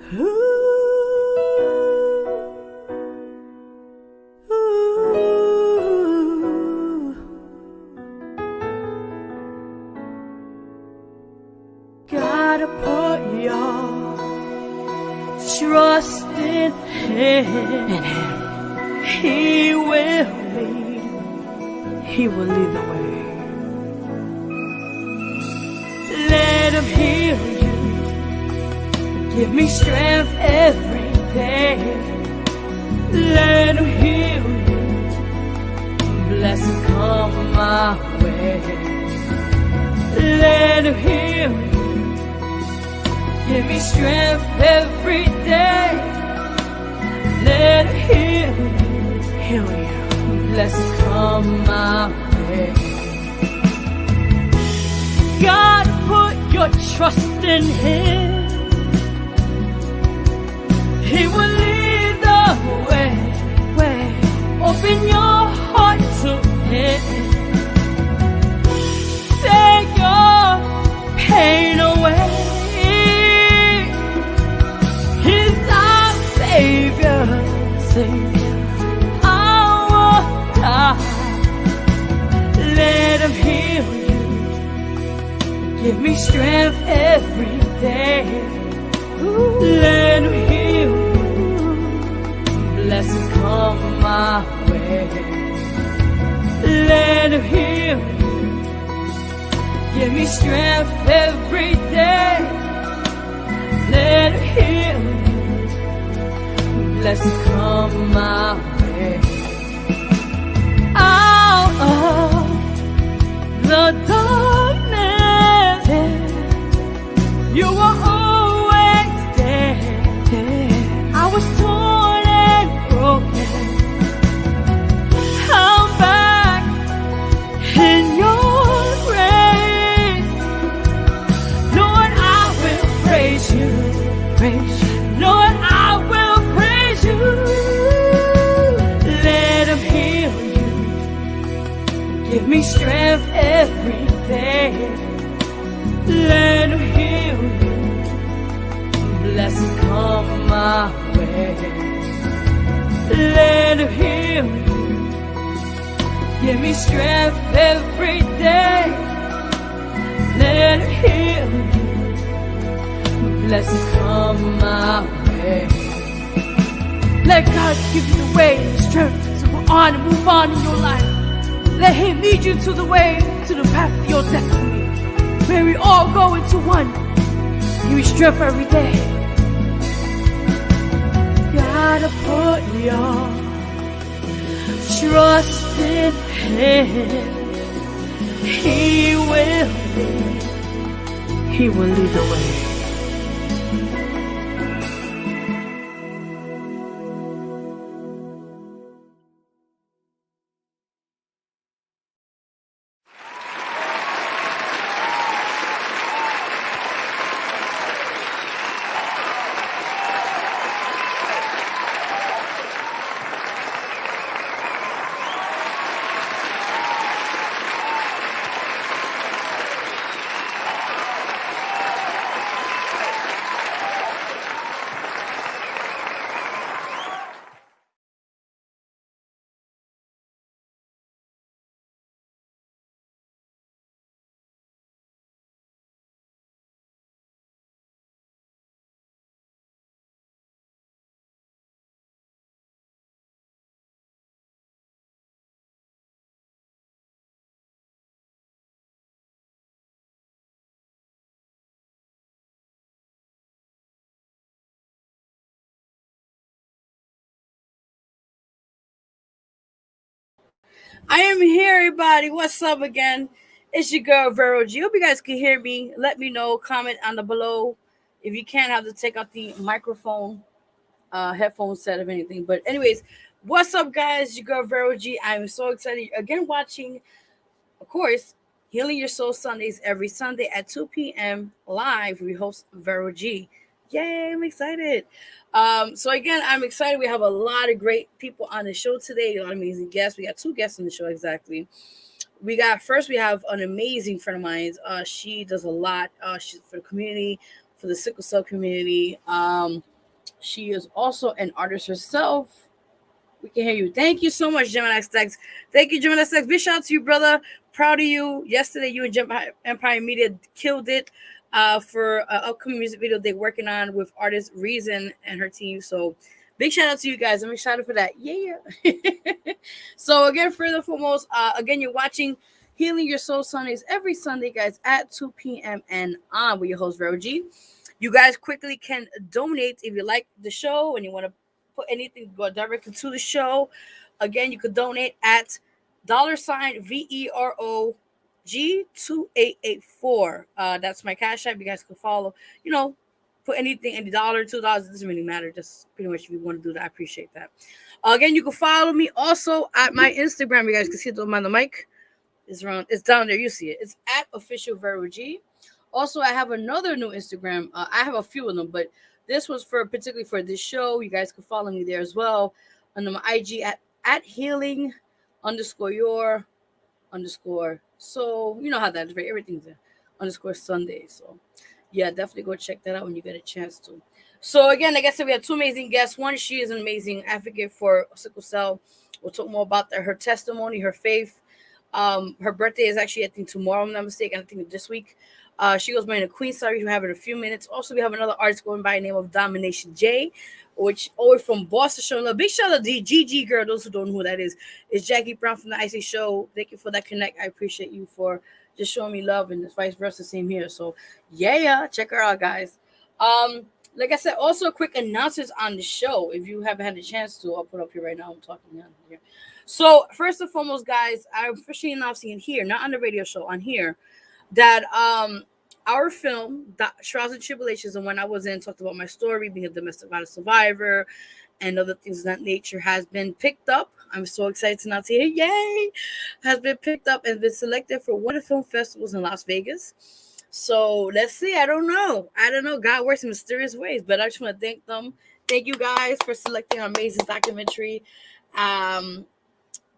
Gotta put your trust in Him. He will lead the way. Let Him heal you. Give me strength every day. Let Him heal you. Blessings come my way. Let Him heal you. Give me strength every day. Let Him heal you. Blessings come my way. God, put your trust in Him. He will lead the way. Open your heart to Him. Take your pain away. He's our Savior. Our God. Let Him heal you. Give me strength every day. Let Him heal you. Blessings come my way. Let Him heal you. Give me strength every day. Let Him heal you. Blessings come my way. Out of the darkness, you were always there. I was torn and broken. I'm back in your grace. Lord, I will praise you. Lord, I will praise you. Let Him heal you. Give me strength every day. Let Him heal you. Blessings come my way. Let Him heal you. Give me strength every day. Let Him heal you. Blessings come my way. Let God give you the way and the strength to go on and move on in your life. Let Him lead you to the way, to the path of your destiny. May we all go into one. Give me strength every day. Gotta put your trust in Him. He will lead the way. I am here, everybody. What's up again? It's your girl, Vero G. Hope you guys can hear me. Let me know. Comment on the below. If you can't, have to take out the microphone, headphone set of anything. But anyways, what's up, guys? Your girl, Vero G. I'm so excited. Again, watching, of course, Healing Your Soul Sundays every Sunday at 2 p.m. live. We host Vero G. Yay, I'm excited. So again, I'm excited. We have a lot of great people on the show today. A lot of amazing guests. We got 2 guests on the show exactly. We have an amazing friend of mine. She does a lot. She's for the community, for the sickle cell community. She is also an artist herself. We can hear you. Thank you so much, Gemini Stacks. Thank you, Gemini Stacks. Big shout out to you, brother. Proud of you. Yesterday, you and Empire Media killed it for an upcoming music video they're working on with artist Reason and her team. So, big shout out to you guys. I'm excited for that. Yeah. So, again, first and foremost, again, you're watching Healing Your Soul Sundays every Sunday, guys, at 2 p.m. and on with your host, Vero G. You guys quickly can donate if you like the show and you want to put anything go directly to the show. Again, you could donate at $VEROG2884. That's my cash app. You guys can follow. Put anything, any $1, $2, it doesn't really matter. Just pretty much if you want to do that, I appreciate that. Again, you can follow me also at my Instagram. You guys can see it on the mic. It's down there. You see it. It's at official Vero G. Also, I have another new Instagram. I have a few of them, but this was particularly for this show. You guys can follow me there as well. On my IG at healing _your _ so you know how that is, right? Everything's there _ Sunday. So yeah, definitely go check that out when you get a chance to. So again, like I said, we have two amazing guests. One, she is an amazing advocate for sickle cell. We'll talk more about her testimony, her faith. Her birthday is actually, I think, tomorrow, if I'm not mistaken. I think this week. She goes by the Queen. Sorry, you have it in a few minutes. Also, we have another artist going by the name of Domination J, which always from Boston. Showing a big shout out to GG girl. Those who don't know who that is, it's Jackie Brown from the IC Show. Thank you for that connect. I appreciate you for just showing me love, and vice versa. Same here. So yeah, check her out, guys. Like I said, also quick announcements on the show. If you haven't had a chance to, I'll put up here right now. I'm talking on here. So first and foremost, guys, I'm officially announcing here, not on the radio show, on here, that our film, Trials and Tribulations, and when I was in, talked about my story, being a domestic violence survivor, and other things of that nature, has been picked up. I'm so excited to announce here, yay! Has been picked up and been selected for one of the film festivals in Las Vegas. So let's see. I don't know. God works in mysterious ways, but I just want to thank them. Thank you guys for selecting an amazing documentary.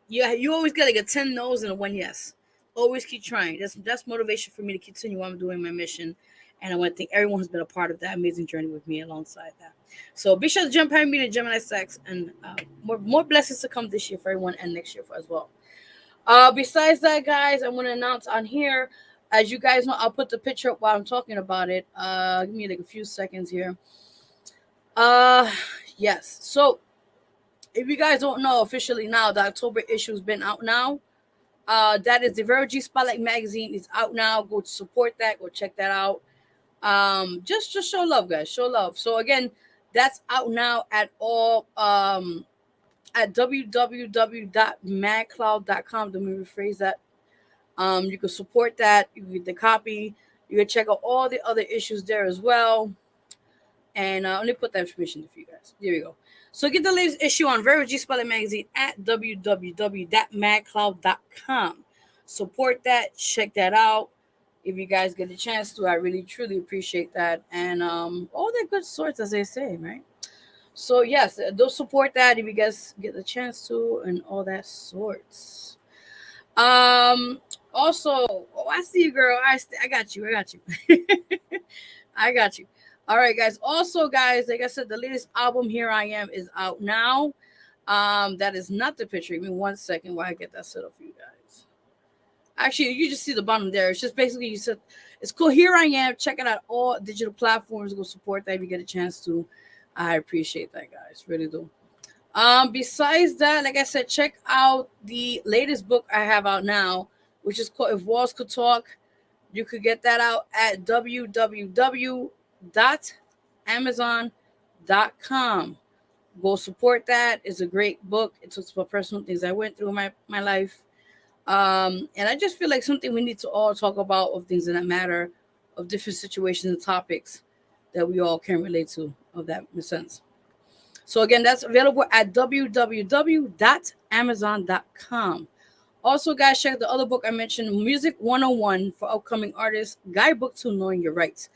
You always get like a 10 no's and a 1 yes. Always keep trying. That's motivation for me to continue on doing my mission. And I want to thank everyone who's been a part of that amazing journey with me alongside that. So be sure to jump behind me to Gemini Sex, and more blessings to come this year for everyone and next year as well. Besides that, guys, I want to announce on here, as you guys know, I'll put the picture up while I'm talking about it. Give me like a few seconds here. Yes. So if you guys don't know officially now, the October issue has been out now. That is the Vero G Spotlight magazine. It's out now. Go to support that. Go check that out. Just show love, guys. Show love. So again, that's out now at all at www.madcloud.com. Let me rephrase that. You can support that. You can get the copy. You can check out all the other issues there as well. And let me put that information for you guys. There we go. So get the latest issue on Vero G Spotlight magazine at www.madcloud.com. Support that. Check that out. If you guys get a chance to, I really truly appreciate that. And all the good sorts, as they say, right? So yes, do support that if you guys get the chance to, and all that sorts. Also, I see you, girl. I got you. I got you. All right, guys. Also, guys, like I said, the latest album, Here I Am, is out now. That is not the picture. Give me 1 second while I get that set up for you guys. Actually, you just see the bottom there. It's just basically, you said it's cool. Here I Am. Check it out. All digital platforms. Go support that if you get a chance to. I appreciate that, guys. Really do. Besides that, like I said, check out the latest book I have out now, which is called If Walls Could Talk. You could get that out at www.amazon.com. Go support that. It's a great book. It talks about personal things I went through in my life. And I just feel like something we need to all talk about, of things that matter, of different situations and topics that we all can relate to, of that sense. So again, that's available at www.amazon.com. Also, guys, check the other book I mentioned, Music 101 for Upcoming Artists, Guidebook to Knowing Your Rights.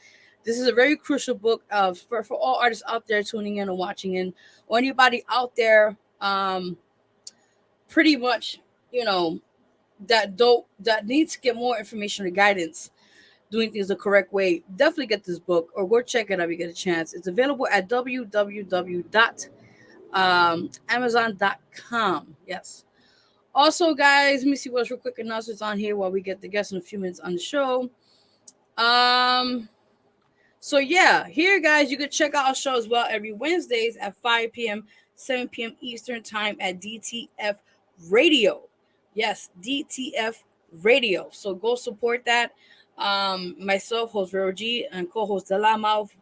This is a very crucial book for all artists out there tuning in and watching in, or anybody out there pretty much, that needs to get more information or guidance. doing things the correct way, definitely get this book or go check it out if you get a chance. It's available at www.amazon.com. Yes. Also, guys, let me see what's real quick announcements on here while we get the guests in a few minutes on the show. So yeah, here, guys, you can check out our show as well every Wednesdays at 5 p.m., 7 p.m. Eastern Time at DTF Radio. Yes, DTF Radio. So go support that. Myself, host Vero G, and co-host Dela Mouth.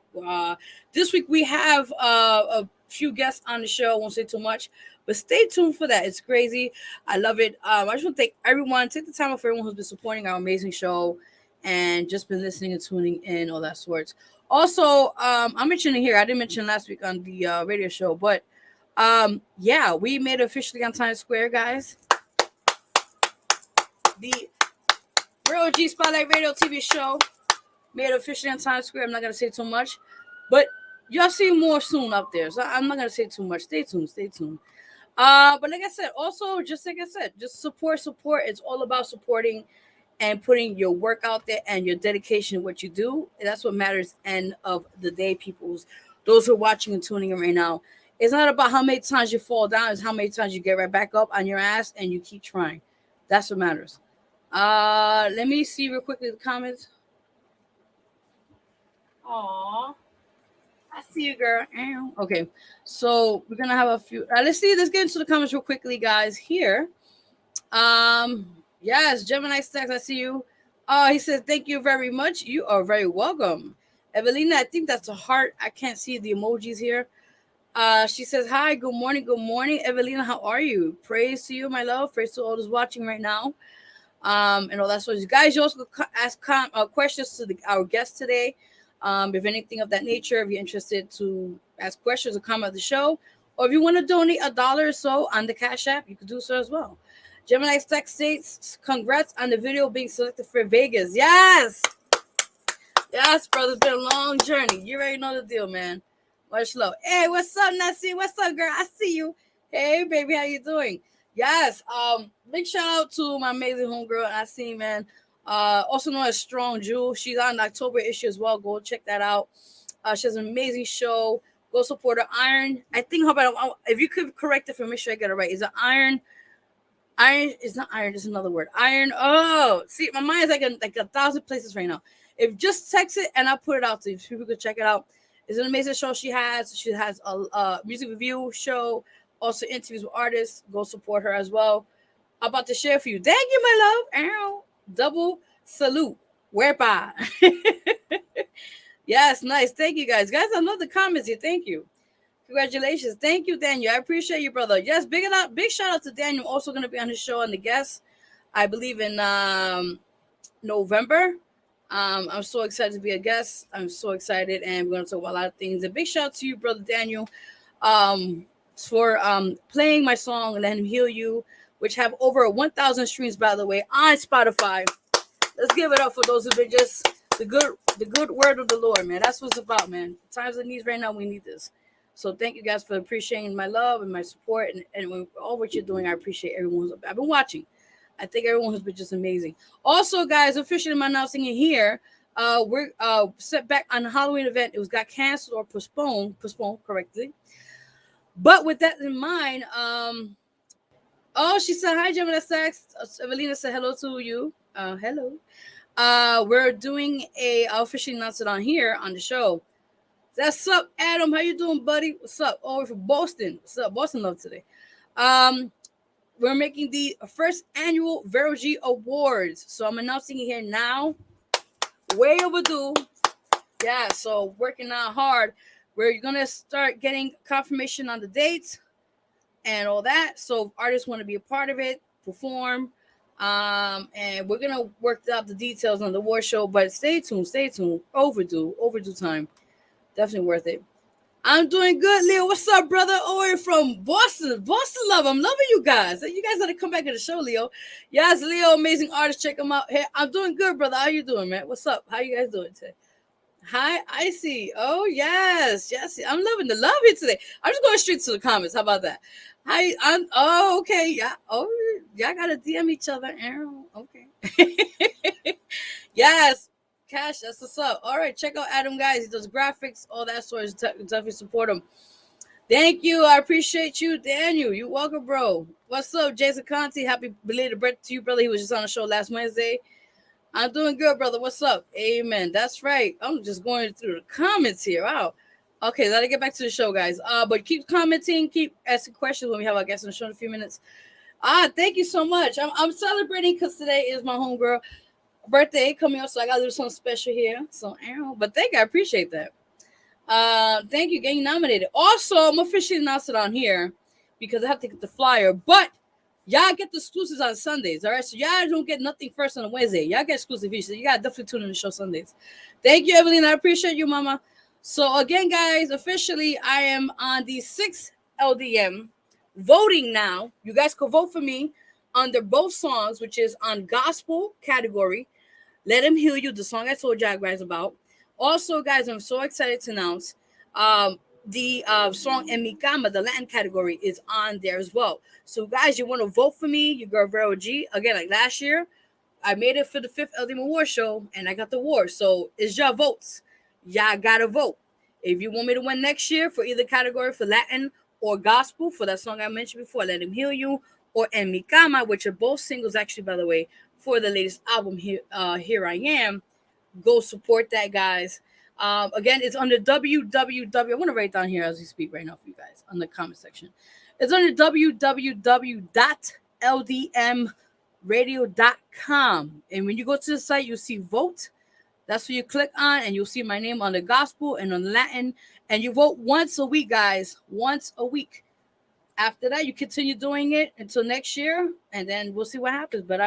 This week we have a few guests on the show. I won't say too much, but stay tuned for that. It's crazy. I love it. I just want to thank everyone. Take the time off for everyone who's been supporting our amazing show and just been listening and tuning in, all that sorts. Also, I'm mentioning here, I didn't mention last week on the radio show, but yeah, we made it officially on Times Square, guys. The Real G Spotlight Radio TV show made it officially on Times Square. I'm not going to say too much, but y'all see more soon up there. So I'm not going to say too much. Stay tuned. But like I said, also, just like I said, just support. It's all about supporting and putting your work out there and your dedication to what you do. And that's what matters end of the day, peoples. Those who are watching and tuning in right now. It's not about how many times you fall down. It's how many times you get right back up on your ass and you keep trying. That's what matters. Let me see real quickly the comments. Aww. I see you, girl. Okay. So we're going to have a few. Let's get into the comments real quickly, guys, here. Yes, Gemini Stacks, I see you. He says, thank you very much. You are very welcome. Evelina, I think that's a heart. I can't see the emojis here. She says, hi, good morning. Evelina, how are you? Praise to you, my love. Praise to all those watching right now. And all that sort of guys, you also ask questions to our guest today. If anything of that nature, if you're interested to ask questions or comment on the show, or if you want to donate $1 or so on the Cash App, you can do so as well. Gemini Stack states, congrats on the video being selected for Vegas. Yes, brother. It's been a long journey. You already know the deal, man. Much love. Hey, what's up, Nessie? What's up, girl? I see you. Hey, baby, how you doing? Yes. Big shout out to my amazing homegirl, I see, man. Also known as Strong Jewel. She's on the October issue as well. Go check that out. She has an amazing show. Go support her. Iron. I think, how about if you could correct it for me, make sure I get it right. Is it Iron? Iron is not iron. It's another word. Iron. Oh, see, my mind is like a 1,000 places right now. If just text it and I'll put it out to you, so people could check it out. It's an amazing show she has. She has a music review show, also interviews with artists. Go support her as well. I'm about to share for you. Thank you, my love. Ow. Double salute. Whereby. Yes, nice. Thank you, guys. Guys, I love the comments here. Thank you. Congratulations. Thank you, Daniel. I appreciate you, brother. Yes, big shout out to Daniel. Also going to be on his show and the guest, I believe, in November. I'm so excited to be a guest. I'm so excited, and we're going to talk about a lot of things. A big shout out to you, brother Daniel, for playing my song "Let Him Heal You," which have over 1,000 streams, by the way, on Spotify. Let's give it up for those who've been just the good word of the Lord, man. That's what it's about, man. Times of needs right now, we need this. So thank you guys for appreciating my love and my support and all what you're doing. I appreciate everyone I've been watching. I think everyone has been just amazing. Also, guys, officially I'm announcing it here. We're set back on the Halloween event. It got canceled or postponed correctly. But with that in mind, she said, hi, Gemini Sachs. Evelina said hello to you. Hello. We're doing officially announced it on here on the show. That's up, Adam. How you doing, buddy? What's up? Oh, we're from Boston. What's up? Boston love today. We're making the first annual Vero G Awards. So I'm announcing it here now. Way overdue. Yeah, so working out hard. We're going to start getting confirmation on the dates and all that. So if artists want to be a part of it, perform. And we're going to work out the details on the award show. But stay tuned. Overdue time. Definitely worth it. I'm doing good, Leo. What's up, brother? Oh, from Boston. Boston love. I'm loving you guys. You guys got to come back to the show, Leo. Yes, Leo, amazing artist. Check him out. Hey, I'm doing good, brother. How you doing, man? What's up? How you guys doing today? Hi, Icy. Oh, yes. I'm loving the love here today. I'm just going straight to the comments. How about that? Hi, okay. Yeah. Oh, y'all got to DM each other, Aaron. Okay. Yes. Cash, that's what's up. All right, check out Adam, guys. He does graphics, all that sort of definitely support him. Thank you. I appreciate you, Daniel. You welcome, bro. What's up, Jason Conti? Happy belated birthday to you, brother. He was just on the show last Wednesday. I'm doing good, brother. What's up? Amen. That's right. I'm just going through the comments here. Wow. Okay, let me get back to the show, guys. But keep commenting, keep asking questions when we have our guests on the show in a few minutes. Thank you so much. I'm celebrating because today is my homegirl birthday coming up, so I gotta do something special here. So, but thank you, I appreciate that. Thank you, getting nominated. Also, I'm officially announced it on here because I have to get the flyer. But y'all get the exclusives on Sundays, all right? So y'all don't get nothing first on a Wednesday. Y'all get exclusive features. So you gotta definitely tune in the show Sundays. Thank you, Evelyn. I appreciate you, Mama. So again, guys, officially, I am on the 6th LDM voting now. You guys can vote for me under both songs, which is on gospel category. Let Him Heal You, the song I told y'all guys about. Also, guys, I'm so excited to announce the song En Mi Cama, the Latin category, is on there as well. So, guys, you want to vote for me, your girl Vero G. Again, like last year, I made it for the 5th LDM Award show, and I got the award. So, it's your votes. Y'all got to vote. If you want me to win next year for either category, for Latin or gospel, for that song I mentioned before, Let Him Heal You, or En Mi Cama, which are both singles, actually, by the way, for the latest album, Here I Am. Go support that, guys. Again, it's under www. I want to write down here as we speak right now for you guys on the comment section. It's under www.ldmradio.com. And when you go to the site, you'll see vote. That's what you click on, and you'll see my name on the gospel and on the Latin. And you vote once a week, guys. Once a week. After that, you continue doing it until next year, and then we'll see what happens. But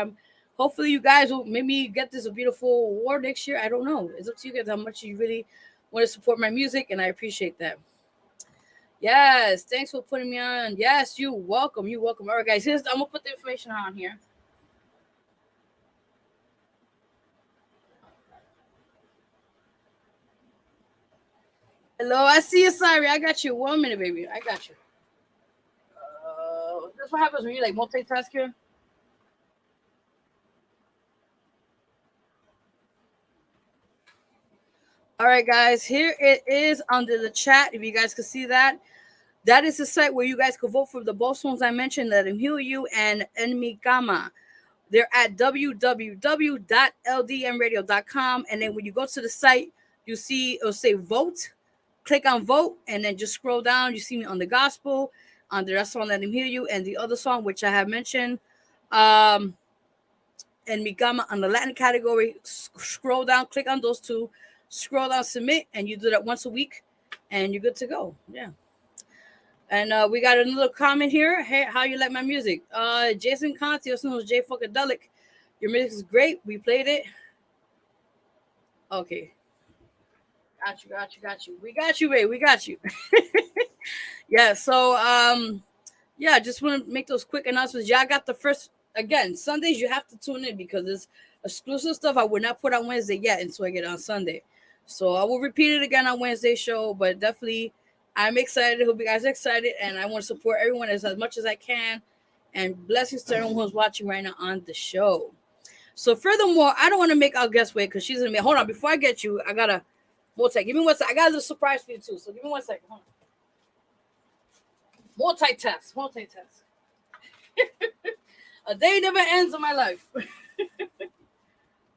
hopefully you guys will maybe get this a beautiful award next year. I don't know. It's up to you guys how much you really want to support my music, and I appreciate that. Yes, thanks for putting me on. Yes, you're welcome. You're welcome. All right, guys, I'm going to put the information on here. Hello, I see you, Sarai. I got you. 1 minute, baby. I got you. That's what happens when you like multitask here. All right, guys, here it is under the chat. If you guys can see that, that is the site where you guys can vote for the both songs I mentioned, Let Him Heal You and En Mi Cama. They're at www.ldmradio.com. And then when you go to the site, you see it'll say vote. Click on vote, and then just scroll down. You see me on the gospel, under that song, Let Him Heal You, and the other song, which I have mentioned, En Mi Cama, on the Latin category. Scroll down, click on those two. Scroll down, submit, and you do that once a week, and you're good to go. Yeah. And we got another comment here. Hey, how you like my music? Jason Conti, also known as J Funkadelic. Your music is great. We played it. Okay. Got you. We got you, babe. We got you. Yeah. So yeah, just want to make those quick announcements. Y'all got the first, again, Sundays you have to tune in because it's exclusive stuff I would not put on Wednesday yet until I get on Sunday. So I will repeat it again on Wednesday show, but definitely I'm excited. Hope you guys are excited, and I want to support everyone as much as I can. And blessings to everyone who's watching right now on the show. So furthermore, I don't want to make our guest wait because she's gonna be. Hold on, before I get you, I gotta. Give me 1 second. I got a little surprise for you too. So give me 1 second. Hold on. Multitask. A day never ends in my life.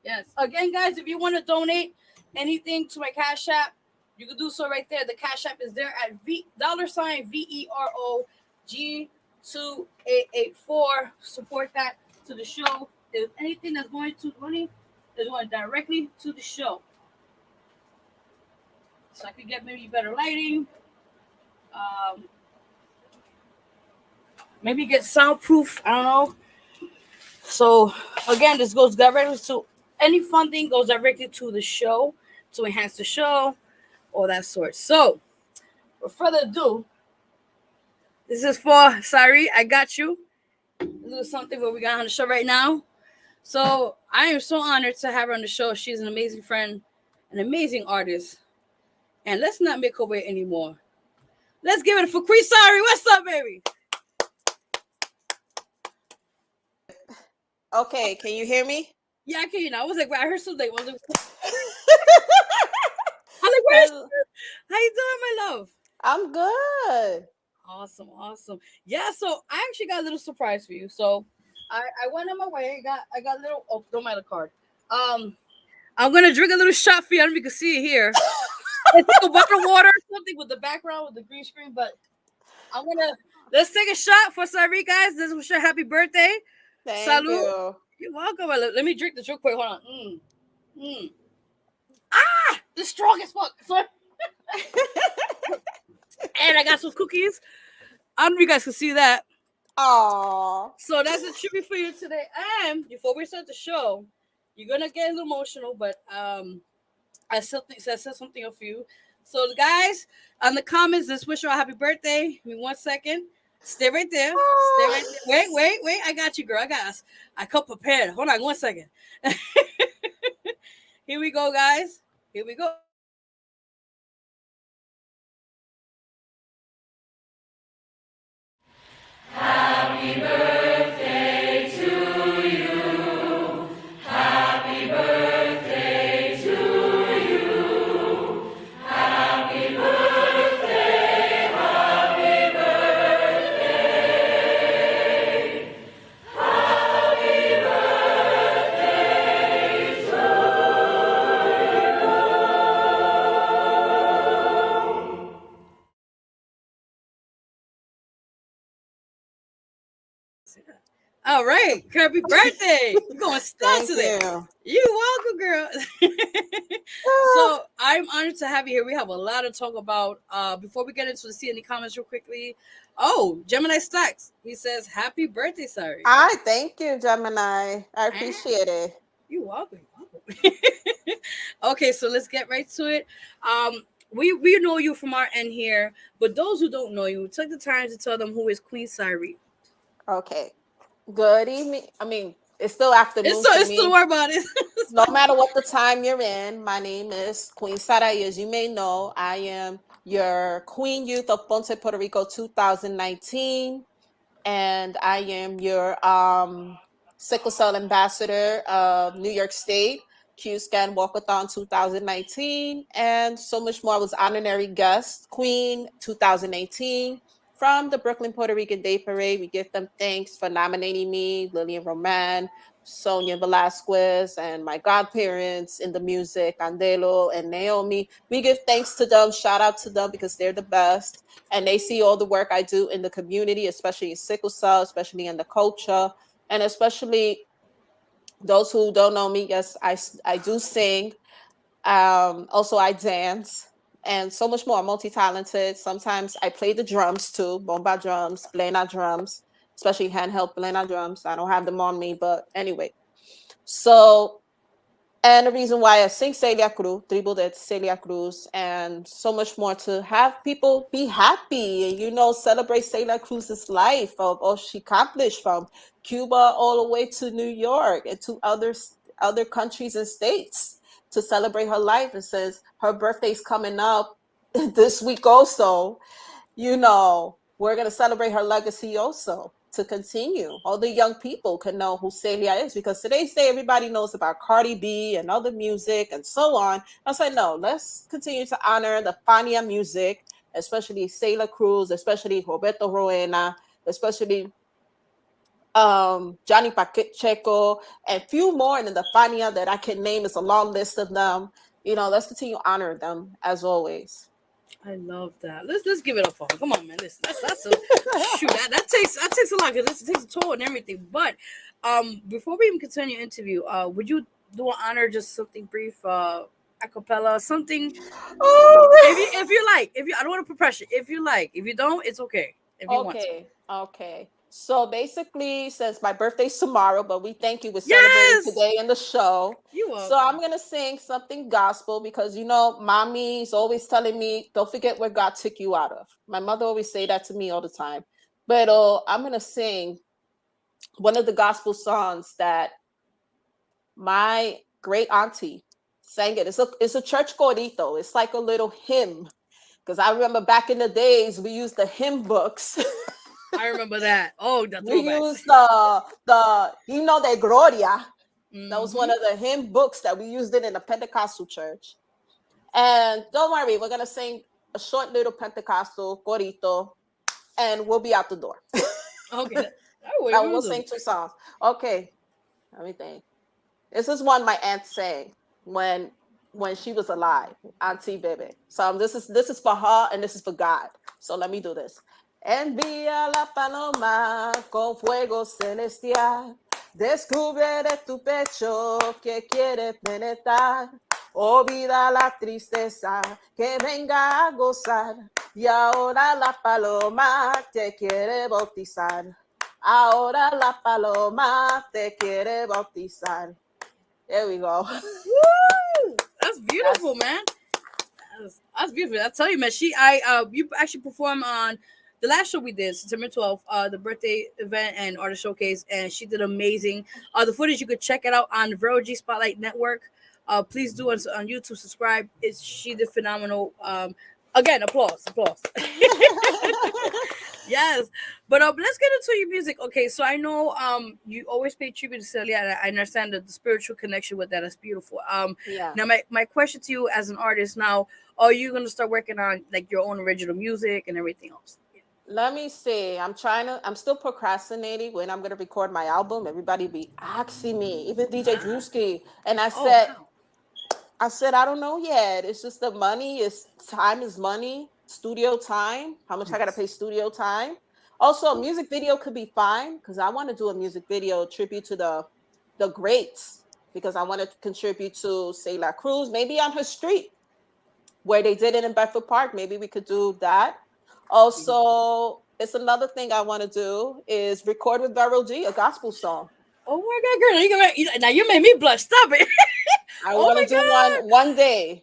Yes. Again, guys, if you want to donate anything to my Cash App, you can do so right there. The Cash App is there at $VEROG2884. Support that to the show. If anything that's going to money is going directly to the show. So I could get maybe better lighting. Maybe get soundproof. I don't know. So again, this goes directly to any funding goes directly to the show to enhance the show, all that sort. So without further ado, this is for Sarai. I got you. This is something where we got on the show right now. So I am so honored to have her on the show. She's an amazing friend, an amazing artist. And let's not make her wait anymore. Let's give it for Queen Sarai. What's up, baby? Okay, can you hear me? Yeah, I can. I was like, I heard something. How you doing, my love? I'm good. Awesome, awesome. Yeah, so I actually got a little surprise for you. So I went on my way. I got a little. Oh, don't mind the card. Um, I'm gonna drink a little shot for you. I don't know if you can see it here. It's like a bottle of water or something with the background with the green screen. But I'm gonna let's take a shot for Sarai, guys. This was your happy birthday. Thank Salute. you. You're welcome. Let me drink this real quick. Hold on. Mm. The strongest fuck. So, and I got some cookies. I don't know if you guys can see that. Aw. So that's a tribute for you today. And before we start the show, you're gonna get a little emotional, but I said something of you. So guys, on the comments, let's wish her a happy birthday. Give me 1 second. Stay right there. Stay right there. Wait. I got you, girl. I come prepared. Hold on 1 second. Here we go, guys. Here we go. Happy birthday to you. Happy birthday to you. Happy birthday. Happy birthday. Happy birthday to you. All right, happy birthday! We're going start Thank today. you. You're welcome, girl. So I'm honored to have you here. We have a lot to talk about. Before we get into the see any comments real quickly. Oh, Gemini Stacks. He says, "Happy birthday, sorry." I thank you, Gemini. I Ah, appreciate it. you're welcome. You're welcome. Okay, so let's get right to it. We know you from our end here, but those who don't know you, take the time to tell them who is Queen Sarai. Okay. Good evening. I mean, it's still afternoon to It's still me. worry about it. It's No fine. matter what the time you're in, my name is Queen Sarai. As you may know, I am your Queen Youth of Ponce, Puerto Rico 2019. And I am your sickle cell ambassador of New York State, Q Scan Walkathon 2019, and so much more. I was honorary guest, Queen 2018 from the Brooklyn Puerto Rican Day Parade. We give them thanks for nominating me, Lillian Roman, Sonia Velasquez, and my godparents in the music, Andelo and Naomi. We give thanks to them, shout out to them because they're the best and they see all the work I do in the community, especially in sickle cell, especially in the culture, and especially those who don't know me. Yes, I do sing. Also, I dance and so much more. I'm multi-talented. Sometimes I play the drums too, bomba drums, plena drums, especially handheld plena drums. I don't have them on me, but anyway. So and the reason why I sing Celia Cruz, Tribu de Celia Cruz, and so much more to have people be happy and, celebrate Celia Cruz's life of all she accomplished from Cuba all the way to New York and to other countries and states to celebrate her life. And since her birthday's coming up this week also, we're going to celebrate her legacy also to continue. All the young people can know who Celia is because today's day, everybody knows about Cardi B and other music and so on. I was like, no, let's continue to honor the Fania music, especially Celia Cruz, especially Roberto Roena, especially Johnny Pacheco, and few more in the Fania that I can name. It's a long list of them. Let's continue to honor them as always. I love that. Let's give it up for her. Come on, man. That's a shoot. That takes a lot because it takes a toll and everything. But before we even continue interview, would you do an honor just something brief, a cappella, something? Oh, If you like, if you I don't want to put pressure. If you like, if you don't, it's okay. If you want to. okay. So basically, since my birthday's tomorrow, but we thank you. We're celebrating Yes, today in the show. you So I'm welcome. gonna sing something gospel because mommy's always telling me, don't forget where God took you out of. My mother always say that to me all the time. But I'm gonna sing one of the gospel songs that my great auntie sang it. It's a church corito. It's like a little hymn. Because I remember back in the days we used the hymn books. I remember that. Oh, the We throwbacks. used the Himno de Gloria. That was one Mm-hmm. of the hymn books that we used it in a Pentecostal church. And don't worry, we're gonna sing a short little Pentecostal corito, and we'll be out the door. Okay. Oh, what are Now we we'll gonna sing do? 2 songs. Okay, let me think. This is one my aunt sang when she was alive, Auntie Bebe. So this is for her and this is for God. So let me do this. Envía la paloma con fuego celestial. Descubre de tu pecho que quiere penetrar. Olvida la tristeza que venga a gozar. Y ahora la paloma te quiere bautizar. Ahora la paloma te quiere bautizar. There we go. Woo! That's beautiful, That's man. That's beautiful. I tell you, man. You actually performed on the last show we did, September 12th, the birthday event and artist showcase, and she did amazing. The footage you could check it out on the Vero G Spotlight Network. Please do on YouTube. Subscribe. She did phenomenal. Again, applause. Yes, but let's get into your music. Okay, so I know you always pay tribute to Celia, and I understand that the spiritual connection with that is beautiful. yeah. Now my question to you as an artist now, are you gonna start working on like your own original music and everything else? Let me see. I'm still procrastinating when I'm gonna record my album. Everybody be asking me, even DJ Ah, Drewski. And oh wow, I said, I don't know yet. It's just the money is time is money, studio time, how much I gotta yes, pay studio time. Also, a music video could be fine because I want to do a music video tribute to the greats because I want to contribute to say La Cruz, maybe on her street where they did it in Bedford Park. Maybe we could do that. beautiful. Also, it's another thing I want to do is record with Vero G, a gospel song. Oh my god, girl, now you made me blush. Stop it. I Oh want to my do one god. one day.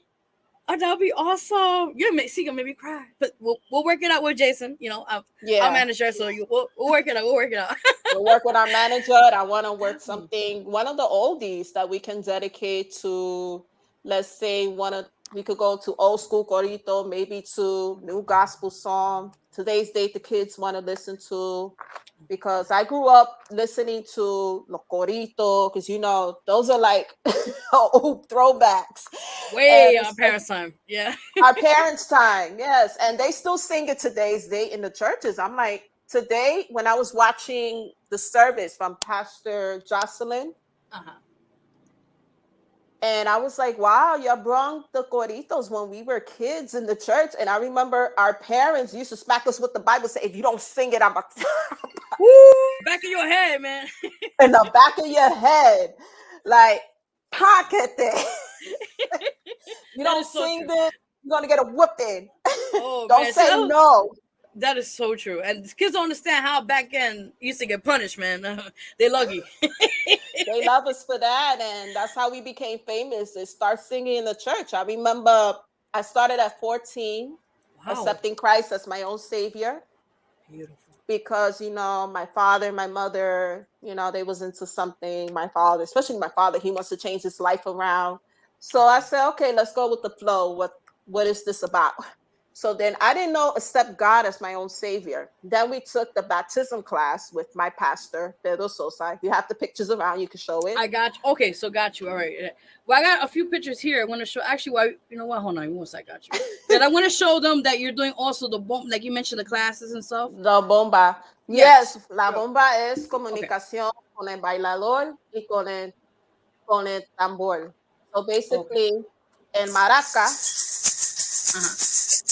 Oh, that'll be awesome. Gonna make me cry. But we'll work it out with Jason. I'll Yeah. manage her, so we'll work it out. We'll work it out. We'll work with our manager. I want to work something, one of the oldies that we can dedicate to, let's say, we could go to old school corito, maybe to new gospel song. Today's date, the kids want to listen to, because I grew up listening to Lo Corito, because, those are like old throwbacks. And Way on it's like parents' time. Yeah. our parents' time, yes. And they still sing it today's date in the churches. I'm like, today, when I was watching the service from Pastor Jocelyn, Uh-huh. and I was like, wow, you brought the coritos when we were kids in the church. And I remember our parents used to smack us with the Bible, say, if you don't sing it, I'm a Woo! Back of your head, man. in the back of your head. Like, pocket it. You That don't is so sing true. this, you're gonna get a whooping. Oh Don't man, see, say no. that is so true. And kids don't understand how back then used to get punished, man. They lucky. They love us for that, and that's how we became famous. Is start singing in the church. I remember I started at 14, Wow. accepting Christ as my own savior, Beautiful. because my father, my mother, they was into something. My father, especially my father, he wants to change his life around. So I said, okay, let's go with the flow. What is this about? So then I didn't know accept God as my own savior. Then we took the baptism class with my pastor, Pedro Sosa. If you have the pictures around, you can show it. I got you. Okay, so got you. All right. Well, I got a few pictures here. I want to show. Actually, why you know what? Hold on. Once I got you. That I want to show them that you're doing also the bomb, like you mentioned the classes and stuff. La bomba. Yes. Yes, la Go. bomba es Okay. comunicación con el bailador y con el tambor. So Okay. basically, el maraca Uh huh.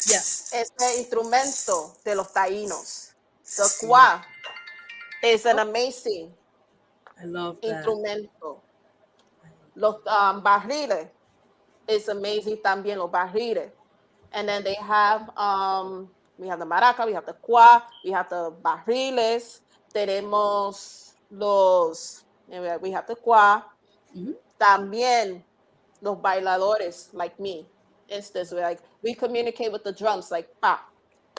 Yes. es el instrumento de los taínos. The Beautiful. cuá is an Oh, amazing I love that. instrumento. Los barriles is amazing también, los barriles. And then we have the maraca, we have the cuá, we have the barriles, tenemos we have the cuá, Mm-hmm. también los bailadores like me. Instance, we communicate with the drums like pa.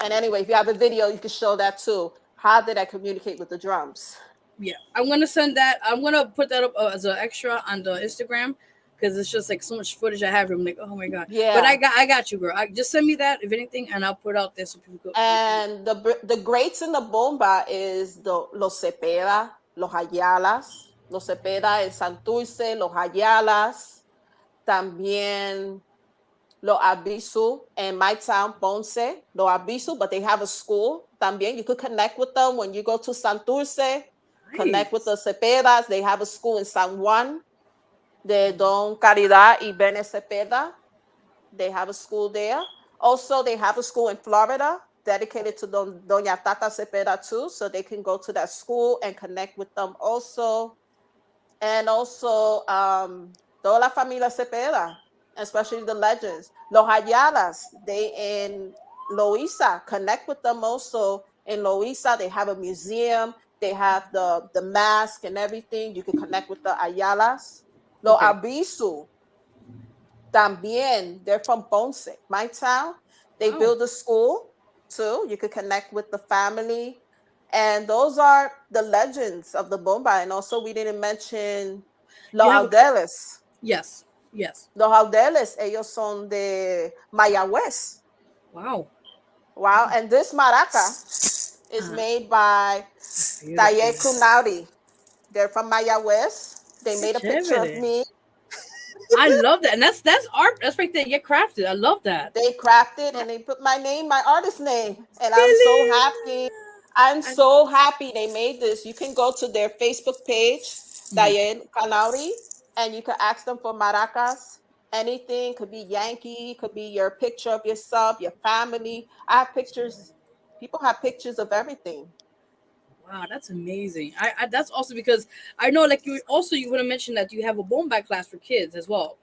And anyway, if you have a video, you can show that too. How did I communicate with the drums? Yeah, I'm gonna send that. I'm gonna put that up as an extra on the Instagram because it's just like so much footage I have. I'm like, oh my god. But Yeah. I got you, girl. Just send me that if anything, and I'll put out there so people go. And the greats in the bomba is los Cepeda, los Ayalas, los Cepeda, el Santurce, los Ayalas, también Lo Abisu, in my town, Ponce, Lo Abisu, but they have a school. También, you could connect with them when you go to Santurce. Connect with the Nice. Cepedas. They have a school in San Juan de Don Caridad y Bene Cepeda. They have a school there. Also, they have a school in Florida dedicated to Doña Tata Cepeda too, so they can go to that school and connect with them also. And also, toda la familia Cepeda, especially the legends. Los Ayalas, they in Loíza, connect with them also. In Loíza, they have a museum. They have the mask and everything. You can connect with the Ayalas. Los Okay. Abisu, también, they're from Ponce, my town. They Wow. build a school too. You could connect with the family. And those are the legends of the Bomba. And also, we didn't mention You Los have a Audeles. yes. Yes. Los Audeles, ellos son de Mayagüez. Wow. Wow. And this maraca is Uh, made by beautiful. Taye Kunauri. They're from Mayagüez. They Qué made a picture of chévere. me. I love that, and that's art. That's right there. Get crafted. I love that. They crafted and they put my name, my artist name. And Qué I'm so happy. linda. I'm I, so happy they made this. You can go to their Facebook page, mhm. Diane Kanauri, and you can ask them for maracas. Anything could be Yankee, could be your picture of yourself, your family. I have pictures. People have pictures of everything. Wow, that's amazing. That's also because I know, like you would have mentioned that you have a bone back class for kids as well.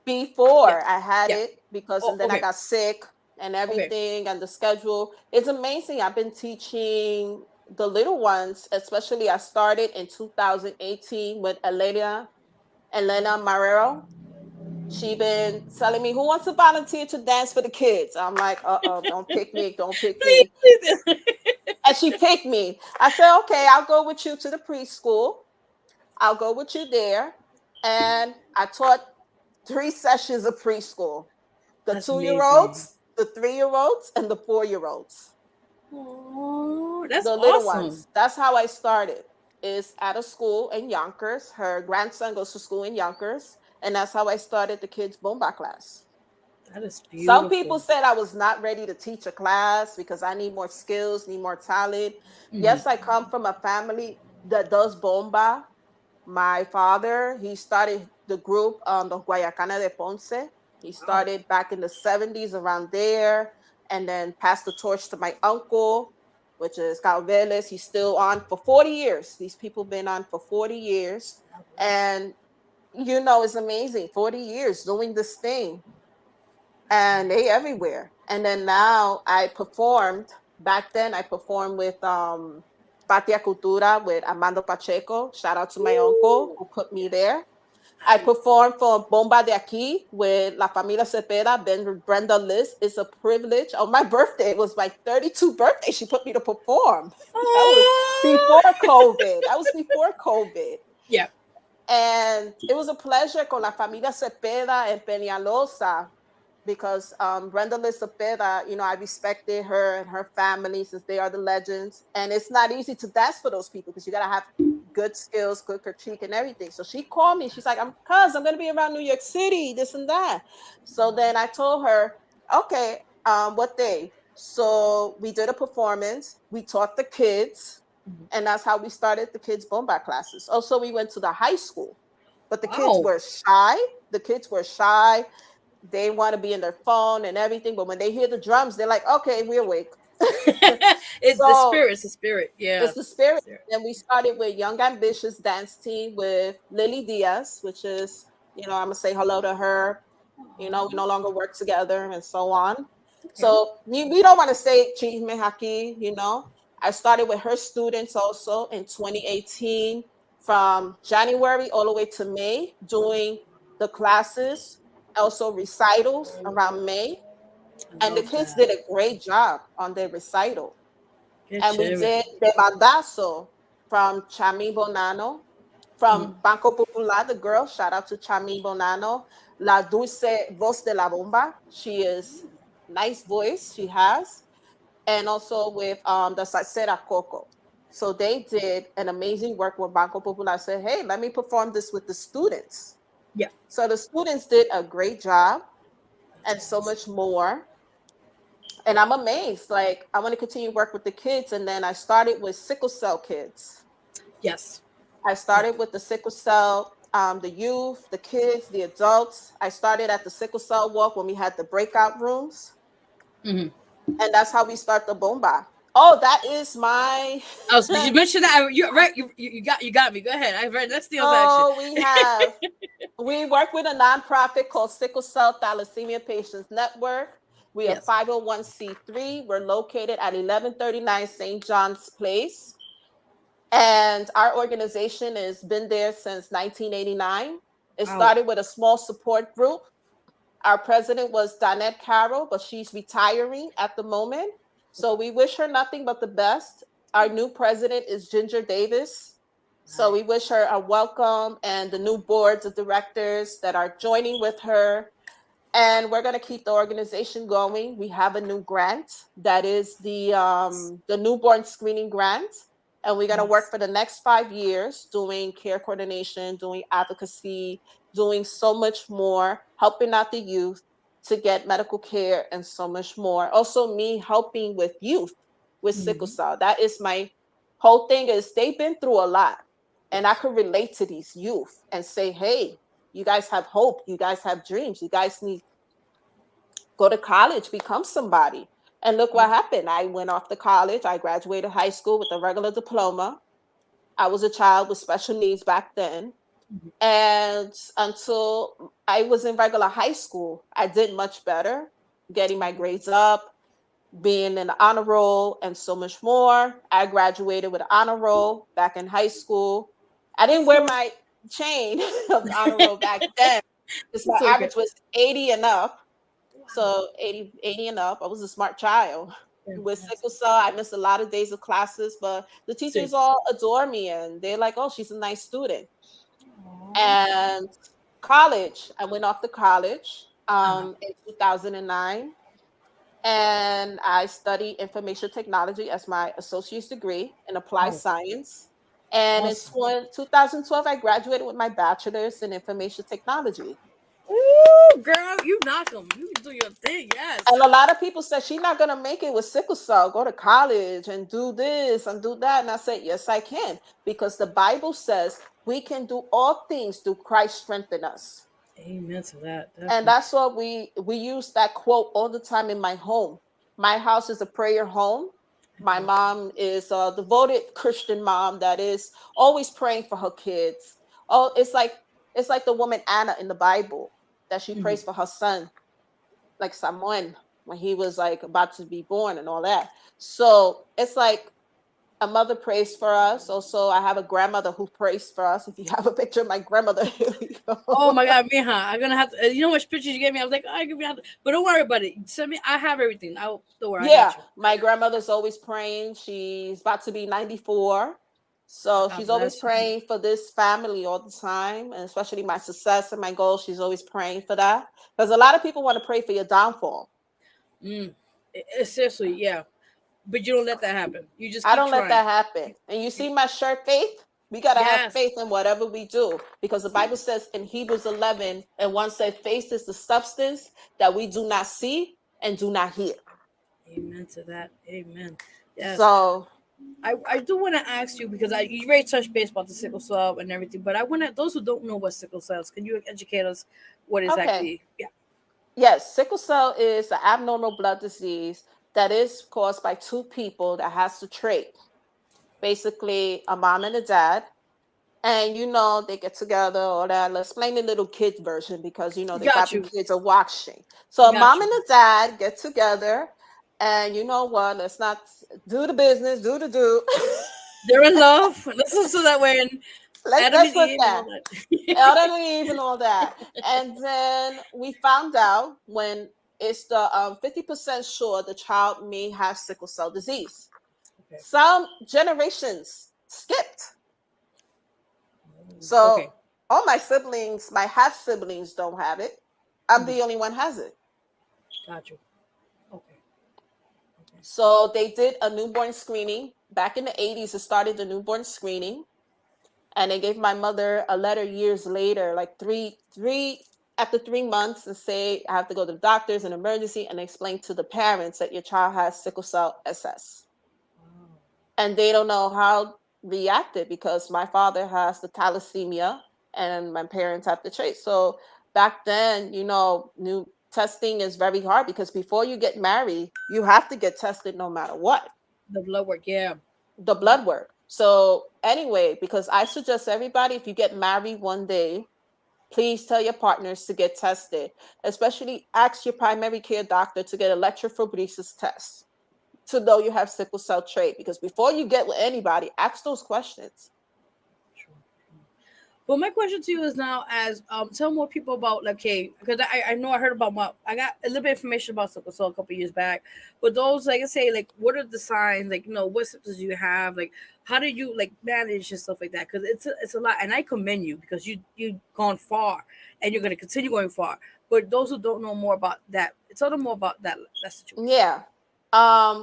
Yeah. Before I had Yeah. it because Oh, and then I okay. got sick and Okay. everything and the schedule. It's amazing. I've been teaching the little ones, especially I started in 2018 with Elena Marrero. She been telling me who wants to volunteer to dance for the kids. I'm like, don't pick me, don't pick Please, me. please. And she picked me. I said, okay, I'll go with you to the preschool. I'll go with you there. And I taught 3 sessions of preschool. The That's 2 year amazing. olds, the 3 year olds, and the 4 year olds, Oh, that's the little awesome. ones. That's how I started. Is at a school in Yonkers. Her grandson goes to school in Yonkers, and that's how I started the kids' Bomba class. That is Some people beautiful. said I was not ready to teach a class because I need more skills, need more talent. Hmm. Yes, I come from a family that does bomba. My father, he started the group, the Guayacana de Ponce. He Wow. started back in the 70s around there and then passed the torch to my uncle, which is Calveles. He's still on for 40 years. These people been on for 40 years. God bless. And, it's amazing. 40 years doing this thing That's and they amazing. everywhere. And then now I performed. Back then, I performed with Patia Cultura with Armando Pacheco. Shout out to my uncle Ooh, who put me there. I nice. performed for Bomba de Aquí with La Familia Cepeda, Brenda Liz. It's a privilege. On my birthday, it was my 32nd birthday. She put me to perform. That was before Oh. COVID. That was before COVID. Yeah. And it was a pleasure con La Familia Cepeda and Peñalosa because Brenda Liz Cepeda, I respected her and her family since they are the legends. And it's not easy to dance for those people because you got to have good skills, good critique and everything. So she called me. She's like, I'm going to be around New York City, this and that. So then I told her, okay, what day? So we did a performance. We taught the kids. Mhm. And that's how we started the kids' bomba classes. Also, we went to the high school, but the kids Wow. were shy. The kids were shy. They want to be in their phone and everything. But when they hear the drums, they're like, okay, we're awake. It's the So spirit. It's the spirit. Yeah. it's the spirit. Spirit. And we started with Young Ambitious Dance Team with Lily Diaz, which is, I'm going to say hello to her. We no longer work together and so on. Okay. So we don't want to say chisme haki. I started with her students also in 2018 from January all the way to May doing the classes, also recitals around May. I And the love kids that. did a great job on their recital. Qué And we chévere. did the Bandazo from Chami Bonano, Mhm. from Banco Popular, the girl. Shout out to Chami Bonano. La Dulce Voz de la Bomba. She is nice voice, she has. And also with the Salsera Coco. So they did an amazing work with Banco Popular. Said, hey, let me perform this with the students. Yeah. So the students did a great job. and so much more. And I'm amazed. Like, I want to continue to work with the kids. And then I started with sickle cell kids. Yes. I Yeah. started with the sickle cell, the youth, the kids, the adults. I started at the sickle cell walk when we had the breakout rooms. Hmm. And that's how we start the bomba. Oh, that is my. Oh, so you mentioned that. You're right. You got me. Go ahead. I read that's the action. So we work with a nonprofit called Sickle Cell Thalassemia Patients Network. We are Yes. 501c3. We're located at 1139 St. John's Place. And our organization has been there since 1989. It Wow. started with a small support group. Our president was Donette Carroll, but she's retiring at the moment. So we wish her nothing but the best. Our new president is Ginger Davis. So we wish her a welcome and the new boards of directors that are joining with her. And we're going to keep the organization going. We have a new grant that is the newborn screening grant, and we're going to work Yes. for the next 5 years doing care coordination, doing advocacy, doing so much more, helping out the youth to get medical care and so much more. Also, me helping with youth with sickle Hmm. cell. That is my whole thing. Is they've been through a lot, and I Yes. could relate to these youth and say, hey, you guys have hope. You guys have dreams. You guys need go to college, become somebody. And look what happened. I went off to college. I graduated high school with a regular diploma. I was a child with special needs back then. And until I was in regular high school, I did much better, getting my grades up, being in the honor roll, and so much more. I graduated with an honor roll back in high school. I didn't wear my chain of the honor roll back then because my It's okay. average was 80 and up. Wow. So 80 and up. I was a smart child. Yeah, With yes. sickle cell, I missed a lot of days of classes, but the Same. teachers all adore me and they're like, oh, she's a nice student. Aw. And college, I went off to college Uh-huh. in 2009, and I studied information technology as my associate's degree in applied Oh, science. And in awesome. 2012, I graduated with my bachelor's in information technology. Ooh, girl, you knock them. You do your thing. Yes. And a lot of people said she's not gonna make it with sickle cell. Go to college and do this and do that. And I said, yes, I can, because the Bible says we can do all things through Christ strengthen us. Amen to that. And Definitely. that's what we use that quote all the time in my home. My house is a prayer home. My mom is a devoted Christian mom that is always praying for her kids. Oh, it's like the woman Anna in the Bible that she Hmm. prays for her son, like Samuel, when he was like about to be born and all that. So it's like a mother prays for us. Also, I have a grandmother who prays for us. If you have a picture of my grandmother, here we Oh go. my God, Mija, I'm gonna have to. You know which pictures you gave me? I was like, oh, I give me, but don't worry about it. Send me. I have everything. Don't worry. I Yeah, got you. my grandmother's always praying. She's about to be 94. So God she's always bless you. praying for this family all the time, and especially my success and my goals. She's always praying for that. Because a lot of people want to pray for your downfall. Mm. Seriously, yeah. But you don't let that happen. You just I keep don't let trying. that happen. And you see my shirt, faith? We got to have Yes. faith in whatever we do, because the Bible says in Hebrews 11 and 1 said, faith is the substance that we do not see and do not hear. Amen to that. Amen. Yes. So, I do want to ask you because you already touched base about the sickle cell and everything, but I want to those who don't know what sickle cells, can you educate us what okay. exactly? Yeah. Yes, sickle cell is an abnormal blood disease that is caused by two people that has the trait. Basically, a mom and a dad. And they get together, all that. Let's explain the little kids version because they Got got the you. kids are watching. So a Got mom you. and a dad get together, and you know what? Let's not do the business, do the do. They're in love. Let's listen to that way and Adam let's and put Eve and all that. that. Elden Eve and all that. And then we found out when it's the 50% sure the child may have sickle cell disease. Okay. Some generations skipped. Okay. So all my siblings, my half siblings don't have it. I'm Mhm. the only one has it. Got you. Okay. Okay. So they did a newborn screening. Back in the 80s, it started the newborn screening. And they gave my mother a letter years later, like three after 3 months and say I have to go to the doctors, an emergency, and explain to the parents that your child has sickle cell SS. And they don't know how react it because my father has the thalassemia and my parents have the trait. So back then, new testing is very hard because before you get married, you have to get tested no matter what, The blood work, yeah. the blood work. So anyway, because I suggest everybody, if you get married one day, please tell your partners to get tested, especially ask your primary care doctor to get electrophoresis tests to know you have sickle cell trait, because before you get with anybody, ask those questions. True. Well, my question to you is now as tell more people about like, okay, because I know I heard about I got a little bit of information about sickle cell a couple years back, but those like I say like what are the signs, like what symptoms do you have, like how do you like manage and stuff like that, because it's a lot, and I commend you because you've gone far and you're going to continue going far, but those who don't know more about that, tell them more about that situation. Yeah.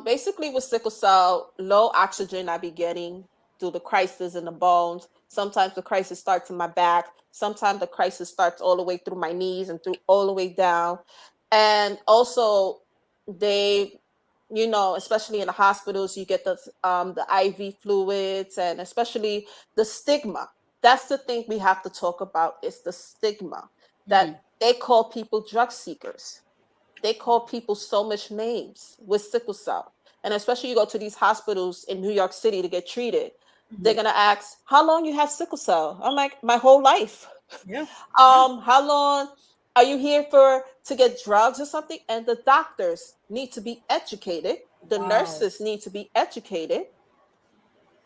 Basically with sickle cell, low oxygen I be getting through the crisis in the bones. Sometimes the crisis starts in my back. Sometimes the crisis starts all the way through my knees and through all the way down. And also they, especially in the hospitals, you get the IV fluids, and especially the stigma. That's the thing we have to talk about, is the stigma that Mm. they call people drug seekers. They call people so much names with sickle cell. And especially you go to these hospitals in New York City to get treated, they're Hmm. gonna ask, how long you have sickle cell? I'm like, my whole life. Yeah. Yeah. How long are you here for to get drugs or something? And the doctors need to be educated, the Wow. nurses need to be educated. Okay.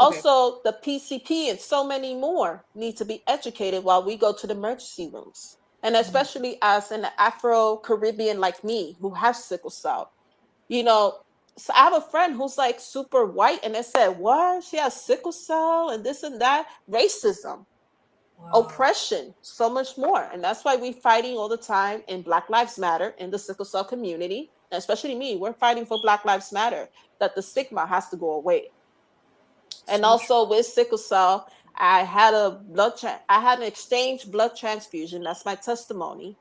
Also, the PCP and so many more need to be educated while we go to the emergency rooms. And Mm. especially as an Afro Caribbean like me who has sickle cell, you know, so I have a friend who's like super white, and they said, what? She has sickle cell and this and that. Racism, Wow. oppression, so much more. And that's why we're fighting all the time in Black Lives Matter in the sickle cell community, and especially me. We're fighting for Black Lives Matter, that the stigma has to go away. And So true. also with sickle cell, I had an exchange blood transfusion. That's my testimony.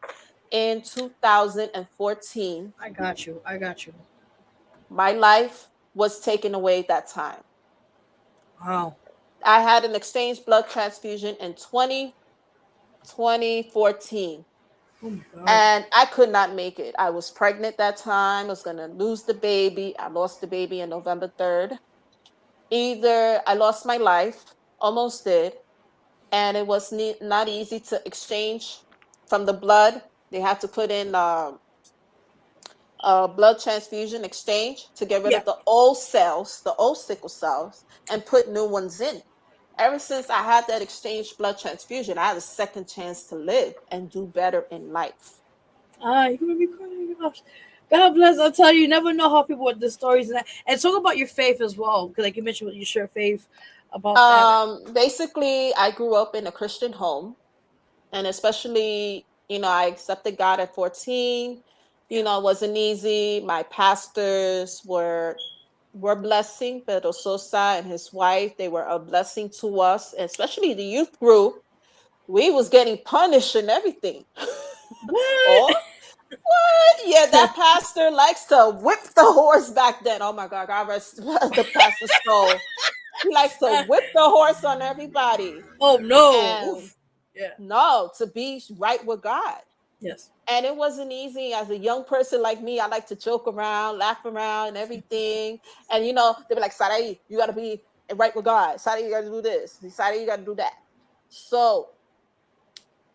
In 2014, I got you. I got you. my life was taken away that time. Wow. I had an exchange blood transfusion in 2014, Oh my god. and I could not make it. I was pregnant that time. I was going to lose the baby. I lost the baby on November 3rd. Either I lost my life, almost did, and it was not easy to exchange from the blood. They had to put in a blood transfusion exchange to get rid Yeah. of the old cells, the old sickle cells, and put new ones in. Ever since I had that exchange blood transfusion, I had a second chance to live and do better in life. Ah, you gonna be crying. Gosh. God bless. I'll tell you, you never know how people with the stories and that. And talk about your faith as well, because like you mentioned, you share faith about that. Basically, I grew up in a Christian home, and especially, I accepted God at 14. Yeah. It wasn't easy. My pastors were blessing. Pedro Sosa and his wife, they were a blessing to us, especially the youth group. We was getting punished and everything. What? Oh, what? Yeah, that pastor likes to whip the horse back then. Oh my God, God rest the pastor's soul. He likes to whip the horse on everybody. Oh no. And Oof. Yeah. no, to be right with God. Yes. And it wasn't easy. As a young person like me, I like to joke around, laugh around, and everything. And they'd be like, Sarai, you gotta be right with God. Sarai, you gotta do this. Sarai, you gotta do that. So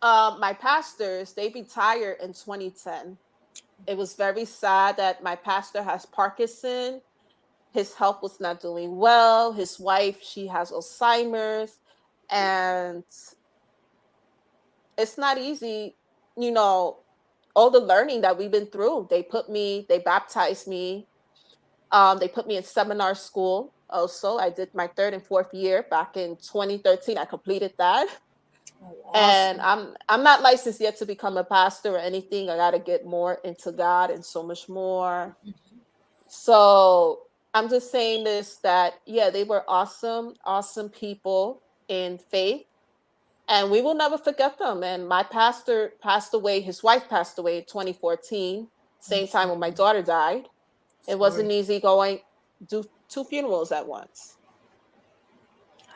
my pastors, they retired in 2010. It was very sad that my pastor has Parkinson. His health was not doing well. His wife, she has Alzheimer's. And it's not easy, you know, all the learning that we've been through. They baptized me. They put me in seminar school. Also, I did my third and fourth year back in 2013. I completed that, Oh, and awesome. I'm not licensed yet to become a pastor or anything. I got to get more into God and so much more. So I'm just saying this, that yeah, they were awesome, awesome people in faith. And we will never forget them. And my pastor passed away, his wife passed away in 2014, I'm same time when my sorry. daughter died. It Sorry. wasn't easy going do two funerals at once.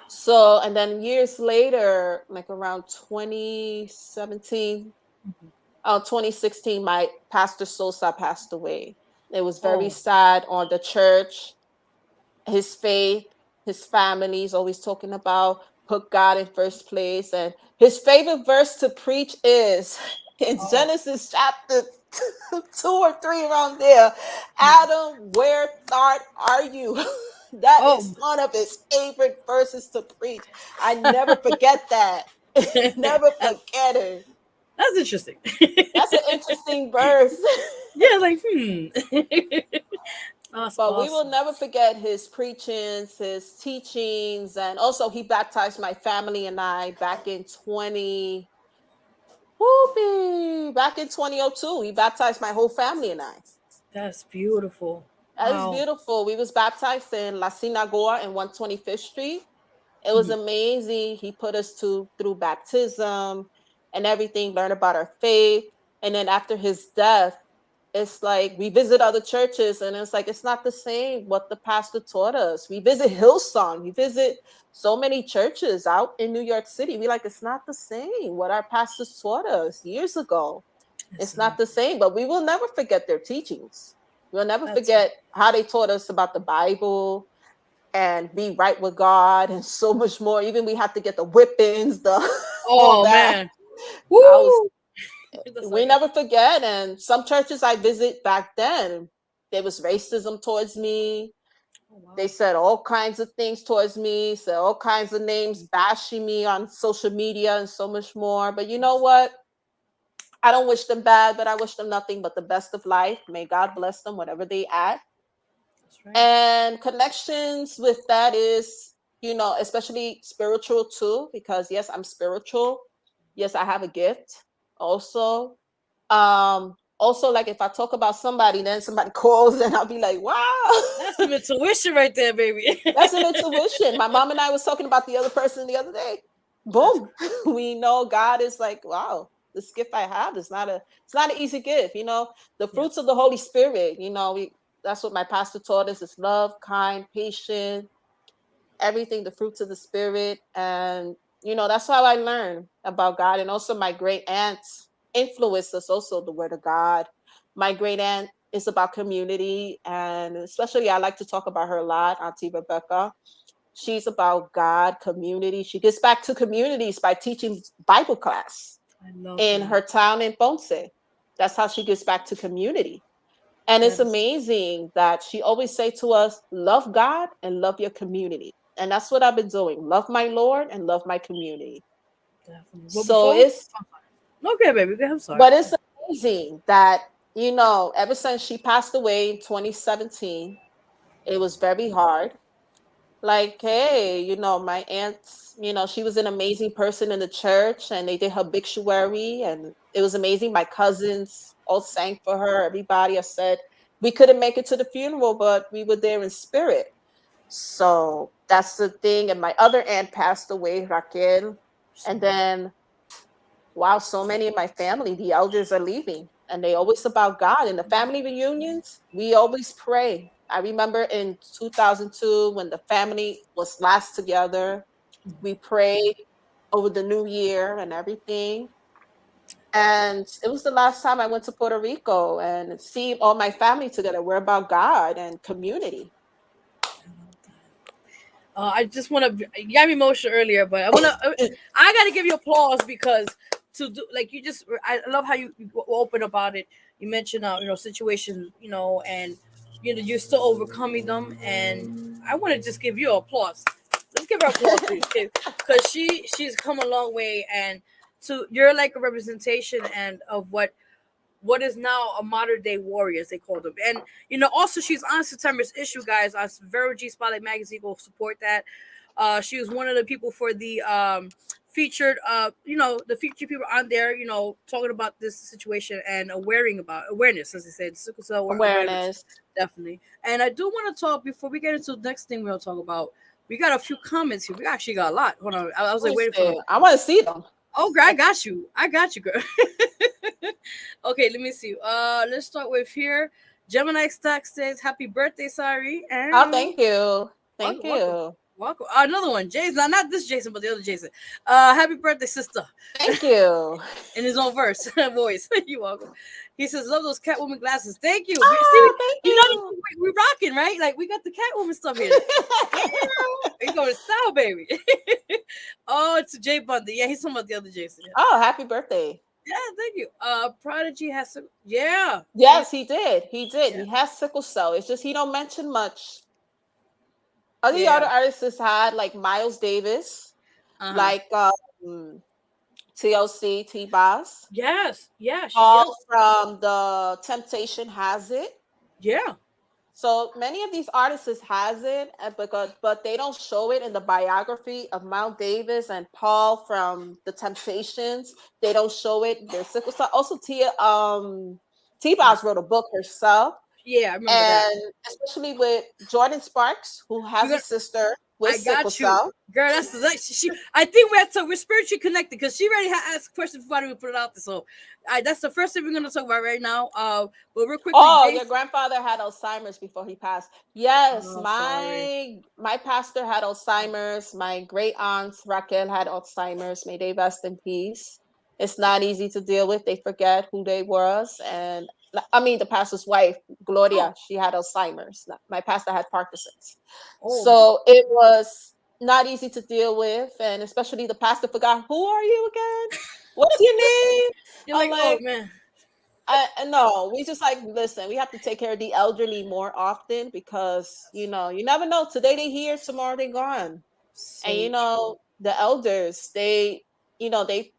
So, and then years later, like around 2017, Mhm. 2016, my pastor Sosa passed away. It was very Oh, sad on the church, his faith, his family. He's always talking about put God in first place. And his favorite verse to preach is in oh, Genesis chapter 2 or 3, around there. mhm. Adam, where art are you? That is Oh. one of his favorite verses to preach. I never forget that. Never forget it. That's interesting. That's an interesting verse. Yeah, like that's But we will awesome. never forget his preachings, his teachings, and also he baptized my family and I back in 20 whoopee, back in 2002. He baptized my whole family and I. That's beautiful. That is Wow. beautiful. We was baptized in La Sinagoga in 125th Street. It was Mhm. amazing. He put us to through baptism and everything, learn about our faith. And then after his death, it's like we visit other churches and it's like it's not the same what the pastor taught us. We visit Hillsong, we visit so many churches out in New York City. We like it's not the same what our pastors taught us years ago. It's not the Exactly. same, but we will never forget their teachings. We'll never That's forget how they taught us about the Bible and be right with God and so much more. Even we had to get the whippings, the all oh that. man. I was Woo! That's we like never forget. And some churches I visit back then, there was racism towards me. oh They wow. said all kinds of things towards me, said all kinds of names, bashing me on social media and so much more. But you know what? I don't wish them bad, but I wish them nothing but the best of life. May God bless them, whatever they at. That's right. And connections with that is, especially spiritual too, because yes, I'm spiritual. Yes, I have a gift also. Also, like if I talk about somebody, then somebody calls and I'll be like, wow. That's some intuition right there, baby. That's an intuition. My mom and I was talking about the other person the other day. That's Boom. We know God is like, wow, this gift I have is not an easy gift. The yeah. fruits of the Holy Spirit, that's what my pastor taught us is love, kind, patient, everything, the fruits of the spirit. And that's how I learned about God. And also my great aunt influenced us also the word of God. My great aunt is about community, and especially I like to talk about her a lot, Auntie Rebecca. She's about God, community. She gets back to communities by teaching Bible class I love in that. her town in Ponce. That's how she gets back to community. And it's That is amazing that she always say to us, love God and love your community. And that's what I've been doing. Love my Lord and love my community. definitely. But So before, it's okay, baby, go ahead. I'm sorry. but it's amazing that, ever since she passed away in 2017, it was very hard. Like, hey, my aunt, she was an amazing person in the church and they did her obituary and it was amazing. My cousins all sang for her. Everybody I said we couldn't make it to the funeral, but we were there in spirit. So that's the thing. And my other aunt passed away, Raquel. And Sorry. then, wow, so many of my family, the elders are leaving. And they always about God. In the family reunions, we always pray. I remember in 2002 when the family was last together, we prayed over the new year and everything. And it was the last time I went to Puerto Rico and see all my family together. We're about God and community. I just want to. You got me emotional earlier, but I want to. I got to give you applause because to do like you just. I love how you were open about it. You mentioned, situations, and you're still overcoming them, and I want to just give you applause. Let's give her applause, please, because she's come a long way, and you're like a representation and of what is now a modern day warrior, as they call them. And also she's on September's issue, guys. On Vero G Spotlight magazine, go support that. She was one of the people for the featured the featured people on there, talking about this situation and awareness, as they said, sickle cell awareness. Awareness. Definitely. And I do want to talk before we get into the next thing we'll talk about. We got a few comments here. We actually got a lot. Hold on. I was Let like me waiting for see. them. I want to see them. Oh, girl, I got you. I got you, girl. Okay, let me see. Let's start with here. Gemini Stack says, "Happy birthday, Sarai." Oh, And thank you. Thank welcome, welcome, you. welcome. Another one, Jason. Not this Jason, but the other Jason. Happy birthday, sister. Thank you. In his own verse voice. You're welcome. He says, "Love those Catwoman glasses. Thank you." See, Oh, thank you know you. we rocking, right? Like we got the Catwoman stuff here. He's going to style, baby. Oh, it's Jay Bundy. Yeah, he's talking about the other Jason. Yeah, Oh, happy birthday. yeah, thank you. Prodigy has some. Yeah, Yes, he did. He did. yeah, He has sickle cell. It's just he don't mention much. Other yeah. artists had like Miles Davis, Uh huh. like TLC, T-Boss. Yes, yeah, Paul yes, from The Temptation has it. yeah. So many of these artists has it, but they don't show it in the biography of Miles Davis and Paul from The Temptations. They don't show it. Their sickle cell. Also, Uh-huh. T-Boss wrote a book herself, Yeah, I remember that. and especially with Jordan Sparks, who We're has a gonna sister with I sickle got you, cell. girl. That's like she. I think we're spiritually connected because she already asked questions before I even put it out there. So, that's the first thing we're gonna talk about right now. But real quickly, Oh, your Jason. grandfather had Alzheimer's before he passed. Yes, Oh, sorry. my pastor had Alzheimer's. My great aunt Raquel had Alzheimer's. May they rest in peace. It's not easy to deal with. They forget who they was, and I mean the pastor's wife, Oh, Gloria. She had Alzheimer's. My pastor had Parkinson's, oh. so it was not easy to deal with, and especially the pastor forgot who are you again? What's your name? You're I'm like, oh like, man. no, we just like listen. We have to take care of the elderly more often because you never know. Today they here, tomorrow they gone. And So true. the elders, they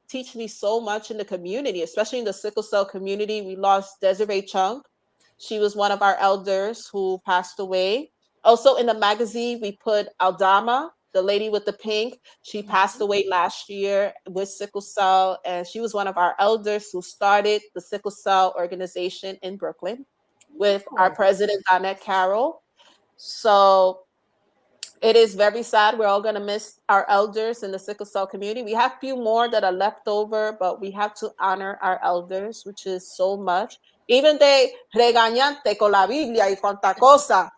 teach me so much in the community, especially in the sickle cell community. We lost Desiree Chung. She was one of our elders who passed away. Also in the magazine, we put Aldama, the lady with the pink. She passed Mhm. away last year with sickle cell, and she was one of our elders who started the sickle cell organization in Brooklyn with our Oh, president, Donette Carroll. So it is very sad. We're all going to miss our elders in the sickle cell community. We have a few more that are left over, but we have to honor our elders, which is so much. Even they regañante con la Biblia y cuanta cosa.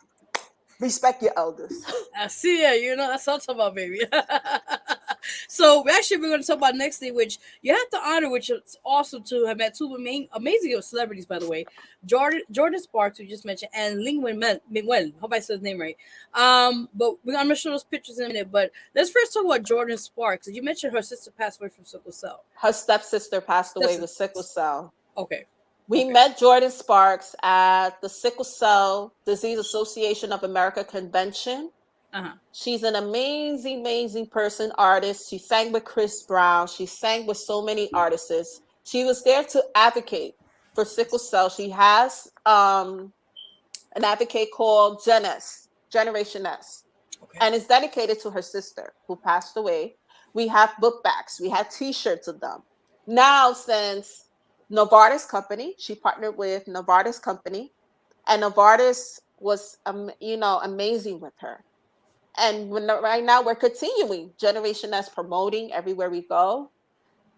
Respect your elders. I see it. That's what I'm talking about, baby. So actually, we're going to talk about next thing, which you have to honor, which is awesome to have met two amazing celebrities, by the way, Jordan Sparks, we just mentioned, and Ling Wen. Hope I said his name right. But I'm gonna show those pictures in a minute. But let's first talk about Jordan Sparks. You mentioned her sister passed away from sickle cell. Her stepsister passed away That's with sickle cell. okay. We Okay. met Jordan Sparks at the Sickle Cell Disease Association of America convention. Uh huh. She's an amazing, amazing person, artist. She sang with Chris Brown. She sang with so many artists. She was there to advocate for sickle cell. She has an advocate called Generation S, Okay. and it's dedicated to her sister who passed away. We have book bags. We had T-shirts of them. Now, since Novartis Company, she partnered with Novartis Company, and Novartis was, amazing with her. And right now we're continuing Generation S promoting everywhere we go.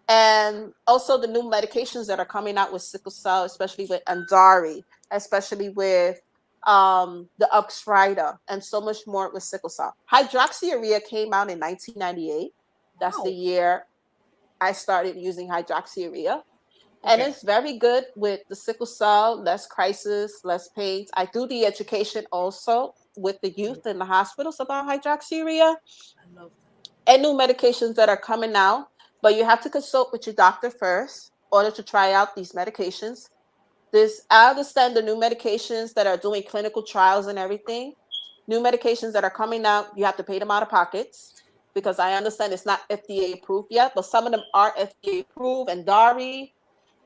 And also the new medications that are coming out with sickle cell, especially with Andari, especially with the Oxrida, and so much more with sickle cell. Hydroxyurea came out in 1998. That's the Wow. year I started using hydroxyurea. And Okay. it's very good with the sickle cell, less crisis, less pains. I do the education also with the youth in the hospitals about hydroxyurea I love and new medications that are coming out. But you have to consult with your doctor first in order to try out these medications. I understand the new medications that are doing clinical trials and everything. New medications that are coming out, you have to pay them out of pockets because I understand it's not FDA approved yet, but some of them are FDA approved, and Dari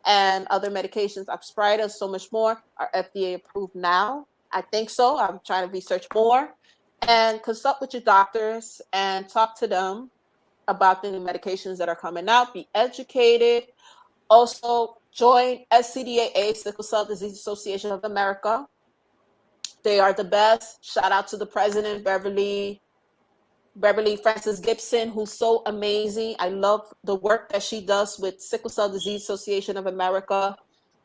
and other medications, Oxbryta, so much more, are FDA approved now. I think so. I'm trying to research more and consult with your doctors and talk to them about the new medications that are coming out. Be educated. Also, join SCDAA, Sickle Cell Disease Association of America. They are the best. Shout out to the president, Beverly. Beverly Francis Gibson, who's so amazing. I love the work that she does with Sickle Cell Disease Association of America.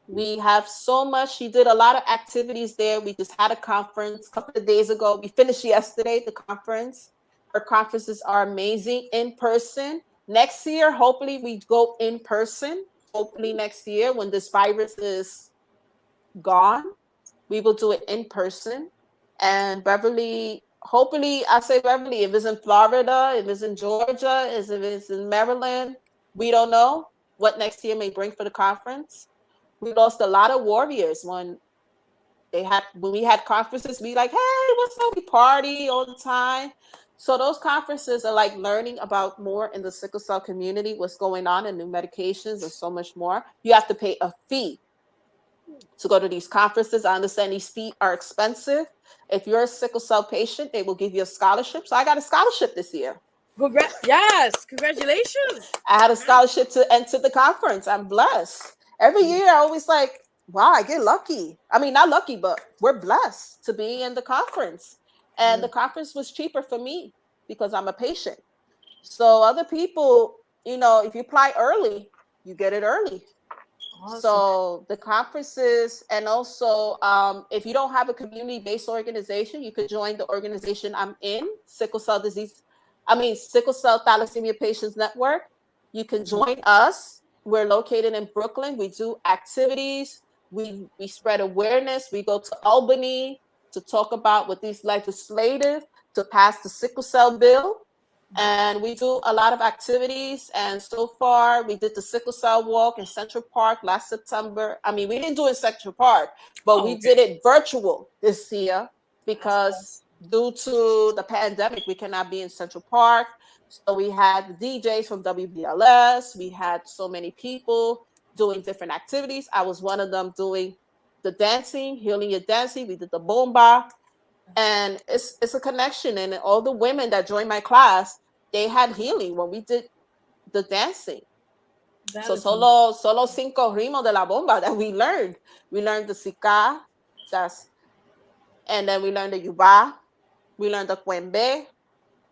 We have so much. She did a lot of activities there. We just had a conference a couple of days ago. We finished yesterday, the conference. Her conferences are amazing in person. Next year, hopefully, we go in person. Hopefully, next year, when this virus is gone, we will do it in person. And Beverly, hopefully, I say Beverly, if it's in Florida, if it's in Georgia, if it's in Maryland, we don't know what next year may bring for the conference. We lost a lot of warriors when we had conferences. We like, hey, what's up? We party all the time. So those conferences are like learning about more in the sickle cell community, what's going on, and new medications and so much more. You have to pay a fee to go to these conferences. I understand these fees are expensive. If you're a sickle cell patient, they will give you a scholarship. So I got a scholarship this year. Yes, congratulations. I had a scholarship to enter the conference. I'm blessed. Every year I always like, wow, I get lucky. I mean, not lucky, but we're blessed to be in the conference. And the conference was cheaper for me because I'm a patient. So other people, if you apply early, you get it early. Awesome. So the conferences, and also if you don't have a community-based organization, you could join the organization I'm in, Sickle Cell Thalassemia Patients Network. You can join us. We're located in Brooklyn. We do activities. We spread awareness. We go to Albany to talk about what these legislative to pass the sickle cell bill. And we do a lot of activities. And so far, we did the sickle cell walk in Central Park last September. I mean, we didn't do it in Central Park, but we did it virtual this year because due to the pandemic, we cannot be in Central Park. So we had the DJs from WBLS. We had so many people doing different activities. I was one of them doing the dancing, healing your dancing. We did the bomba. And it's a connection. And all the women that joined my class, they had healing when we did the dancing. So solo cinco ritmos de la bomba that we learned. We learned the sika, and then we learned the yuba, we learned the cuembe,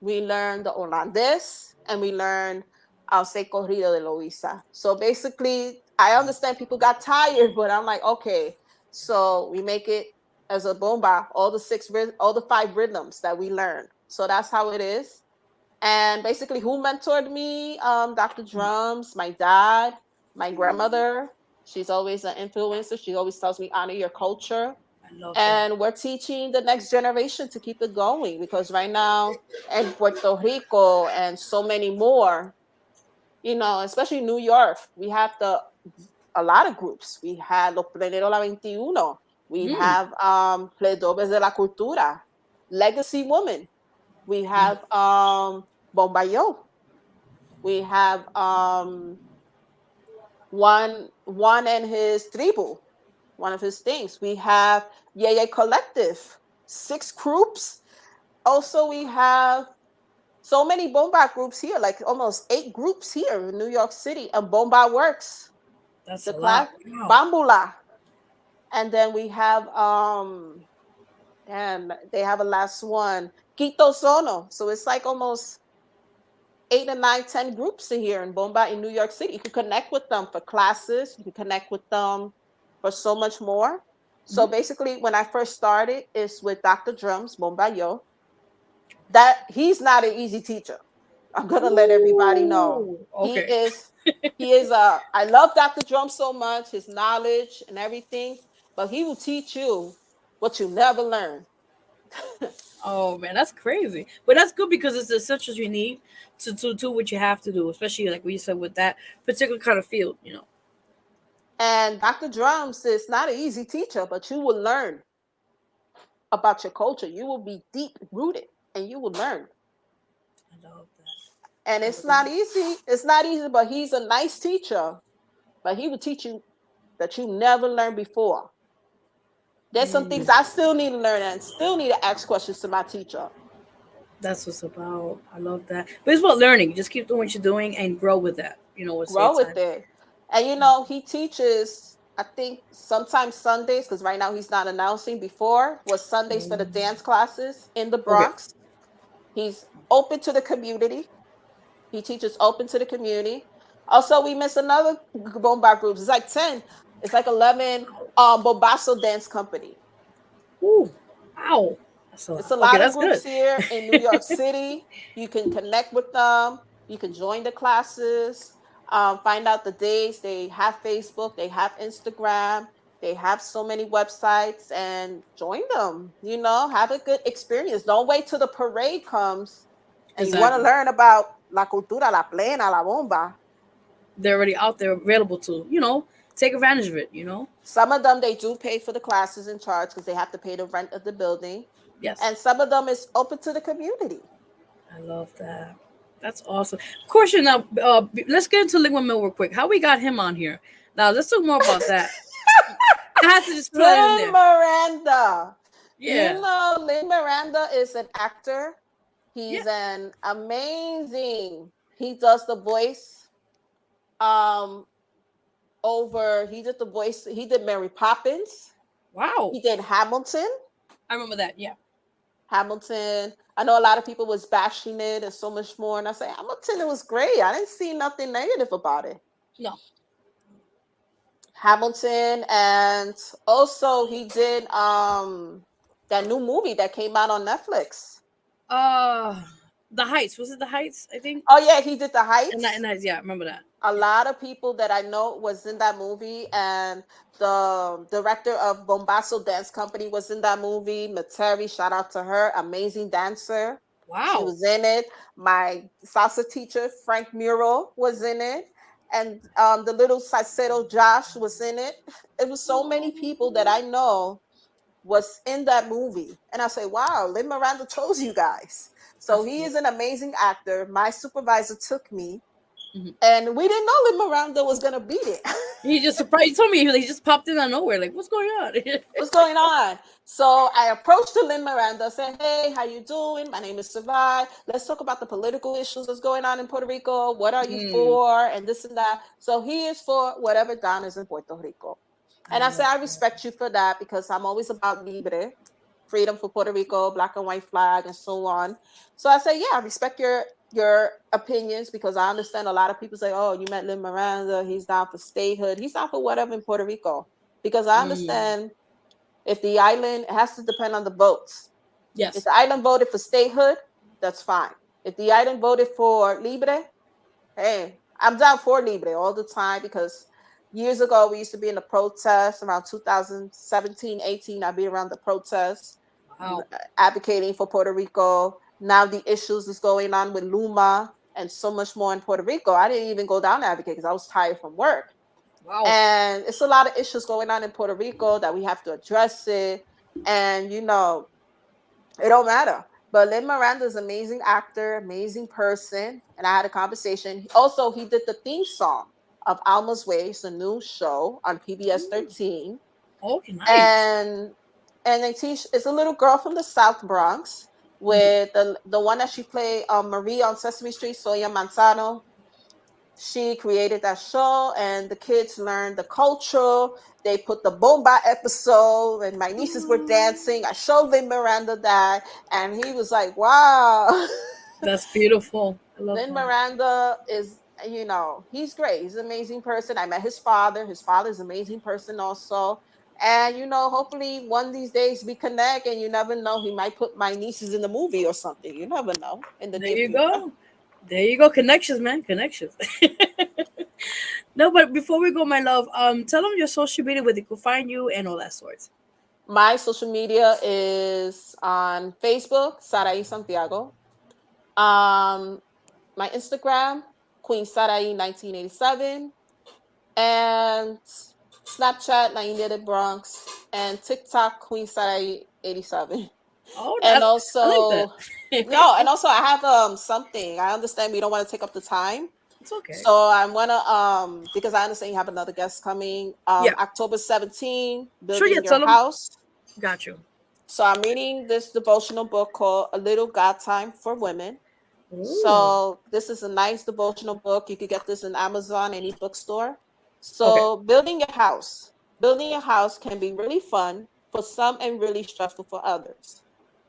we learned the holandés, and we learned Al Se Corrido de Loisa. So basically, I understand people got tired, but I'm like, okay, so we make it as a bomba, all the 5 rhythms that we learned. So that's how it is. And basically, who mentored me? Dr. Drums, my dad, my grandmother. She's always an influencer. She always tells me, honor your culture. And we're teaching the next generation to keep it going, because right now in Puerto Rico and so many more, especially New York, we have a lot of groups. We have Los Pleneros La 21. We have Pledobes de la Cultura, Legacy Woman. We have Bombayo. We have one and his tribu, one of his things. We have Yeye Collective, 6 groups. Also, we have so many bomba groups here, like almost 8 groups here in New York City, and Bomba Works. That's a lot. Wow. Bambula. And then we have and they have a last one, Quito Sono. So it's like almost 8 or 9, 10 groups in here in Bomba in New York City. You can connect with them for classes. You can connect with them for so much more. So basically, when I first started, it's with Dr. Drums, Bombayo. That he's not an easy teacher. I'm gonna let everybody know. Okay. He is I love Dr. Drums so much, his knowledge and everything, but he will teach you what you never learned. Oh man, that's crazy. But that's good because it's the essentials you need to do what you have to do, especially like what you said with that particular kind of field, And Dr. Drums is not an easy teacher, but you will learn about your culture. You will be deep rooted and you will learn. I love that. And it's not easy. It's not easy, but he's a nice teacher. But he will teach you that you never learned before. There's some things I still need to learn and still need to ask questions to my teacher. That's what's about. I love that. But it's about learning. Just keep doing what you're doing and grow with that. Grow with it. And he teaches, I think sometimes Sundays, because right now he's not announcing. Before was Sundays for the dance classes in the Bronx. He's open to the community. He teaches open to the community. Also, we miss another bomba groups. It's like 10. It's like 11 bombasso dance company. Ooh, wow. That's a It's lot. a Okay, lot of that's groups good. here in New York City. You can connect with them. You can join the classes, find out the days. They have Facebook, they have Instagram, they have so many websites, and join them. Have a good experience. Don't wait till the parade comes and you want to Exactly. learn about la cultura, la plena, la bomba. They're already out there available to, take advantage of it. Some of them they do pay for the classes in charge because they have to pay the rent of the building. Yes. And some of them is open to the community. I love that. That's awesome. Of course, now, let's get into Lingua Mill real quick. How we got him on here? Now, let's talk more about that. I have to just put that in Lin there. Miranda. Yeah. Lin Miranda is an actor. Yeah. He's an amazing. He does the voice. Um, he did the voice. He did Mary Poppins. Wow. He did Hamilton. I remember that. Yeah. Hamilton. I know a lot of people was bashing it and so much more. And I say Hamilton, it was great. I didn't see nothing negative about it. No. Hamilton, and also he did that new movie that came out on Netflix. Uh, the Heights. Was it the Heights? I think. Oh yeah, he did The And Heights. yeah, I remember that. A lot of people that I know was in that movie, and the director of Bombasso Dance Company was in that movie. Materi, shout out to her, amazing dancer. She Wow. was in it. My salsa teacher, Frank Muro, was in it. And the little salsero Josh was in it. It was so many people that I know was in that movie. And I say, wow, Lin Miranda chose you guys. So That's he cool. is an amazing actor. My supervisor took me, Mm-hmm. and we didn't know Lin Miranda was going to beat it. He just surprised. He told me he just popped in out of nowhere. Like, what's going on? What's going on? So I approached Lin Miranda, said, hey, how you doing? My name is Sarai. Let's talk about the political issues that's going on in Puerto Rico. What are you for? And this and that. So he is for whatever Don is in Puerto Rico. And I said, I respect you for that because I'm always about libre, freedom for Puerto Rico, black and white flag, and so on. So I say, yeah, I respect your opinions because I understand a lot of people say, oh, you met Lin Miranda, he's down for statehood. He's down for whatever in Puerto Rico. Because I understand if the island, it has to depend on the votes. If Yes. the island voted for statehood, that's fine. If the island voted for libre, hey, I'm down for libre all the time because years ago we used to be in the protests around 2017, 18. I'd be around the protests, Wow. advocating for Puerto Rico. Now the issues is going on with Luma and so much more in Puerto Rico. I didn't even go down to advocate because I was tired from work. Wow. And it's a lot of issues going on in Puerto Rico that we have to address it. And, it don't matter. But Lin Miranda is an amazing actor, amazing person. And I had a conversation. Also, he did the theme song of Alma's Way. It's a new show on PBS 13. Okay, nice. And they teach, it's a little girl from the South Bronx with the one that she played, Marie on Sesame Street, Soya Manzano. She created that show, and the kids learned the culture. They put the bomba episode, and my nieces were dancing. I showed Lin Miranda that, and he was like, wow. That's beautiful. I love Lin that. Miranda is, he's great. He's an amazing person. I met his father. His father is an amazing person also. And, hopefully one of these days we connect, and you never know, he might put my nieces in the movie or something. You never know in the There near you future. go. There you go. Connections, man. Connections. No, but before we go, my love, tell them your social media where they can find you and all that sorts. My social media is on Facebook, Sarai Santiago. Um, my Instagram, Queen Sarai 1987, and Snapchat, La India de Bronx, and TikTok, Queen Sarai 87. Oh, And I like that. also, no, and also I have something. I understand we don't want to take up the time. It's okay. So I'm gonna because I understand you have another guest coming. Yeah. October 17, Sure, yeah, building your tell them. house. Got you. So I'm reading this devotional book called A Little God Time for Women. Ooh. So this is a nice devotional book. You could get this in Amazon, any bookstore. Okay. So building your house. Building your house can be really fun for some and really stressful for others.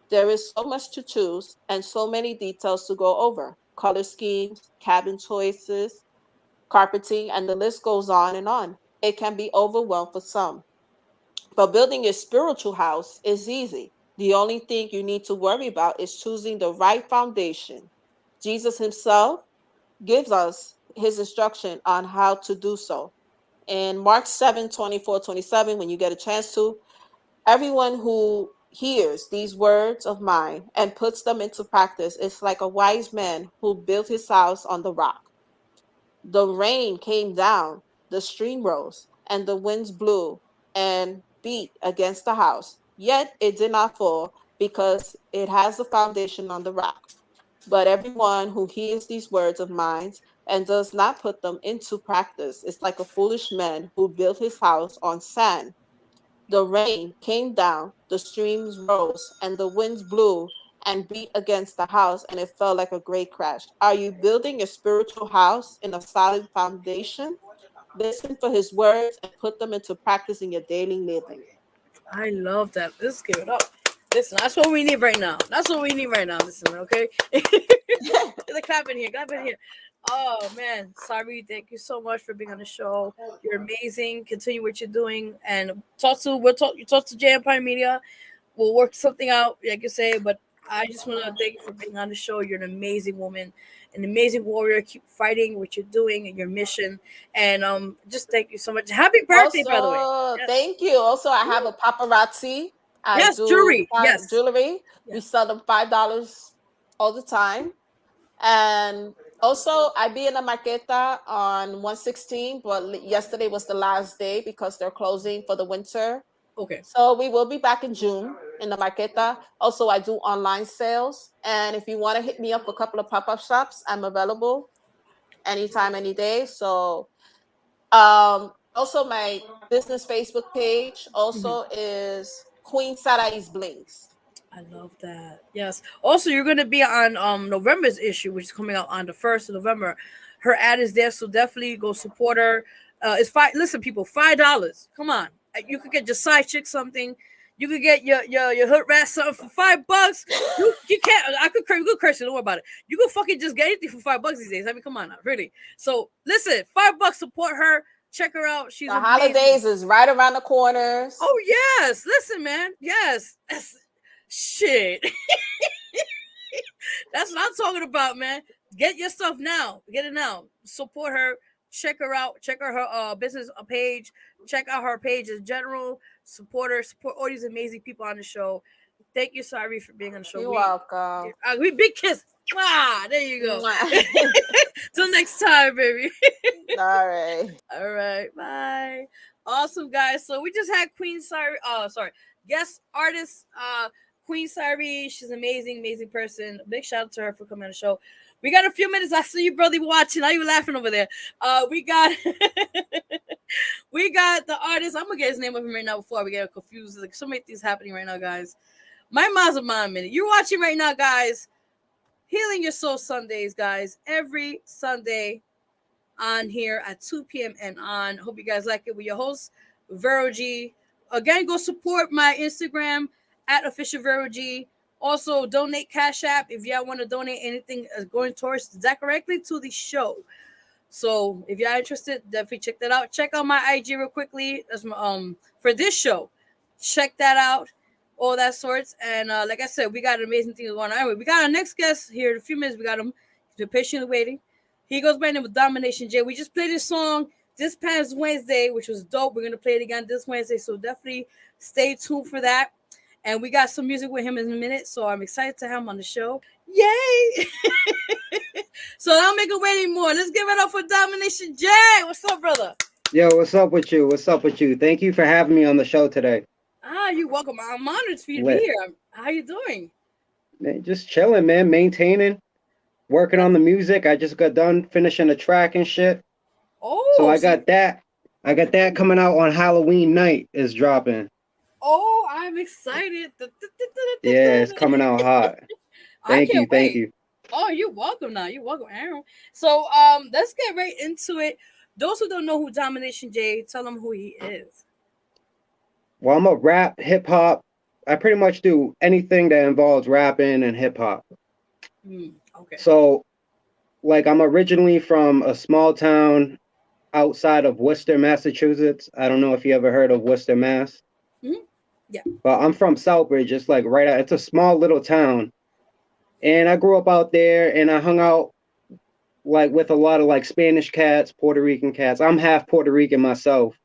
There is so much to choose and so many details to go over. Color schemes, cabin choices, carpeting, and the list goes on and on. It can be overwhelmed for some. But building a spiritual house is easy. The only thing you need to worry about is choosing the right foundation. Jesus himself gives us his instruction on how to do so. In Mark 7:24-27, when you get a chance to, everyone who hears these words of mine and puts them into practice is like a wise man who built his house on the rock. The rain came down, the stream rose, and the winds blew and beat against the house. Yet it did not fall because it has a foundation on the rock. But everyone who hears these words of mine and does not put them into practice is like a foolish man who built his house on sand. The rain came down, the streams rose, and the winds blew and beat against the house, and it felt like a great crash. Are you building a spiritual house in a solid foundation? Listen for his words and put them into practice in your daily living. I love that. Let's give it up. Listen, that's what we need right now. That's what we need right now. Listen, okay? The clap in here. Clap in here. Oh man, sorry. Thank you so much for being on the show. You're amazing. Continue what you're doing, and you talk to J Empire Media. We'll work something out, like you say. But I just want to thank you for being on the show. You're an amazing woman, an amazing warrior. Keep fighting what you're doing and your mission. And just thank you so much. Happy birthday, by the way. Also, Yes. thank you. Also, I have a paparazzi. I Yes, do jewelry. Yes. jewelry. We Yes. sell them $5 all the time. And also, I be in the Marqueta on 116, but yesterday was the last day because they're closing for the winter. Okay. So we will be back in June in the Marqueta. Also, I do online sales. And if you want to hit me up for a couple of pop-up shops, I'm available anytime, any day. So also my business Facebook page also is Queen Sarai's Blinks. I love that. Yes. Also, you're going to be on November's issue, which is coming out on the 1st of November. Her ad is there, so definitely go support her. It's five. Listen, people, $5. Come on, you could get your side chick something. You could get your hood rat something for $5. You can't. I could curse you. Don't worry about it. You could fucking just get anything for $5 these days. I mean, come on now, really. So listen, $5. Support her. Check her out. She's the amazing. holidays is right around the corners. Oh yes, listen, man. Yes. Shit. That's what I'm talking about, man. Get your stuff now. Get it now. Support her. Check her out. Check her business page. Check out her page in general. Support her. Support all these amazing people on the show. Thank you, Sarai, for being on the show. You're welcome. We big kiss. Ah, there you go. Till next time, baby. All right. All right. Bye. Awesome, guys. So we just had Queen Sarai. Oh, sorry. Guest artist, Queen Sarai. She's an amazing, amazing person. Big shout out to her for coming on the show. We got a few minutes. I see you, brother, watching. Are you laughing over there? We got we got the artist. I'm gonna get his name of him right now before we get confused. Like so many things happening right now, guys. My mom's a mom minute. You're watching right now, guys. Healing Your Soul Sundays, guys. Every Sunday on here at 2 p.m. and on. Hope you guys like it with your host, Vero G. Again, go support my Instagram at official Vero G. Also, donate Cash App if y'all want to donate anything going towards directly to the show. So if y'all interested, definitely check that out. Check out my IG real quickly. That's my for this show. Check that out. All that sorts. And like I said, we got an amazing thing going on. Anyway, we got our next guest here in a few minutes. We got him. He's been patiently waiting. He goes by the name of Domination J. We just played this song this past Wednesday, which was dope. We're going to play it again this Wednesday. So definitely stay tuned for that. And we got some music with him in a minute. So I'm excited to have him on the show. Yay! So I don't make it wait anymore. Let's give it up for Domination J. What's up, brother? Yo, what's up with you? What's up with you? Thank you for having me on the show today. You're welcome. I'm honored for you to be here. How you doing? Man, just chilling, man. Maintaining. Working on the music. I just got done finishing the track and shit. Oh. So I got that. I got that coming out on Halloween night is dropping. Oh, I'm excited. Yeah, it's coming out hot. Thank you. Oh, you're welcome now. You're welcome, Aaron. So let's get right into it. Those who don't know who Domination J, tell them who he is. Well, I'm a rap, hip hop, I pretty much do anything that involves rapping and hip hop. Okay. So, like, I'm originally from a small town outside of Worcester, Massachusetts. I don't know if you ever heard of Worcester, Mass. Yeah. But I'm from Southbridge, just like right out. It's a small little town, and I grew up out there, and I hung out like with a lot of like Spanish cats, Puerto Rican cats. I'm half Puerto Rican myself.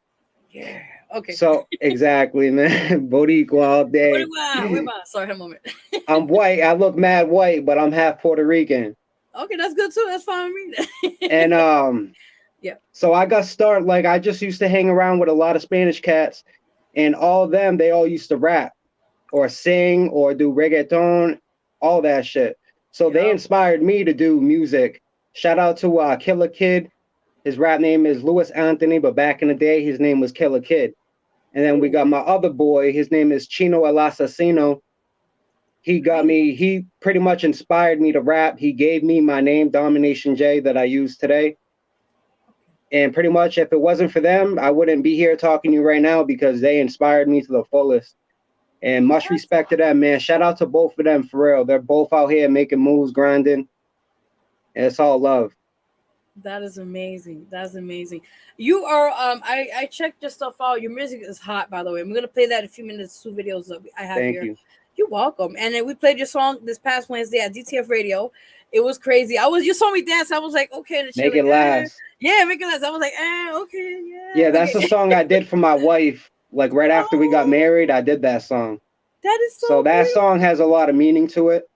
Yeah. Okay. So exactly, man. Boricua all day. Wait, sorry, a moment. I'm white. I look mad white, but I'm half Puerto Rican. Okay, that's good too. That's fine with me. And yeah. So I got started, like I just used to hang around with a lot of Spanish cats, and all of them, they all used to rap or sing or do reggaeton, all that shit. So they inspired me to do music. Shout out to Killer Kid. His rap name is Louis Anthony, but back in the day, his name was Killer Kid. And then we got my other boy. His name is Chino El Asesino. He pretty much inspired me to rap. He gave me my name, Domination J, that I use today. And pretty much, if it wasn't for them, I wouldn't be here talking to you right now because they inspired me to the fullest. And much respect to them, man. Shout out to both of them, for real. They're both out here making moves, grinding. And it's all love. That is amazing. That's amazing. You are I checked your stuff out. Your music is hot, by the way. I'm gonna play that in a few minutes, 2 videos that I have Thank here. you. You're welcome. And then we played your song this past Wednesday at DTF Radio. It was crazy. You saw me dance. I was like, okay, Make it last. Yeah, make it last. I was like, okay, yeah. Yeah, that's a song I did for my wife. Like right after we got married, I did that song. That is so that great. song has a lot of meaning to it.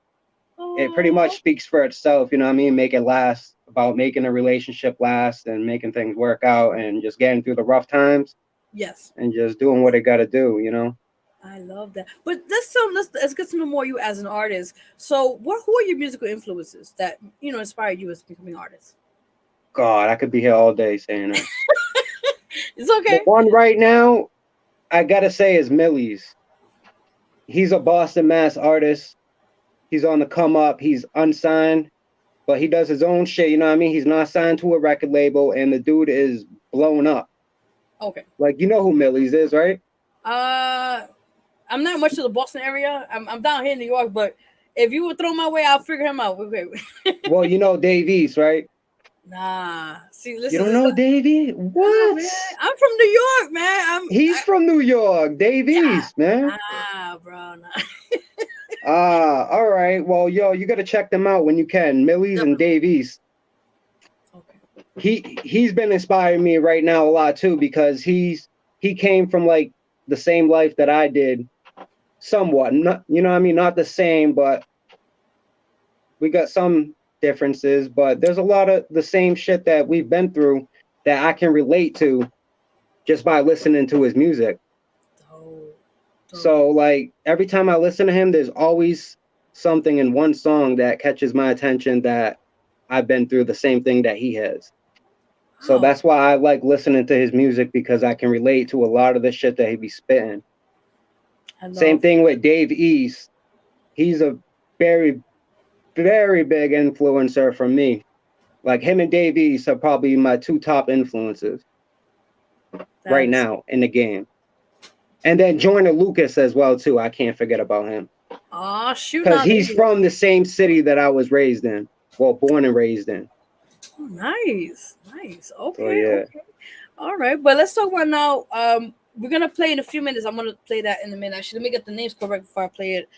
It pretty much speaks for itself, you know what I mean? Make it last, about making a relationship last and making things work out and just getting through the rough times. Yes. And just doing what it got to do, you know? I love that. But let's get to know more you as an artist. So who are your musical influences that, inspired you as becoming an artist? God, I could be here all day saying that. It's okay. The one right now, I got to say, is Millie's. He's a Boston, Mass artist. He's on the come up. He's unsigned, but he does his own shit. You know what I mean? He's not signed to a record label, and the dude is blown up. Okay. Like, you know who Millie's is, right? I'm not much to the Boston area. I'm down here in New York, but if you would throw my way, I'll figure him out. Okay. Well, you know Dave East, right? Nah. See, listen. You don't know Davey? What? Man, I'm from New York, man. He's from New York. Dave East, man. Nah, bro. Nah. All right. Well, yo, you got to check them out when you can. Millie's and Dave East. Okay. He's been inspiring me right now a lot too, because he came from like the same life that I did, somewhat. Not, you know what I mean? Not the same, but we got some differences, but there's a lot of the same shit that we've been through that I can relate to just by listening to his music. So like every time I listen to him, there's always something in one song that catches my attention that I've been through the same thing that he has. So that's why I like listening to his music, because I can relate to a lot of the shit that he be spitting. Same thing with Dave East. He's a very, very big influencer for me. Like him and Dave East are probably my two top influences right now in the game. And then Joyner Lucas as well too. I can't forget about him. Oh shoot! Because he's from the same city that I was raised in. Well, born and raised in. Oh, nice. Okay. So, yeah. Okay. All right. But let's talk about now. We're gonna play in a few minutes. I'm gonna play that in a minute. Actually, let me get the names correct before I play it.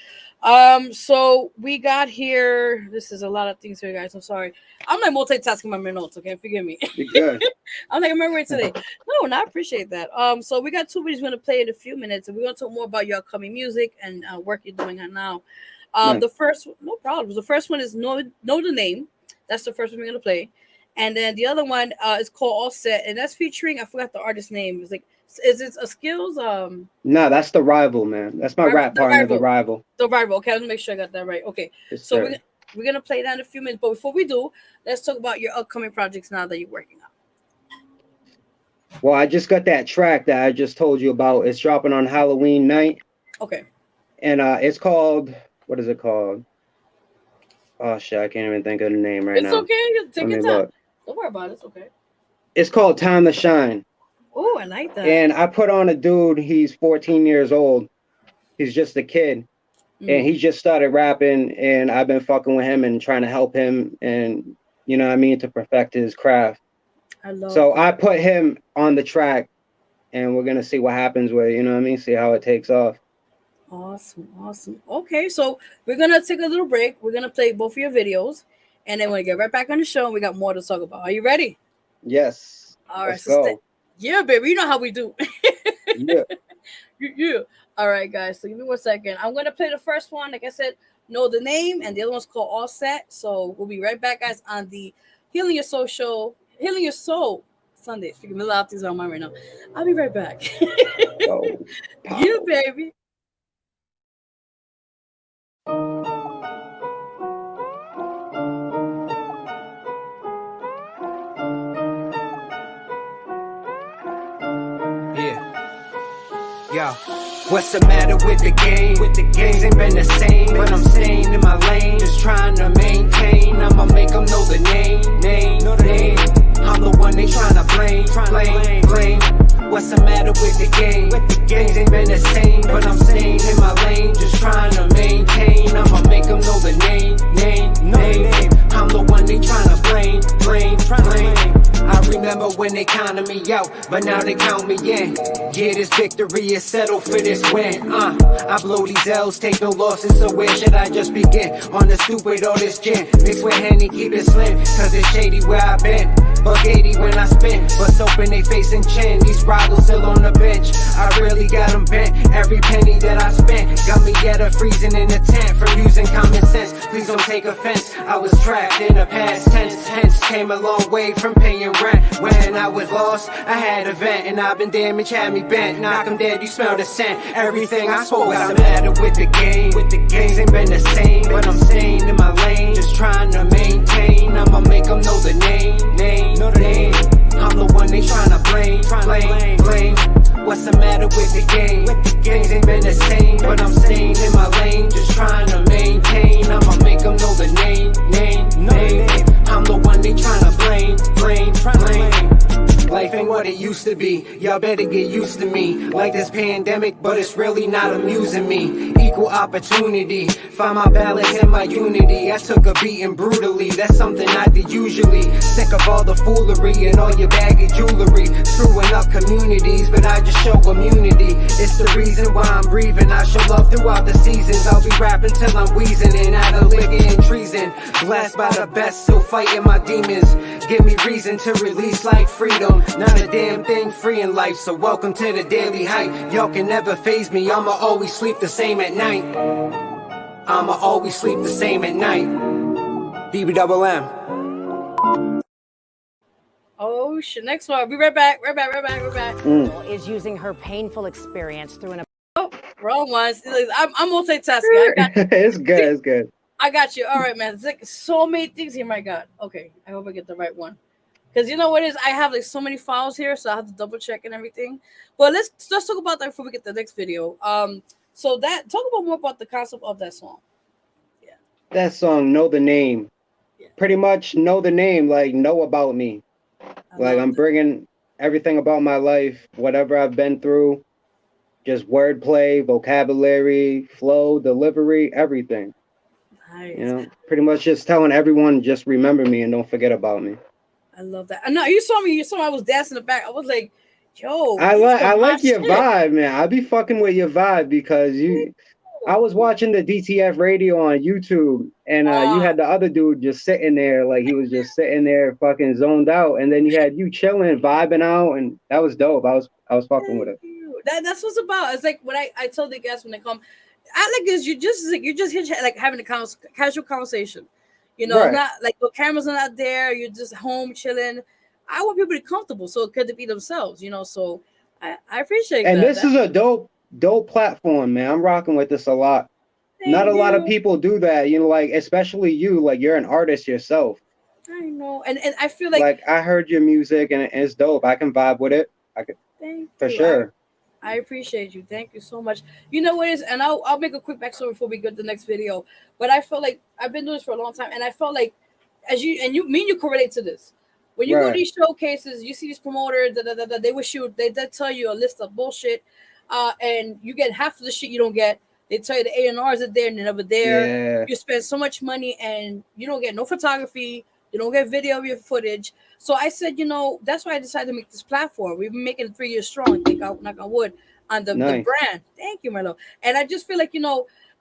So we got here. This is a lot of things here, guys. I'm sorry. I'm like multitasking my notes. Okay, forgive me. You're good. I'm like, I'm memory today. No, and I appreciate that. So we got 2 videos we're gonna play in a few minutes, and we're gonna talk more about your upcoming music and work you're doing on now. Nice. The first, no problem. The first one is know the name. That's the first one we're gonna play, and then the other one is called All Set, and that's featuring, I forgot the artist's name. It's like, is it a Skills? No, that's The Rival, man. That's my rap partner, The Rival. The Rival. Okay, let's make sure I got that right. Okay, yes, so we're gonna play that in a few minutes. But before we do, let's talk about your upcoming projects now that you're working on. Well, I just got that track that I just told you about. It's dropping on Halloween night. Okay. And it's called, what is it called? Oh shit, I can't even think of the name right now. It's okay. Take your time. Don't worry about it. It's okay. It's called Time to Shine. Oh, I like that. And I put on a dude, he's 14 years old. He's just a kid. And he just started rapping, and I've been fucking with him and trying to help him, and you know what I mean, to perfect his craft. I love So that. I put him on the track, and we're gonna see what happens with, you know what I mean, see how it takes off. Awesome, awesome. Okay, so we're gonna take a little break. We're gonna play both of your videos, and then we'll get right back on the show, and we got more to talk about. Are you ready? Yes, All right, let's so stay. go. Yeah, baby, you know how we do. Yeah. Yeah. All right, guys. So give me 1 second. I'm gonna play the first one. Like I said, know the name, and the other one's called Offset. So we'll be right back, guys, on the Healing Your Soul show, Healing Your Soul Sundays. Figure me a lot of things on mine right now. I'll be right back. Oh, You, pow. baby. Yeah. Yo. What's the matter with the game? Games ain't been the same, but I'm staying in my lane. Just trying to maintain. I'ma make them know the name. I'm the one they tryna blame. What's the matter with the game? Games ain't been the same, but I'm staying in my lane. Just trying to maintain. I'ma make them know the name. I'm the one they tryna blame. I remember when they counted me out, but now they count me in. Yeah, this victory is settled for this win. I blow these L's, take no losses, so where should I just begin? On the stoop with all this gin, mixed with Henny, keep it slim, cause it's shady where I've been. Buck 80 when I spin, bust open they face and chin. These rivals still on the bench, I really got them bent. Every penny that I spent, got me at a freezing in a tent. From using common sense, please don't take offense. I was trapped in the past tense, hence came a long way from paying rent. When I was lost, I had a vent, and I've been damaged, had me bent. Knock 'em dead, you smell the scent. Everything I spoke, what's the matter with the game? Games ain't been the same, but I'm staying in my lane. Just trying to maintain. I'ma make them know the name. I'm the one they tryna blame. What's the matter with the game? Games ain't been the same, but I'm staying in my lane. Just trying to maintain. I'ma make them know the name. I'm the one they tryna blame. Life ain't what it used to be. Y'all better get used to me. Like this pandemic, but it's really not amusing me. Equal opportunity, find my balance and my unity. I took a beating brutally, that's something I did usually. Sick of all the foolery and all your baggy jewelry. Screwing up communities, but I just show immunity. It's the reason why I'm breathing. I show love throughout the seasons. I'll be rapping till I'm wheezing and out of liquor and treason. Blessed by the best, still fighting my demons. Give me reason to release like freedom. Not a damn thing free in life, so welcome to the daily hype. Y'all can never faze me, I'ma always sleep the same at night. I'ma always sleep the same at night. BBMM. Oh shit! Next one. Be right back. Is using her painful experience through an. Oh, wrong ones. I'm multitasking. It's good. I got you. All right, man. It's like so many things here. My God. Okay. I hope I get the right one. Because you know what it is? I have like so many files here, so I have to double check and everything. But let's talk about that before we get to the next video. So that talk about more about the concept of that song. Yeah. That song, Know the Name. Yeah. Pretty much know the name, like know about me. Like I'm bringing everything about my life, whatever I've been through, just wordplay, vocabulary, flow, delivery, everything. Nice. You know, pretty much just telling everyone, just remember me and don't forget about me. I love that. I know you saw me. I was dancing in the back. I was like, yo. I like your vibe, man. I be fucking with your vibe because I was watching the DTF radio on YouTube, and you had the other dude just sitting there, like he was just sitting there fucking zoned out, and then you had you chilling, vibing out, and that was dope. I was fucking with it. That's what's about. It's like when I tell the guests when they come, I like this. You're just like having a casual conversation. You know, Right. Not like the cameras are not there. You're just home chilling. I want people to be comfortable, so it could be themselves. You know, so I appreciate that. And this is a dope platform, man. I'm rocking with this a lot. Not a lot of people do that, you know, like especially you, like you're an artist yourself. I know, and I feel like I heard your music and it's dope. I can vibe with it. I could for sure. I appreciate you. Thank you so much. You know what it is, and I'll make a quick backstory before we go to the next video. But I feel like I've been doing this for a long time, and I felt like you correlate to this. When you go to these showcases, you see these promoters, they tell you a list of bullshit, and you get half of the shit you don't get, They tell you the A&Rs are there and they're never there. Yeah. You spend so much money and you don't get no photography. You don't get video of your footage. So I said, that's why I decided to make this platform. We've been making it 3 years strong. Knock on wood on the brand. Thank you, Marlo. And I just feel like,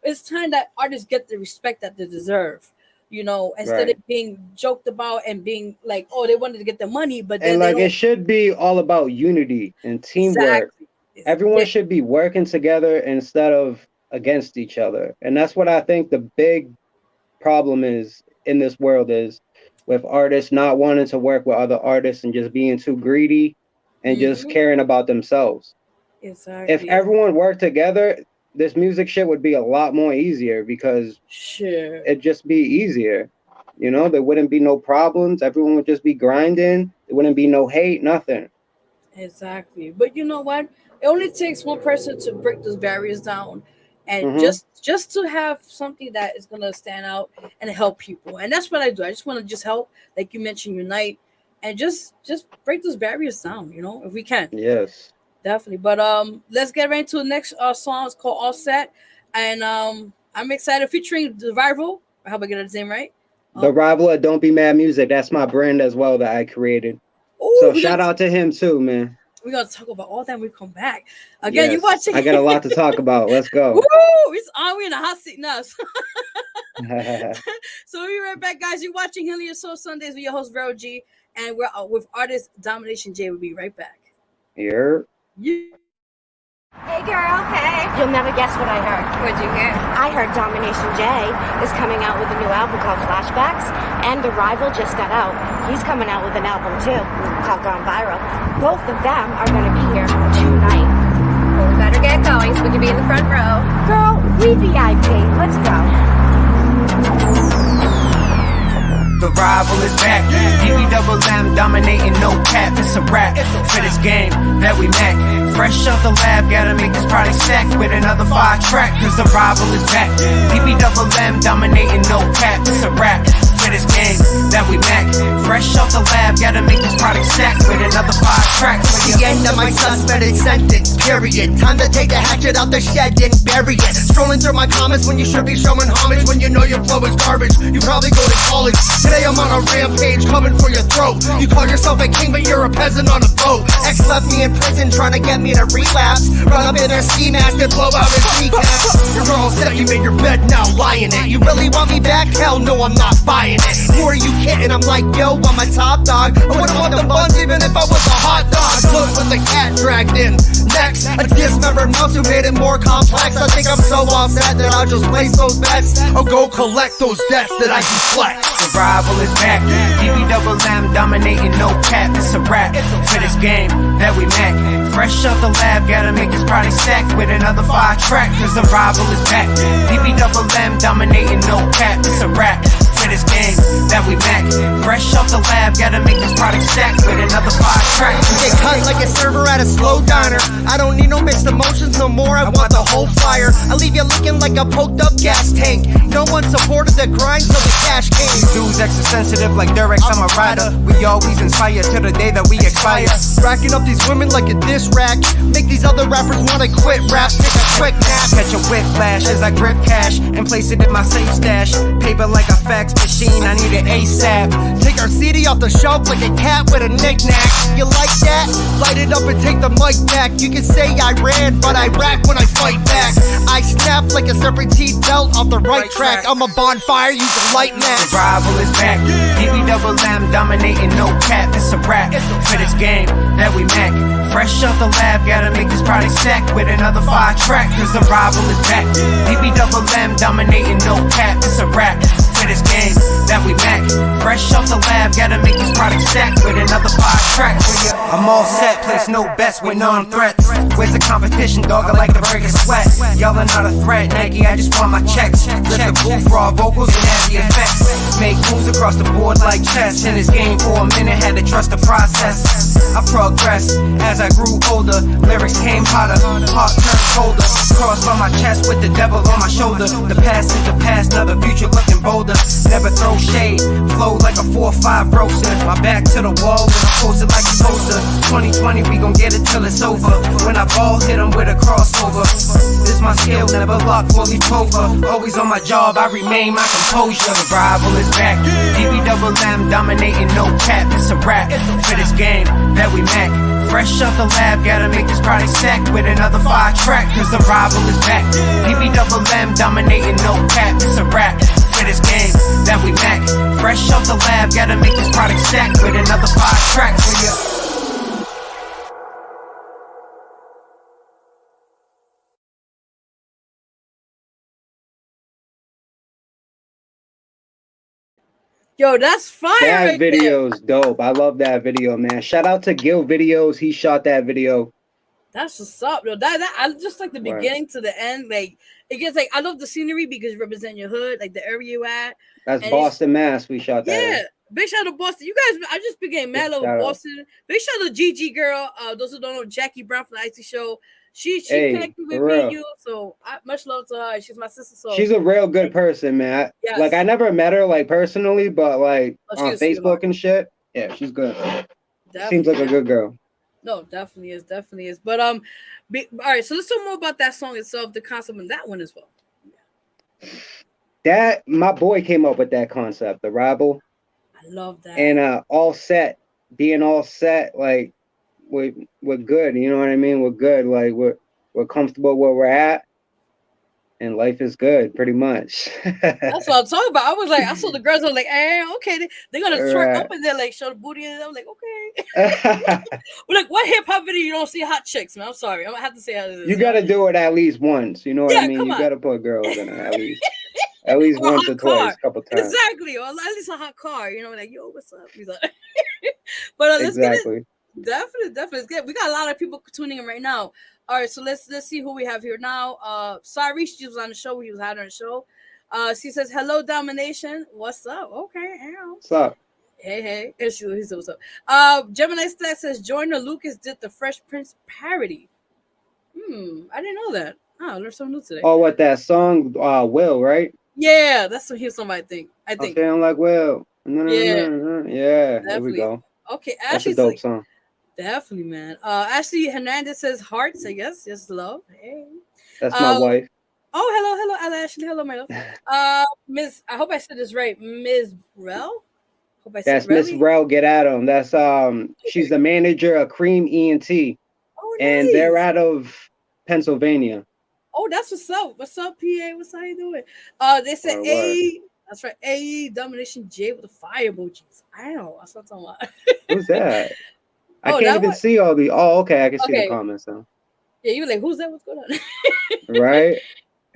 it's time that artists get the respect that they deserve. Instead of being joked about and being like, oh, they wanted to get the money, but then it should be all about unity and teamwork. Exactly. Everyone should be working together instead of against each other. And that's what I think the big problem is in this world is with artists not wanting to work with other artists and just being too greedy and just caring about themselves. Exactly. If everyone worked together, this music shit would be a lot more easier because it'd just be easier. There wouldn't be no problems. Everyone would just be grinding. There wouldn't be no hate, nothing. Exactly. But you know what? It only takes one person to break those barriers down and just to have something that is going to stand out and help people. And that's what I do. I just want to just help, like you mentioned, unite and just break those barriers down, if we can. Yes. Definitely. But let's get right into the next song. It's called All Set. And I'm excited, featuring The Rival. I hope I get his name right. The Rival of Don't Be Mad Music. That's my brand as well that I created. Ooh, so shout out to him too, man. We're going to talk about all that when we come back. Again, you watching. I got a lot to talk about. Let's go. Woo! It's on. We're in a hot seat now. So we'll be right back, guys. You're watching Healing Your Soul Sundays with your host, Vero G. And we're with artist Domination J. We'll be right back. Here. Hey girl, hey. You'll never guess what I heard. What'd you hear? I heard Domination J is coming out with a new album called Flashbacks, and The Rival just got out. He's coming out with an album too, called Gone Viral. Both of them are going to be here tonight. Well, we better get going so we can be in the front row. Girl, we VIP. Let's go. The Rival is back. DB-double-M dominating, no cap. It's a rap for this game that we met. Fresh off the lab, gotta make this product stack with another 5 track. Cause The Rival is back. DB-double-M dominating, no cap. It's a rap for this game that we met. Fresh off the lab, gotta make this product stack with another 5 tracks. The end of my suspended sentence, period. Time to take the hatchet out the shed and bury it. Strolling through my comments when you should be showing homage. When you know your flow is garbage, you probably go to college. Today I'm on a rampage, coming for your throat. You call yourself a king, but you're a peasant on a boat. Ex left me in prison, trying to get me to relapse. Run up in their ski mask and blow out his kneecaps. Your girl said you made your bed, now lying it. You really want me back? Hell no, I'm not buying it. Who are you kidding? I'm like, yo, I'm a top dog. I wouldn't want the buns even if I was a hot dog. Look with the cat dragged in. Next, a dismembered mouse who made it more complex. I think I'm so offset that I'll just place those bets. I'll go collect those debts that I deflect. The Rival is back. DB-double-M dominating, no cap. It's a rap for this game that we met. Fresh off the lab, gotta make this product stack with another 5 track. Cause The Rival is back. DB-double-M dominating, no cap. It's a rap for this game that we met. Fresh off the lab, gotta make this product stack with another 5 tracks. Get cut like a server at a slow diner. I don't need no mixed emotions no more, I want the whole fire. I leave you looking like a poked up gas tank. No one supported the grind till the cash came. Dudes extra sensitive like Durex, I'm a rider. We always inspire till the day that we expire. Racking up these women like a diss rack. Make these other rappers wanna quit rap. Take a quick nap. Catch a whiplash as I grip cash and place it in my safe stash. Paper like a fax machine, I need it ASAP. Take our CD off the shelf like a cat with a knick-knack. You like that? Light it up and take the mic back. You can say I ran, but I rap when I fight back. I snap like a separate T-belt off the right track. I'm a bonfire, you can light match. The Rival is back. DB-double-M dominating, no cap. It's a rap for this game that we met. Fresh off the lab, gotta make this product stack with another 5 track. Cause The Rival is back. DB-double-M dominating, no cap. It's a rap for this game that we met. Fresh off the lab, gotta make this product stack with another 5 tracks. I'm all set, place no bets with non-threats. Where's the competition, dog? I like to break a sweat. Y'all are not a threat, Nike, I just want my checks. Lift the booth, raw vocals and add the effects. Make moves across the board like chess. In this game for a minute, had to trust the process. I progressed as I grew older. Lyrics came hotter, heart turned colder. Crossed by my chest with the devil on my shoulder. The past is the past, now the future looking bolder. Never throw shade, flow like a 4-5 roaster. My back to the wall when I post it like a poster. 2020, we gon' get it till it's over. When I ball, hit 'em with a crossover. This my skill, never luck, fully poker. Always on my job, I remain my composure. The rival is back. DBM dominating, no cap. It's a rap for this game that we make. Fresh off the lab, gotta make this product sack with another 5 track, cause the rival is back. DBM dominating, no cap. It's a rap for this game that we make. Fresh off the lab, gotta make this product sack with another 5 track for you. Yo, that's fire. That right video's dope. I love that video, man. Shout out to Gil Videos. He shot that video. That's what's up, yo. That I just like the beginning to the end. Like it gets like I love the scenery because you represent your hood, like the area you at. That's and Boston, Mass. We shot that. Yeah. In. Big shout out to Boston. You guys, I just became mad love with Boston. Big shout out to Gigi girl. Those who don't know, Jackie Brown from the Icy Show. She connected with me, you. So much love to her. She's my sister. So she's a real good person, man. Yes. Like I never met her like personally, but like on Facebook and shit. Yeah, she's good. Seems like a good girl. No, definitely is. But all right. So let's talk more about that song itself, the concept in that one as well. That my boy came up with that concept, the rival. I love that. And being all set, like we're good, you know what I mean? We're good, like we're comfortable where we're at, and life is good, pretty much. That's what I'm talking about. I was like, I saw the girls, I was like, okay, they're gonna twerk up and they're like show the booty, and I'm like, okay. We're like, what hip hop video you don't see hot chicks, man? I'm sorry, I'm gonna have to say how it is. You gotta do it at least once, you know what I mean? You gotta put girls in it at least. At least once or twice, a couple times. Exactly, or at least a hot car, you know, like, yo, what's up? He's like, but let's get it. Definitely. It's good. We got a lot of people tuning in right now. All right, so let's see who we have here now. Sarai, she was on the show. He was had on the show. She says, hello, Domination. What's up? Okay. What's up? Hey. He said, what's up? Gemini Stat says, Joyner Lucas did the Fresh Prince parody. I didn't know that. I learned something new today. Oh, what that song, Will, right? Yeah, that's what he's somebody think. I think. I'm feeling like Will. Yeah. Yeah, there we go. Okay, that's a dope song. Definitely, man. Ashley Hernandez says hearts, I guess. Yes, love. Hey. That's my wife. Oh, hello, Ashley. Hello, my love. Miss, I hope I said this right. Ms. Rel? That's Miss Rel, get at them. That's she's the manager of Cream ENT. Oh, nice. And they're out of Pennsylvania. Oh, that's what's up. What's up, PA? What's how you doing? They said A. That's right. A Domination J with the fire emojis. I know. That's what I'm talking about. Who's that? I can't even see all the. Oh, okay. I can see the comments now. Yeah, you were like, who's that? What's going on? Right.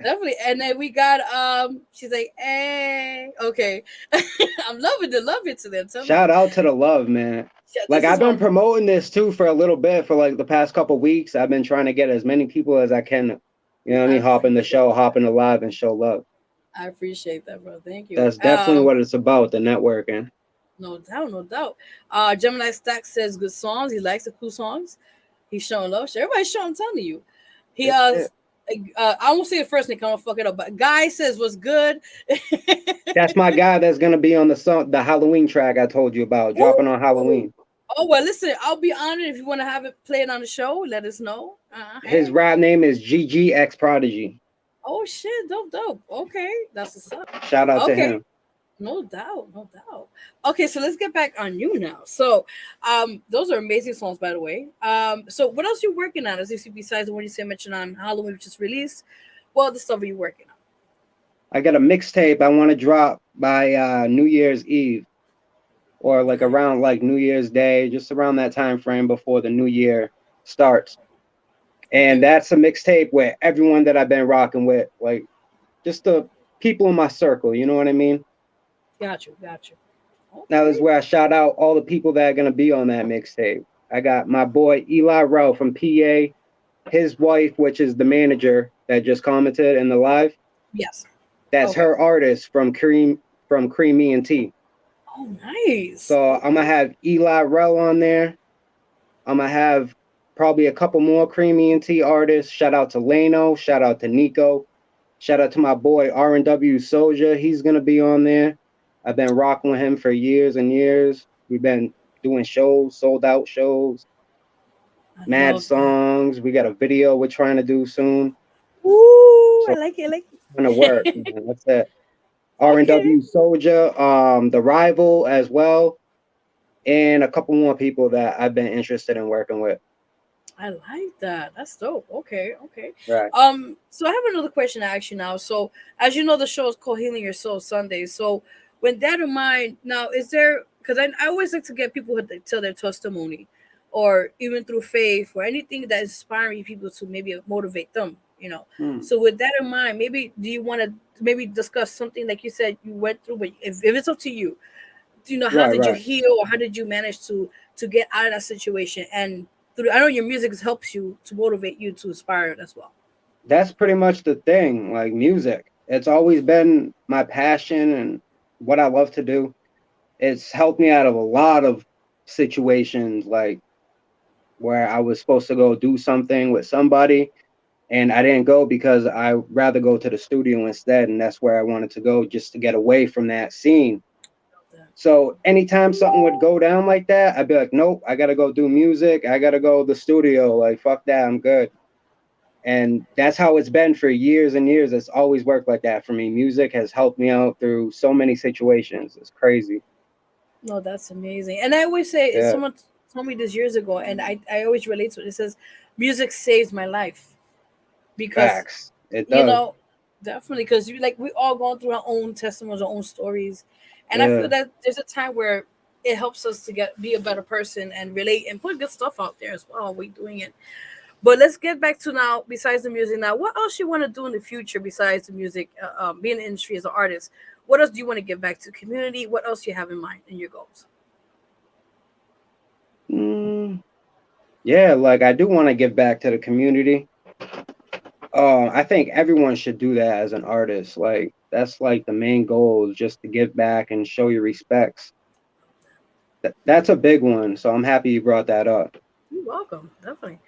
Definitely. And then we got she's like, hey, okay. I'm loving the love it to them. Shout out to the love, man. Yeah, like I've been promoting this too for a little bit for like the past couple weeks. I've been trying to get as many people as I can. You know what I mean? Hop in the show, hop in the live, and show love. I appreciate that, bro. Thank you. That's definitely what it's about, the networking. No doubt. Gemini Stack says good songs. He likes the cool songs. He's showing love. Everybody's showing, I'm telling you. He I won't say it first, Nick. I'm gonna fuck it up. But Guy says what's good. That's my guy that's gonna be on the Halloween track I told you about, dropping on Halloween. Oh well, listen, I'll be honored if you want to have it played on the show. Let us know. His rap name is GGX Prodigy. Oh shit, dope. Okay, that's what's up. Shout out to him. No doubt. Okay, so let's get back on you now. So, those are amazing songs, by the way. So what else are you working on? As you see, besides the one you mentioned on Halloween, which is released, what other stuff are you working on? I got a mixtape I want to drop by New Year's Eve, or like around like New Year's Day, just around that time frame before the new year starts. And that's a mixtape with everyone that I've been rocking with, like just the people in my circle. You know what I mean? Got you. Okay. Now this is where I shout out all the people that are gonna be on that mixtape. I got my boy Eli Rowe from PA, his wife, which is the manager that just commented in the live. Yes. That's her artist from Cream ENT. Oh, nice. So I'm gonna have Eli Rowe on there. I'm gonna have probably a couple more Cream ENT artists. Shout out to Leno. Shout out to Nico. Shout out to my boy R&W Soldier. He's gonna be on there. I've been rocking with him for years and years. We've been doing shows, sold out shows, mad songs. We got a video we're trying to do soon. Ooh, I So like it. I like I'm gonna work. it. Man. That's it. Okay. R&W Soldier, the Rival as well, and a couple more people that I've been interested in working with. I like that. That's dope. Okay, okay. Right. So I have another question to ask you now. So as you know, the show is called Healing Your Soul Sundays. So with that in mind, now is there, because I always like to get people to tell their testimony, or even through faith or anything that is inspiring people to maybe motivate them, you know. Hmm. So with that in mind, maybe do you want to maybe discuss something like you said you went through, but if it's up to you, you know, how Right, did you right. heal, or how did you manage to get out of that situation? And through, I know your music helps you to motivate you to inspire as well. That's pretty much the thing. Like music, it's always been my passion and what I love to do. It's helped me out of a lot of situations, like where I was supposed to go do something with somebody and I didn't go because I rather go to the studio instead, and that's where I wanted to go just to get away from that scene. So anytime something would go down like that, I'd be like, nope, I gotta go do music. I gotta go to the studio. Like, fuck that, I'm good. And that's how it's been for years and years. It's always worked like that for me. Music has helped me out through so many situations. It's crazy. No, that's amazing. And I always say, Yeah, someone told me this years ago, and I always relate to it. It says, music saves my life, because, facts. It you does. know, definitely, because you, like, we all going through our own testimonies, our own stories, and I feel Yeah. that there's a time where it helps us to be a better person and relate and put good stuff out there as well. We doing it. But let's get back to now. Besides the music, now what else you want to do in the future besides the music? Being in the industry as an artist, what else do you want to give back to the community? What else you have in mind in your goals? Mm, yeah, like I do want to give back to the community. I think everyone should do that as an artist. Like that's like the main goal is just to give back and show your respects. That's a big one. So I'm happy you brought that up. You're welcome. Definitely,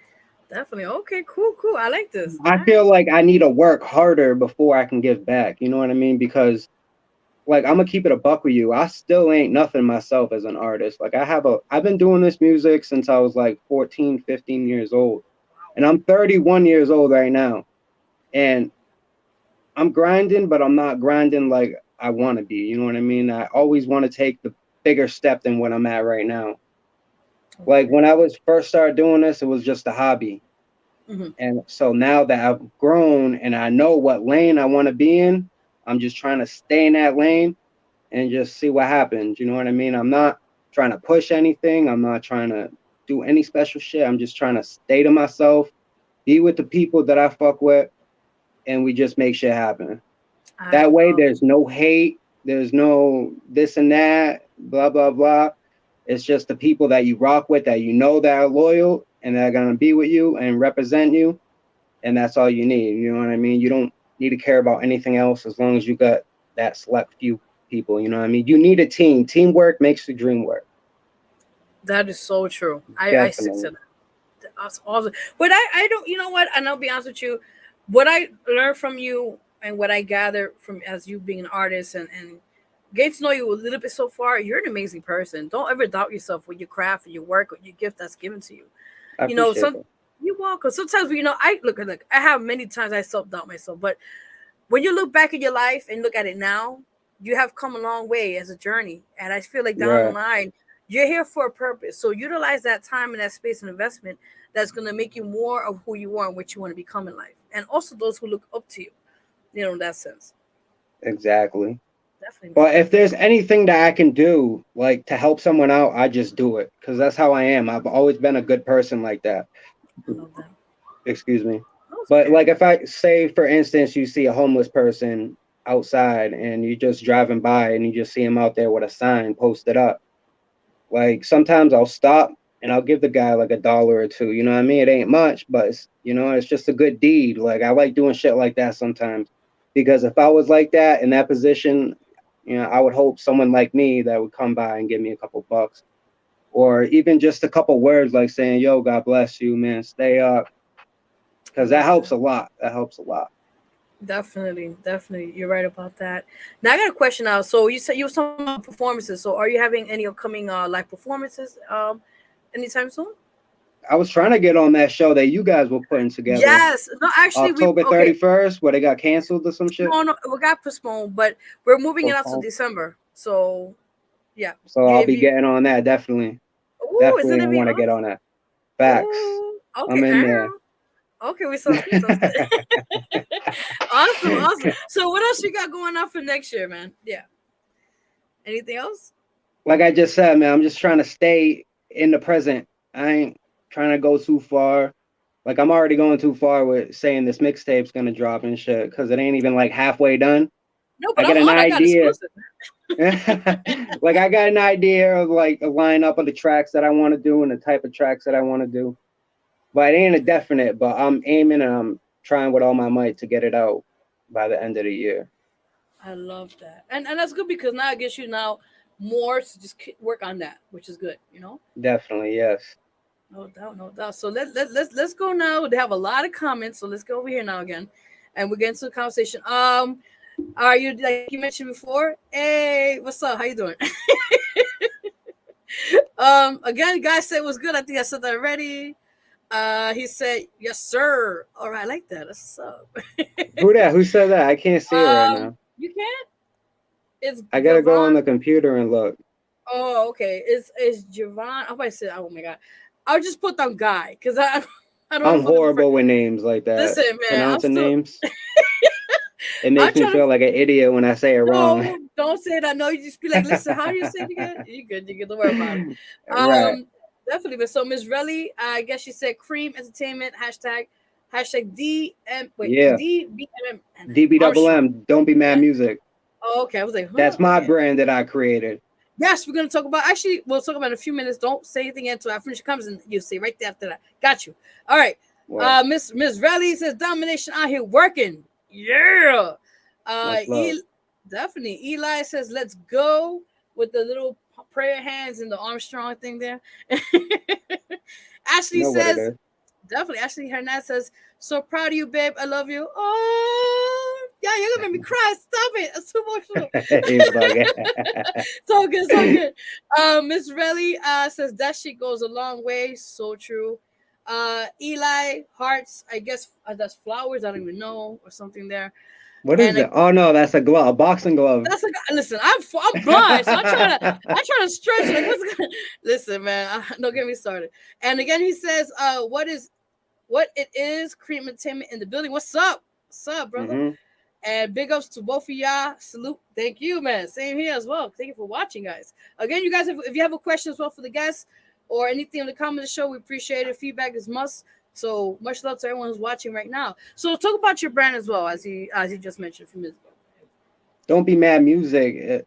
definitely. Okay, cool, cool. I like this. All I right. feel like I need to work harder before I can give back. You know what I mean? Because like I'm gonna keep it a buck with you. I still ain't nothing myself as an artist. Like I've been doing this music since I was like 14, 15 years old. And I'm 31 years old right now. And I'm grinding, but I'm not grinding like I want to be. You know what I mean? I always want to take the bigger step than what I'm at right now. Like Okay. when I was first started doing this, it was just a hobby. Mm-hmm. And so now that I've grown and I know what lane I want to be in, I'm just trying to stay in that lane and just see what happens. You know what I mean? I'm not trying to push anything. I'm not trying to do any special shit. I'm just trying to stay to myself, be with the people that I fuck with, and we just make shit happen. I That way, love. there's no hate, there's no this and that, blah, blah, blah. It's just the people that you rock with that you know that are loyal and that are going to be with you and represent you. And that's all you need. You know what I mean? You don't need to care about anything else as long as you got that select few people. You know what I mean? You need a team. Teamwork makes the dream work. That is so true. I stick to Definitely. that. That's awesome. But I don't, you know what? And I'll be honest with you, what I learned from you and what I gather from as you being an artist and getting to know you a little bit so far, you're an amazing person. Don't ever doubt yourself with your craft and your work or your gift that's given to you. I You know, appreciate some that. you walk, because sometimes, you know, I look, I have many times I self doubt myself, but when you look back at your life and look at it now, you have come a long way as a journey. And I feel like down the Right. line, you're here for a purpose. So utilize that time and that space and investment that's going to make you more of who you are and what you want to become in life. And also those who look up to you, you know, in that sense. Exactly. Definitely, man. But if Definitely. there's anything that I can do, like to help someone out, I just do it because that's how I am. I've always been a good person like that. I love that. Excuse me. Oh, it's But okay. like if I say, for instance, you see a homeless person outside and you just driving by and you just see him out there with a sign posted up, like sometimes I'll stop and I'll give the guy like $1 or two. You know what I mean? It ain't much, but it's, you know, it's just a good deed. Like I like doing shit like that sometimes because if I was like that in that position, you know, I would hope someone like me that would come by and give me a couple bucks or even just a couple words like saying, yo, God bless you, man, stay up. I Because that love helps that. a lot. That helps a lot. Definitely, definitely. You're right about that. Now I got a question now. So you said you were talking about performances. So are you having any upcoming live performances anytime soon? I was trying to get on that show that you guys were putting together. Yes. No, actually, October 31st, where they got canceled or some shit. No, we got postponed, but we're moving it out to Postponed. December. So, yeah. So I'll be getting on that, definitely. Ooh, Definitely want to get on that. Facts. Ooh, okay, I'm in there. Okay, we sounds good. Awesome. So what else you got going on for next year, man? Yeah. Anything else? Like I just said, man, I'm just trying to stay in the present. I ain't trying to go too far. Like I'm already going too far with saying this mixtape's gonna drop and shit, because it ain't even like halfway done. No, but I got an idea. Got like I got an idea of like a lineup of the tracks that I want to do and the type of tracks that I want to do. But it ain't a definite, but I'm aiming and I'm trying with all my might to get it out by the end of the year. I love that. And that's good because now it gives you now more to just work on that, which is good, you know? Definitely, yes. No doubt. So let's go now. They have a lot of comments, so let's go over here now again, and we'll get into the conversation. Are you, like you mentioned before? Hey, what's up? How you doing? Again, guys said it was good. I think I said that already. He said, yes, sir. All right, I like that. That's what's up. Who that? Who said that? I can't see it right now. You can't? It's I gotta Javon. go on the computer and look. Oh, okay. It's Javon. Oh, I said, oh my god. I'll just put down Guy because I don't. I'm horrible with names like that. Listen, man, pronouncing names. It makes me feel like an idiot when I say it wrong. Don't say that. No, you just be like, listen, how do you say it again? You good. Don't worry about it. Right. Definitely. But so Miss Relly, I guess she said Cream Entertainment hashtag DM. Wait, yeah. DBMM. Don't be mad music. Oh, okay. I was like, that's my brand that I created. Yes, we're gonna talk about. Actually, we'll talk about it in a few minutes. Don't say anything until I finish comes, and you'll see right there after that. Got you. All right. Wow. Miss Relly says Domination out here working. Yeah. Definitely. Eli says let's go with the little prayer hands and the Armstrong thing there. Ashley says definitely. Ashley Hernandez says so proud of you, babe. I love you. Oh, yeah, you're gonna make me cry. Stop it. It's too emotional. So good. Miss Relly says that shit goes a long way. So true. Eli Hearts, I guess that's flowers. I don't even know, or something there. What is it? Oh no, that's a glove, a boxing glove. That's listen. I'm blind, so I'm trying to stretch it. Listen, man, don't get me started. And again, he says, what it is? Cream Entertainment in the building. What's up, brother? Mm-hmm. And big ups to both of y'all. Salute. Thank you, man. Same here as well. Thank you for watching, guys. Again, you guys, if you have a question as well for the guests or anything in the comment of the show, we appreciate it. Feedback is must. So much love to everyone who's watching right now. So talk about your brand as well, as he just mentioned a few minutes ago. Don't be mad music.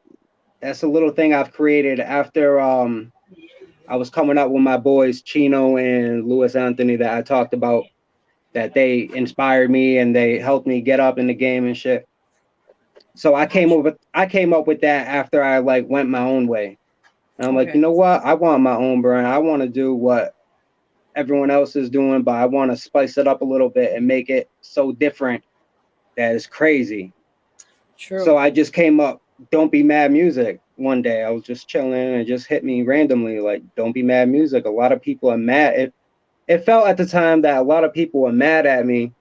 That's a little thing I've created after I was coming up with my boys Chino and Louis Anthony that I talked about, that they inspired me and they helped me get up in the game and shit. So I came up with that after I like went my own way. And I'm like, you know what? I want my own brand. I want to do what everyone else is doing, but I want to spice it up a little bit and make it so different that it's crazy. True. So I just came up, Don't Be Mad Music. One day I was just chilling and it just hit me randomly, like, Don't Be Mad Music. A lot of people are mad. It felt at the time that a lot of people were mad at me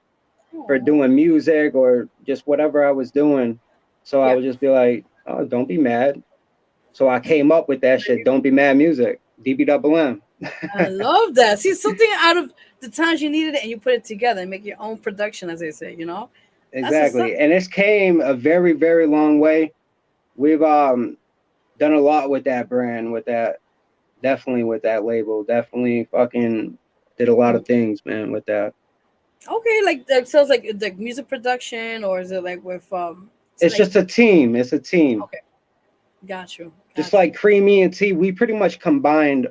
for doing music or just whatever I was doing. So I would just be like, oh, don't be mad. So I came up with that shit, Don't Be Mad Music, DBMM. I love that. See, something out of the times you needed it and you put it together and make your own production, as they say, you know? Exactly. And this came a very, very long way. We've done a lot with that brand, with that, definitely with that label, definitely fucking did a lot of things, man, with that. Okay, like that sounds like music production, or is it like with it's just a team. It's a team. Okay. Got you. Just like Creamy and T, we pretty much combined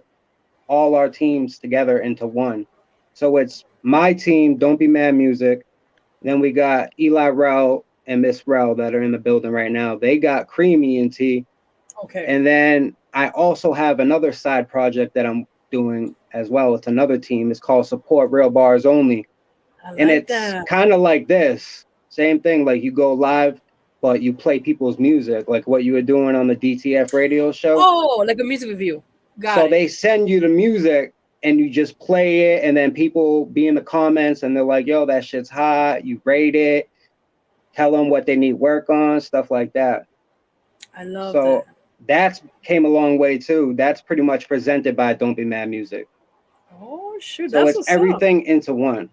all our teams together into one. So it's my team, Don't Be Mad Music. Then we got Eli Rel and Miss Rel that are in the building right now. They got Creamy and T. Okay. And then I also have another side project that I'm doing as well. It's another team. It's called Support Real Bars Only. And it's kind of like this. Same thing, like you go live, but you play people's music, like what you were doing on the DTF radio show. Oh, like a music review. Got it. They send you the music and you just play it, and then people be in the comments and they're like, yo, that shit's hot. You rate it, tell them what they need work on, stuff like that. I love so that's came a long way too. That's pretty much presented by Don't Be Mad Music. Oh shoot, So that's it's what's everything up. into one.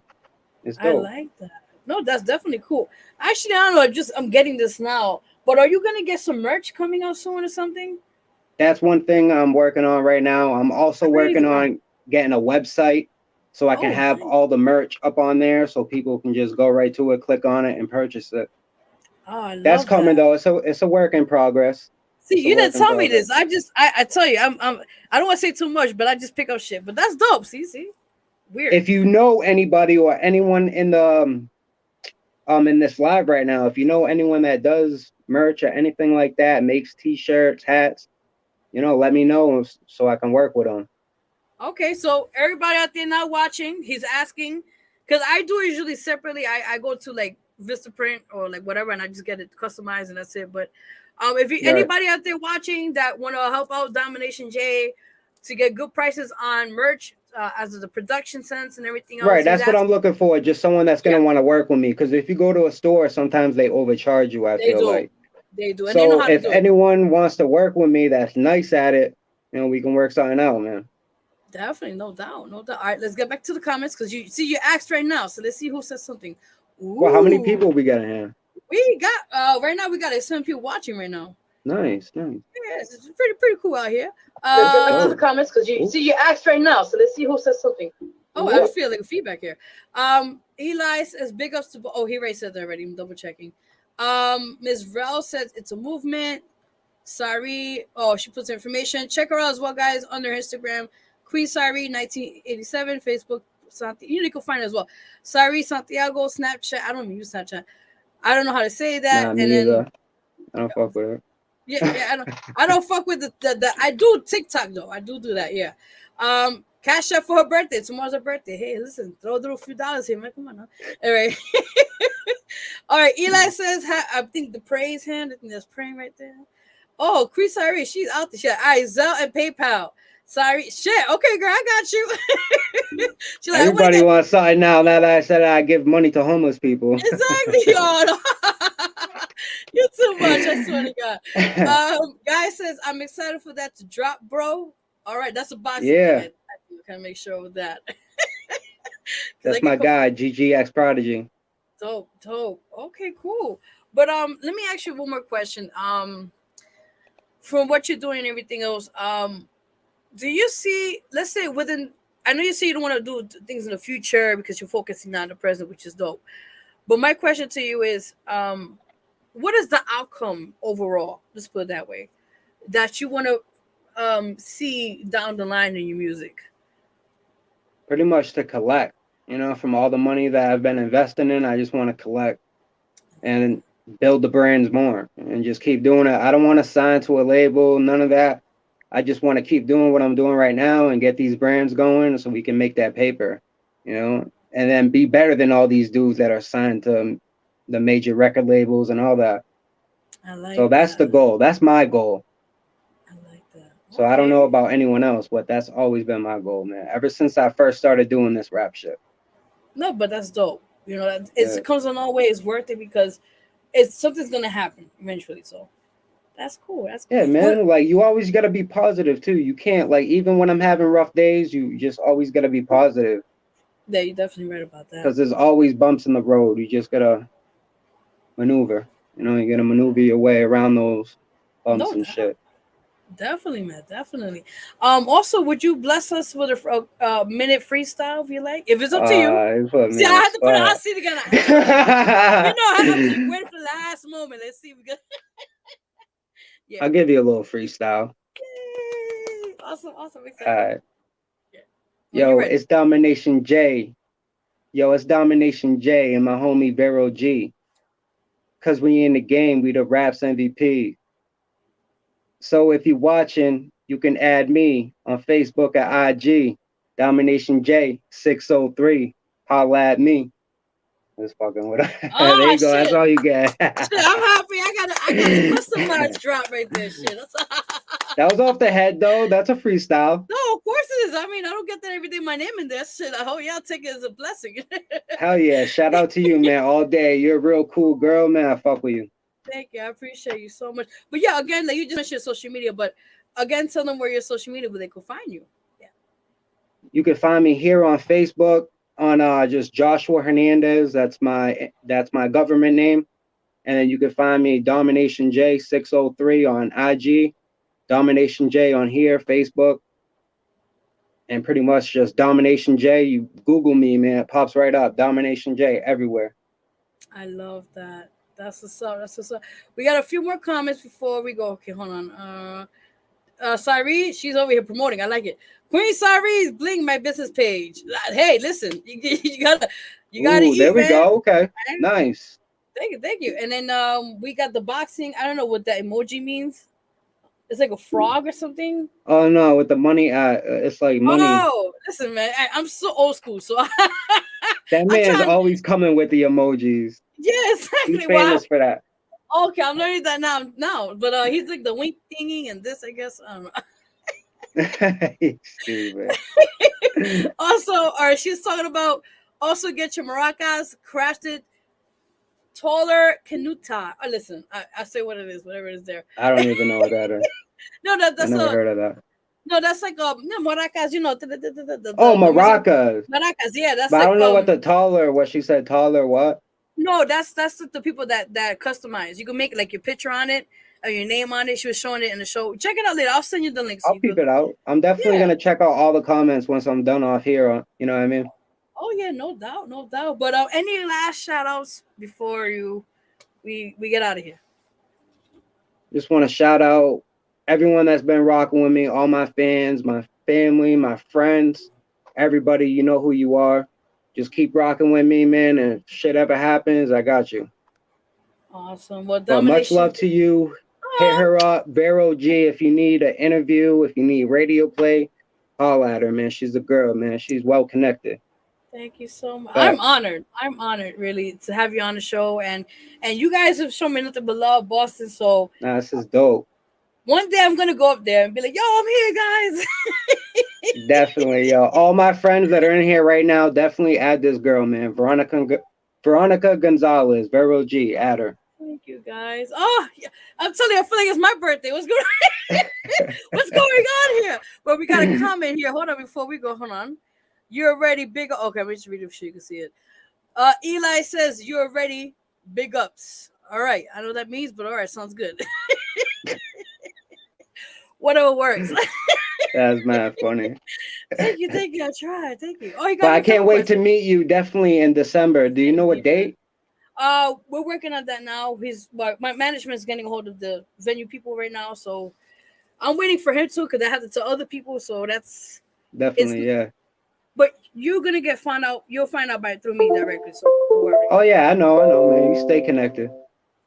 It's I dope. like that. No, that's definitely cool. Actually, I don't know. I'm getting this now. But are you gonna get some merch coming out soon or something? That's one thing I'm working on right now. I'm also working on getting a website so I can have all the merch up on there so people can just go right to it, click on it, and purchase it. Oh, I love That's coming that. though. It's a work in progress. See, you didn't tell me this. I tell you, I don't want to say too much, but I just pick up shit. But that's dope. See, weird. If you know anybody or anyone in the in this live right now, if you know anyone that does merch or anything like that, makes t-shirts, hats, let me know so I can work with them. Okay, so everybody out there now watching, he's asking, because I do usually separately. I go to like Vistaprint or like whatever, and I just get it customized and that's it. But if anybody out there watching that want to help out Domination J to get good prices on merch, as of the production sense and everything else, right? That's what I'm looking for. Just someone that's gonna want to work with me. Because if you go to a store, sometimes they overcharge you. I feel like they do. And so they know how if to do anyone wants to work with me, that's nice at it. We can work something out, man. Definitely, no doubt. All right, let's get back to the comments because you asked right now. So let's see who says something. Ooh. Well, how many people we got in here? We got right now. We got 7 people watching right now. Nice. Yeah, it's pretty cool out here. Let's get back to the comments because you asked right now. So let's see who says something. Oh, I feel like feedback here. Eli says big ups to. Oh, he already said that already. I'm double checking. Ms. Rel says it's a movement. Sarai. Oh, she puts information. Check her out as well, guys, on their Instagram. Queen Sarai 1987, Facebook, you can find it as well. Sarai Santiago, Snapchat. I don't even use Snapchat. I don't know how to say that. Nah, me either. I don't fuck with it. Yeah, I don't fuck with the I do TikTok though. I do that. Yeah. Cash up for her birthday. Tomorrow's her birthday. Hey, listen, throw a few dollars here, man. Come on now. All right. All right. Eli says, I think the praise hand. I think there's praying right there. Oh, Chris Sarai, she's out the shit. All right, Zelle and PayPal. Sorry, shit. Okay, girl, I got you. She's like, everybody wants something now. Now that I said I give money to homeless people. Exactly. Oh, no. You're too much. I swear to God. Guy says, I'm excited for that to drop, bro. All right, that's a box. Yeah. Can I make sure with that? That's my guy, GGX Prodigy. Dope. Okay, cool. But let me ask you one more question. From what you're doing and everything else, do you see, let's say I know you say you don't want to do things in the future because you're focusing on the present, which is dope. But my question to you is, what is the outcome overall? Let's put it that way, that you want to see down the line in your music? Pretty much to collect, from all the money that I've been investing in, I just want to collect and build the brands more and just keep doing it. I don't want to sign to a label, none of that. I just want to keep doing what I'm doing right now and get these brands going so we can make that paper, and then be better than all these dudes that are signed to the major record labels and all that. So that's the goal. That's my goal. I like that. So I don't know about anyone else, but that's always been my goal, man. Ever since I first started doing this rap shit. No, but that's dope. It comes in all ways worth it because something's gonna happen eventually. So that's cool. Yeah, man. Like you always gotta be positive too. You can't even when I'm having rough days, you just always gotta be positive. Yeah, you're definitely right about that. Because there's always bumps in the road. You just gotta maneuver. You gotta maneuver your way around those bumps and shit. Definitely, man. Definitely. Also, would you bless us with a minute freestyle if you like? If it's up to you. See, I have to put it on seat again. I have to wait for the last moment. Let's see if we get. Yeah. I'll give you a little freestyle. Yay. Awesome. All right. Yeah. Yo, it's Domination J. It's Domination J and my homie Vero G. Cause we in the game, we the raps MVP. So if you're watching, you can add me on Facebook at IG. Domination J 603. Holla at me. Just fucking with her. There you go. That's all you get. Shit, I'm happy. I got a customized drop right there. Shit. That's That was off the head, though. That's a freestyle. No, of course it is. I mean, I don't get that every day. My name in there, shit. Oh yeah, I'll take it as a blessing. Hell yeah. Shout out to you, man, all day. You're a real cool girl, man. I fuck with you. Thank you. I appreciate you so much. But yeah, again, like you just mentioned social media, but again, tell them where your social media where they can find you. Yeah. You can find me here on Facebook on just Joshua Hernandez. That's my government name. And then you can find me Domination J 603 on IG, Domination J on here, Facebook, and pretty much just Domination J. You Google me, man, it pops right up. Domination J everywhere. I love that. That's what's up. That's what's up. We got a few more comments before we go. Okay, hold on. Sarai, she's over here promoting. I like it. Queen Sarai's Bling my business page. Hey, listen, you gotta Ooh, eat, there we man. go. Okay, nice. Thank you. And then we got the boxing. I don't know what that emoji means. It's like a frog or something. Oh no, with the money, it's like money. Oh, listen, man, I'm so old school, so That man's always coming with the emojis. Yeah, exactly. He's famous for that. Okay, I'm learning that now. But he's like the wink thingy and this, I guess. I don't know. Stupid. Also, or she's talking about also get your maracas crafted taller canuta. Oh, listen, I say what it is, whatever it is there. I don't even know what that is. No, that's I never heard of that. No, that's like maracas, you know. Maracas. Maracas, yeah. That's but like, I don't know what she said, taller what? No, that's the people that customize. You can make like your picture on it or your name on it. She was showing it in the show. Check it out later. I'll send you the links. I'll keep it out. I'm definitely gonna check out all the comments once I'm done off here. You know what I mean? Oh yeah, no doubt. But any last shout outs before we get out of here? Just want to shout out everyone that's been rocking with me, all my fans, my family, my friends, everybody. You know who you are. Just keep rocking with me, man. And if shit ever happens, I got you. Awesome. Well, but much love to you. Hit her up, Vero G. If you need an interview, if you need radio play, holla at her, man. She's a girl, man. She's well connected. Thank you so much. I'm honored, really, to have you on the show, and you guys have shown me nothing but love, Boston. So this is dope. One day I'm gonna go up there and be like, "Yo, I'm here, guys." Definitely, yo. All my friends that are in here right now, definitely add this girl, man. Veronica Gonzalez, Vero G. Add her. Thank you, guys. Oh, yeah. I'm telling you, I feel like it's my birthday. What's going on here? But we got a comment here. Hold on, before we go. Hold on. You're already big. Okay, let me just read it so you can see it. Eli says you're already big ups. All right, I know what that means, but all right, sounds good. Whatever works. That's mad funny. Thank you. I tried. Thank you. Oh, you got. But I can't wait to meet you. Definitely in December. Do you know what date? We're working on that now. My management is getting a hold of the venue people right now, so I'm waiting for him too, because I have to tell other people. So that's definitely yeah. But you're gonna find out. You'll find out through me directly. So don't worry. Oh yeah, I know, man. You stay connected.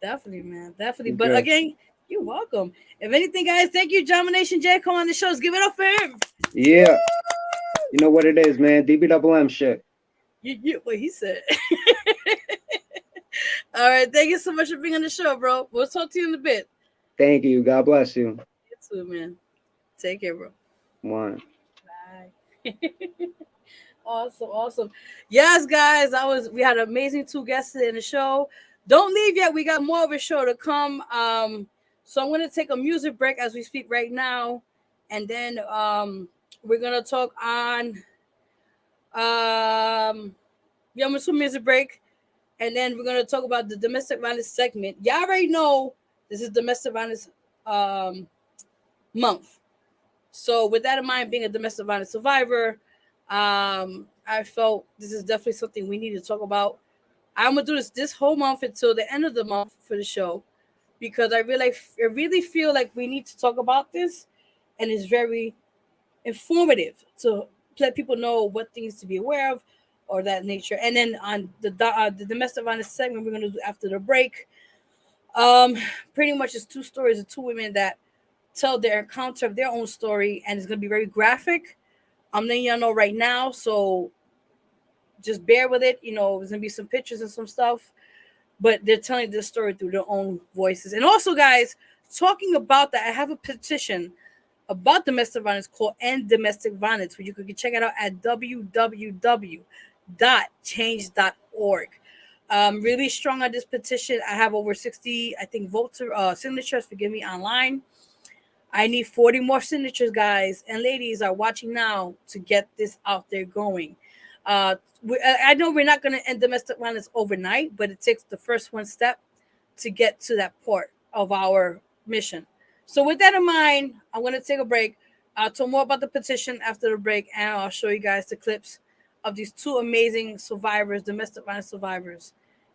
Definitely, man. Definitely. But again, you're welcome. If anything, guys, thank you, Domination J. Come on the shows. Give it up for him. Yeah. Woo! You know what it is, man. DBMM shit. What he said. All right. Thank you so much for being on the show, bro. We'll talk to you in a bit. Thank you. God bless you. You too, man. Take care, bro. One. Bye. Awesome. Yes, guys. We had amazing 2 guests today in the show. Don't leave yet. We got more of a show to come. So I'm going to take a music break as we speak right now. And then we're going to talk on I'm going to music break. And then we're going to talk about the domestic violence segment. Y'all already know this is domestic violence month. So with that in mind, being a domestic violence survivor, I felt this is definitely something we need to talk about. I'm going to do this whole month until the end of the month for the show, because I really feel like we need to talk about this, and it's very informative to let people know what things to be aware of or that nature. And then on the domestic violence segment, we're going to do after the break. Pretty much it's 2 stories of 2 women that tell their encounter of their own story, and it's going to be very graphic. I'm letting y'all know right now, so just bear with it. You know, there's going to be some pictures and some stuff, but they're telling this story through their own voices. And also, guys, talking about that, I have a petition about domestic violence called End Domestic Violence, where you can check it out at www.change.org. Really strong on this petition. I have over 60, I think, votes or signatures, forgive me, online. I need 40 more signatures, guys and ladies are watching now to get this out there going. I know we're not going to end domestic violence overnight, but it takes the first one step to get to that part of our mission. So with that in mind, I'm going to take a break. I'll talk more about the petition after the break, and I'll show you guys the clips of these two amazing survivors, domestic violence survivors,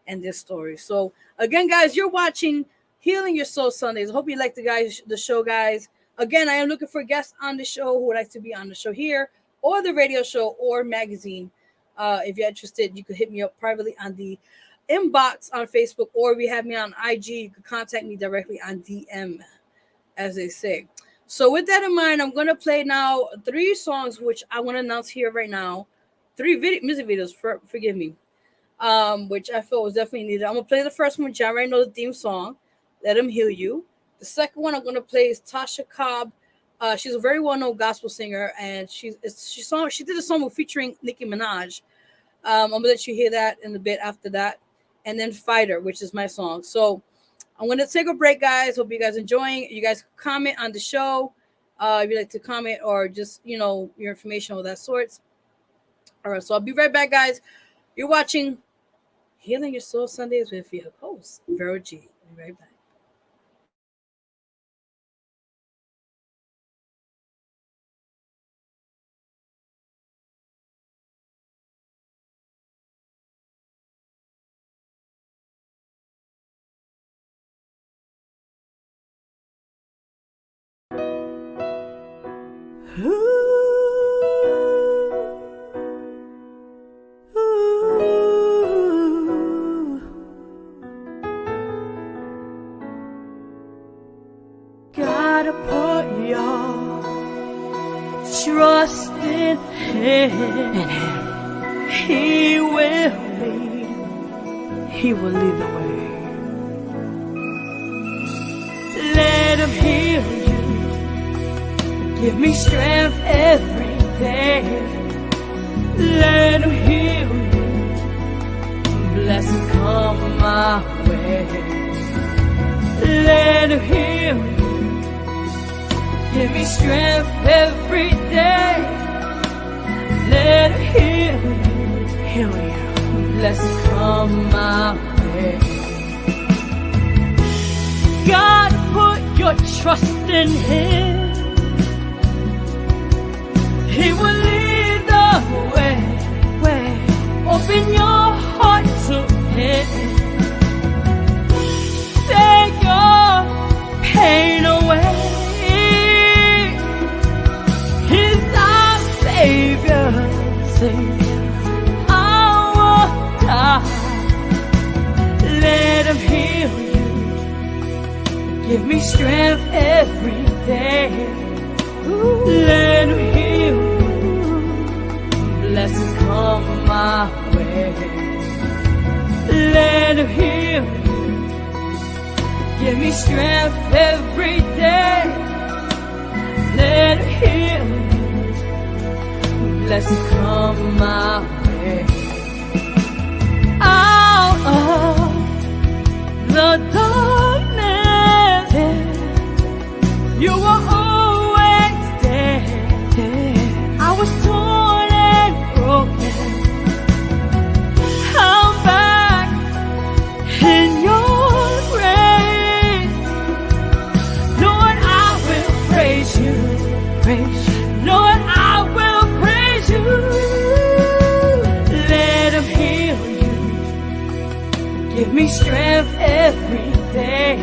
and their stories. So again, guys, you're watching Healing Your Soul Sundays. I hope you like the show, guys. Again, I am looking for guests on the show who would like to be on the show here or the radio show or magazine. If you're interested, you could hit me up privately on the inbox on Facebook, or if you have me on IG, you can contact me directly on DM, as they say. So with that in mind, I'm going to play now 3 songs, which I want to announce here right now. 3 music videos, forgive me, which I feel was definitely needed. I'm going to play the first one, John already knows the theme song, Let Him Heal You. The second one I'm going to play is Tasha Cobb. She's a very well-known gospel singer, and she did a song featuring Nicki Minaj. I'm going to let you hear that in a bit after that. And then Fighter, which is my song. So I'm going to take a break, guys. Hope you guys are enjoying. You guys comment on the show if you'd like to comment or just, your information of that sorts. All right, so I'll be right back, guys. You're watching Healing Your Soul Sundays with your host, Vero G. I'll be right back. Gotta put your trust in Him. He will lead the way. Let Him heal you. Give me strength every day. Let Him heal you. Blessings come my way. Let Him heal you. Give me strength every day. Let Him heal you. Blessings come my way. God, put your trust in Him. He will lead the way. Open your heart to Him. Take your pain away. He's our Savior. Our God. Let Him heal you. Give me strength every day. Let Him heal you. Blessings come my way. Let Him heal you. Give me strength every day. Let Him heal you. Blessings come my way. Out of the darkness, you were always there. I was torn and broken. I'm back in your grace. Lord, I will praise you. Lord, I will praise you. Let Him heal you. Give me strength every day.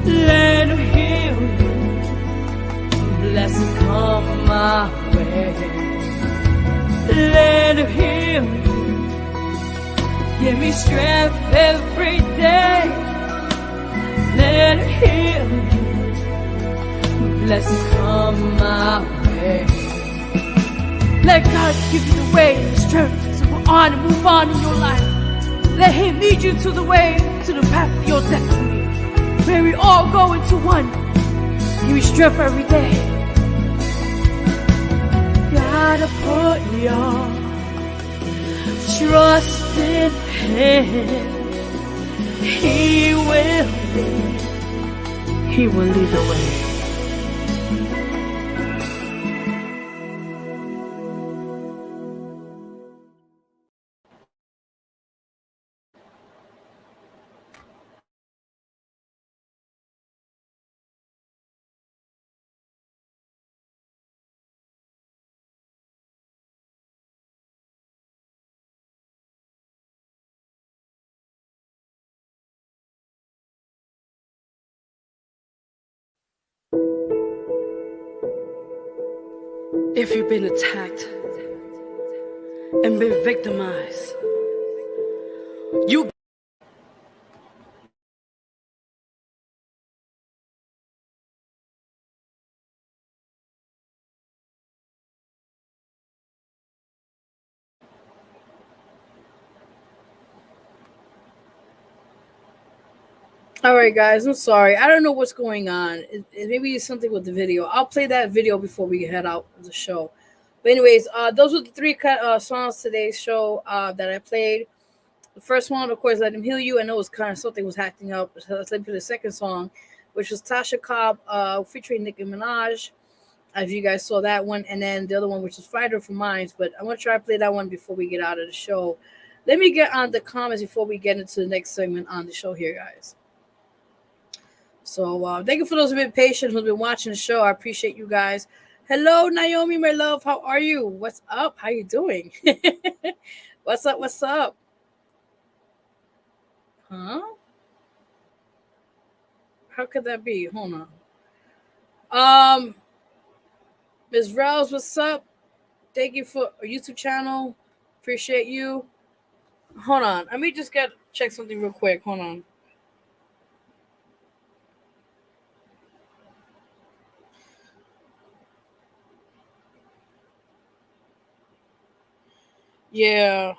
Let Him heal you. Blessings come my way. Let Him heal you. Give me strength every day. Let Him heal you. Blessings come my way. Let God give you the way and strength to go on and move on in your life. Let Him lead you to the way, to the path of your destiny. May we all go into one. you strength every day. Gotta put your trust in Him. He will lead the way. If you've been attacked and been victimized, you All right, guys, I'm sorry. I don't know what's going on. Maybe it's something with the video. I'll play that video before we head out of the show. But anyways, those were the three songs today's show that I played. The first one, of course, Let Him Heal You. I know it was kind of something was acting up. So let's play the second song, which was Tasha Cobb featuring Nicki Minaj. If you guys saw that one. And then the other one, which is Fighter for Minds. But I'm going to try to play that one before we get out of the show. Let me get on the comments before we get into the next segment on the show here, guys. So thank you for those who've been patient, who've been watching the show. I appreciate you guys. Hello, Naomi, my love. How are you? What's up? How you doing? What's up? What's up? Huh? How could that be? Hold on. Ms. Rouse, what's up? Thank you for a YouTube channel. Appreciate you. Hold on. Let me just check something real quick. Hold on. Yeah.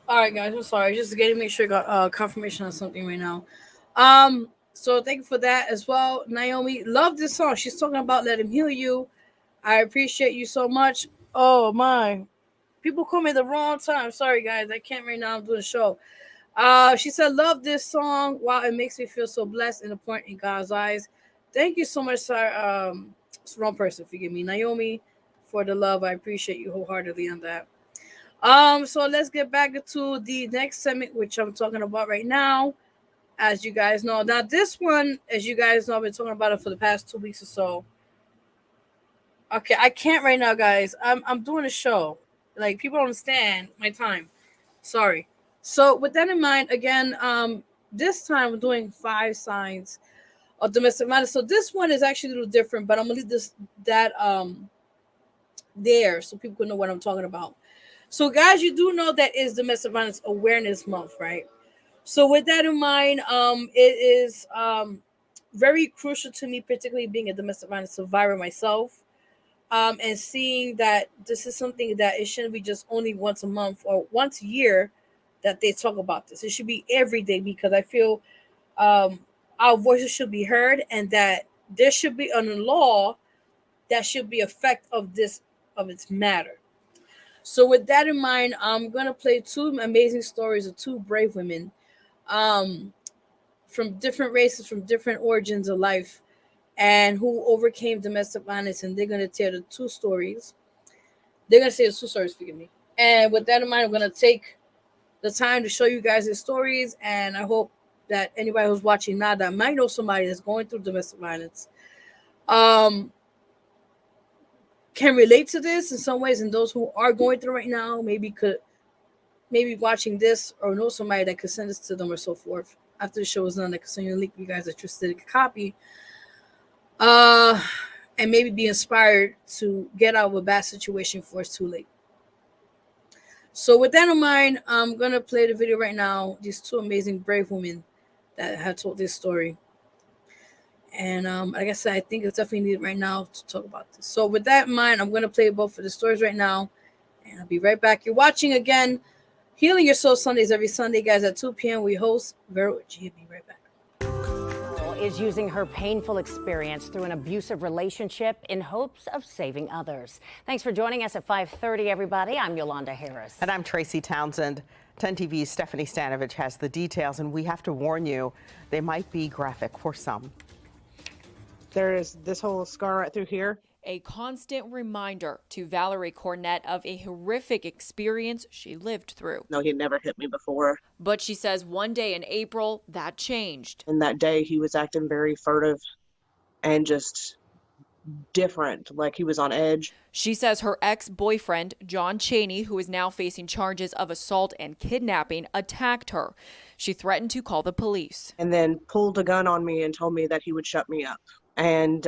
All right, guys. I'm sorry. Just getting make sure I got confirmation on something right now. So thank you for that as well, Naomi. Love this song. She's talking about Let Him Heal You. I appreciate you so much. Oh my, people call me the wrong time. Sorry, guys. I can't right now. I'm doing a show. She said, love this song. Wow, it makes me feel so blessed and important in God's eyes. Thank you so much, sir. It's the wrong person. Forgive me, Naomi, for the love. I appreciate you wholeheartedly on that. So let's get back to the next segment, which I'm talking about right now. As you guys know, now this one, as you guys know, I've been talking about it for the past 2 weeks or so. Okay, I can't right now, guys. I'm doing a show. Like, people don't understand my time. Sorry. So with that in mind, again, this time I'm doing 5 signs of domestic violence. So this one is actually a little different, but I'm gonna leave that there so people can know what I'm talking about. So, guys, you do know that is Domestic Violence Awareness Month, right? So with that in mind, it is very crucial to me, particularly being a domestic violence survivor myself, and seeing that this is something that it shouldn't be just only once a month or once a year that they talk about this. It should be every day, because I feel our voices should be heard, and that there should be a law that should be effect of its matter. So with that in mind, I'm going to play 2 amazing stories of 2 brave women from different races, from different origins of life, and who overcame domestic violence. And they're going to tell the 2 stories. They're going to say the 2 stories, forgive me. And with that in mind, I'm going to take the time to show you guys their stories. And I hope that anybody who's watching now that might know somebody that's going through domestic violence can relate to this in some ways. And those who are going through right now maybe watching this or know somebody that could send this to them or so forth. After the show is done, I can send you a link if you guys are interested in a copy. And maybe be inspired to get out of a bad situation before it's too late. So with that in mind, I'm going to play the video right now. These 2 amazing brave women that have told this story. And like I said, I think it's definitely needed right now to talk about this. So with that in mind, I'm going to play both of the stories right now. And I'll be right back. You're watching again Healing Your Soul Sundays every Sunday, guys, at 2 p.m. We host Vero G. Be right back. Is using her painful experience through an abusive relationship in hopes of saving others. Thanks for joining us at 5:30, everybody. I'm Yolanda Harris. And I'm Tracy Townsend. 10 TV's Stephanie Stanovich has the details, and we have to warn you, they might be graphic for some. There is this whole scar right through here. A constant reminder to Valerie Cornett of a horrific experience she lived through. No, he never hit me before. But she says one day in April, that changed. And that day he was acting very furtive and just different, like he was on edge. She says her ex-boyfriend, John Chaney, who is now facing charges of assault and kidnapping, attacked her. She threatened to call the police. And then pulled a gun on me and told me that he would shut me up. And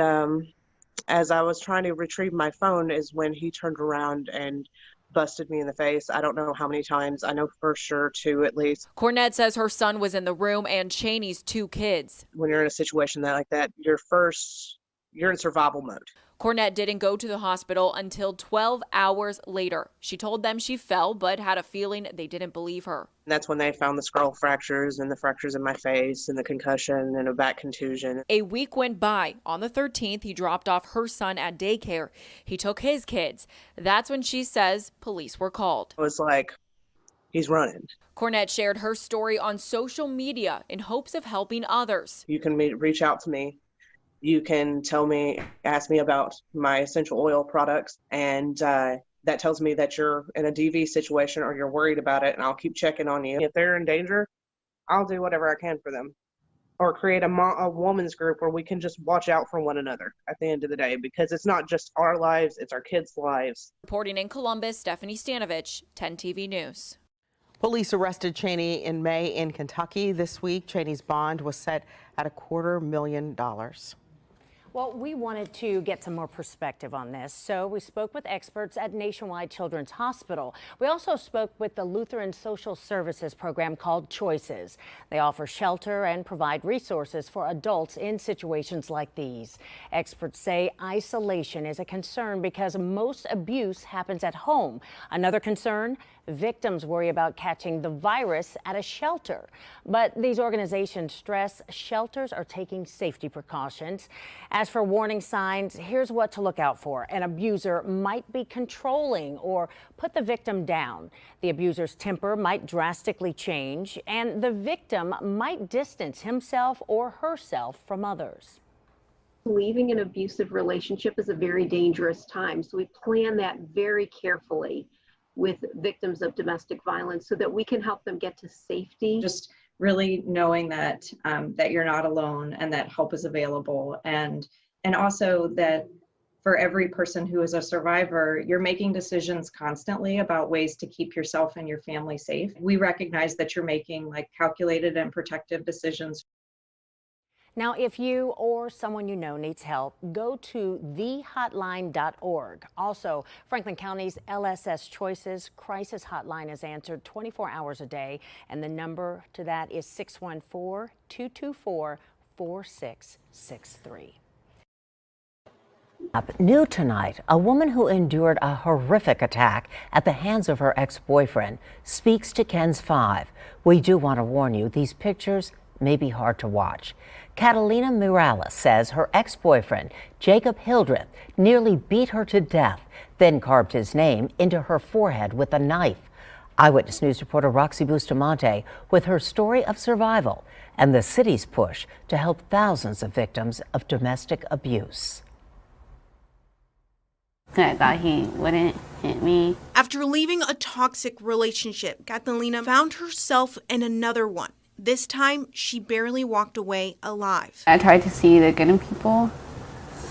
as I was trying to retrieve my phone is when he turned around and busted me in the face. I don't know how many times. I know for sure 2 at least. Cornett says her son was in the room and Chaney's 2 kids. When you're in a situation like that, you're in survival mode. Cornett didn't go to the hospital until 12 hours later. She told them she fell, but had a feeling they didn't believe her. And that's when they found the skull fractures and the fractures in my face and the concussion and a back contusion. A week went by. On the 13th, he dropped off her son at daycare. He took his kids. That's when she says police were called. It was like, he's running. Cornett shared her story on social media in hopes of helping others. You can reach out to me. You can ask me about my essential oil products, and that tells me that you're in a DV situation or you're worried about it, and I'll keep checking on you. If they're in danger, I'll do whatever I can for them. Or create a woman's group where we can just watch out for one another at the end of the day, because it's not just our lives, it's our kids' lives. Reporting in Columbus, Stephanie Stanovich, 10 TV News. Police arrested Chaney in May in Kentucky this week. Chaney's bond was set at $250,000. Well, we wanted to get some more perspective on this, so we spoke with experts at Nationwide Children's Hospital. We also spoke with the Lutheran Social Services program called Choices. They offer shelter and provide resources for adults in situations like these. Experts say isolation is a concern because most abuse happens at home. Another concern, victims worry about catching the virus at a shelter. But these organizations stress shelters are taking safety precautions. As for warning signs, here's what to look out for. An abuser might be controlling or put the victim down. The abuser's temper might drastically change, and the victim might distance himself or herself from others. Leaving an abusive relationship is a very dangerous time, so we plan that very carefully with victims of domestic violence so that we can help them get to safety. Just really knowing that that you're not alone and that help is available, and also that for every person who is a survivor, you're making decisions constantly about ways to keep yourself and your family safe. We recognize that you're making calculated and protective decisions. Now, if you or someone you know needs help, go to thehotline.org. Also, Franklin County's LSS Choices Crisis Hotline is answered 24 hours a day, and the number to that is 614-224-4663. Up new tonight, a woman who endured a horrific attack at the hands of her ex-boyfriend speaks to KENS 5. We do want to warn you, these pictures may be hard to watch. Catalina Morales says her ex-boyfriend, Jacob Hildreth, nearly beat her to death, then carved his name into her forehead with a knife. Eyewitness News reporter Roxy Bustamante with her story of survival and the city's push to help thousands of victims of domestic abuse. I thought he wouldn't hit me. After leaving a toxic relationship, Catalina found herself in another one. This time, she barely walked away alive. I tried to see the good in people,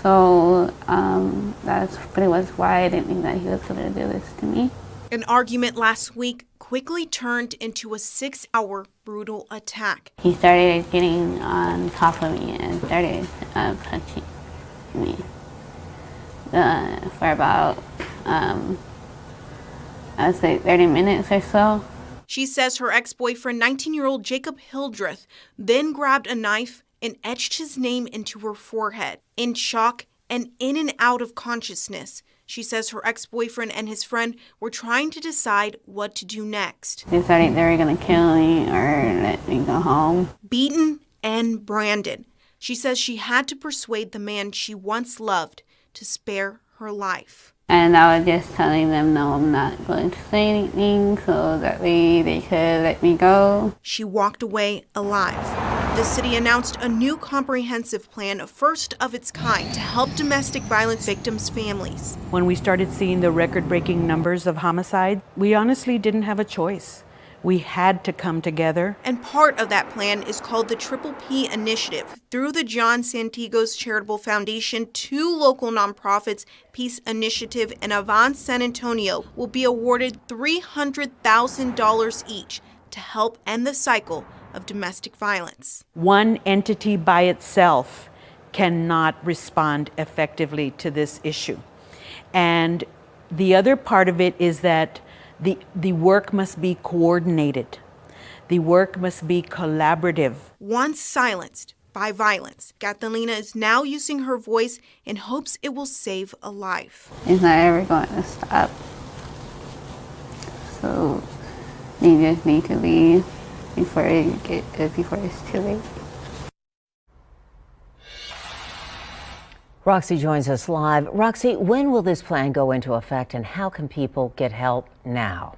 so that's pretty much why I didn't think that he was going to do this to me. An argument last week quickly turned into a 6-hour brutal attack. He started getting on top of me and started punching me for about, I would say 30 minutes or so. She says her ex-boyfriend, 19-year-old Jacob Hildreth, then grabbed a knife and etched his name into her forehead. In shock and in and out of consciousness, She says her ex-boyfriend and his friend were trying to decide what to do next. Decided they were gonna kill me or let me go home. Beaten and branded. She says she had to persuade the man she once loved to spare her life. And I was just telling them, no, I'm not going to say anything, so that way they could let me go. She walked away alive. The city announced a new comprehensive plan, first of its kind, to help domestic violence victims' families. When we started seeing the record-breaking numbers of homicide, we honestly didn't have a choice. We had to come together. And part of that plan is called the Triple P Initiative. Through the John Santigos Charitable Foundation, 2 local nonprofits, Peace Initiative and Avance San Antonio, will be awarded $300,000 each to help end the cycle of domestic violence. One entity by itself cannot respond effectively to this issue. And the other part of it is that the work must be coordinated. The work must be collaborative. Once silenced by violence, Catalina is now using her voice in hopes it will save a life. It's not ever going to stop. So you just need to leave before it's too late. Roxy joins us live. Roxy, when will this plan go into effect and how can people get help now?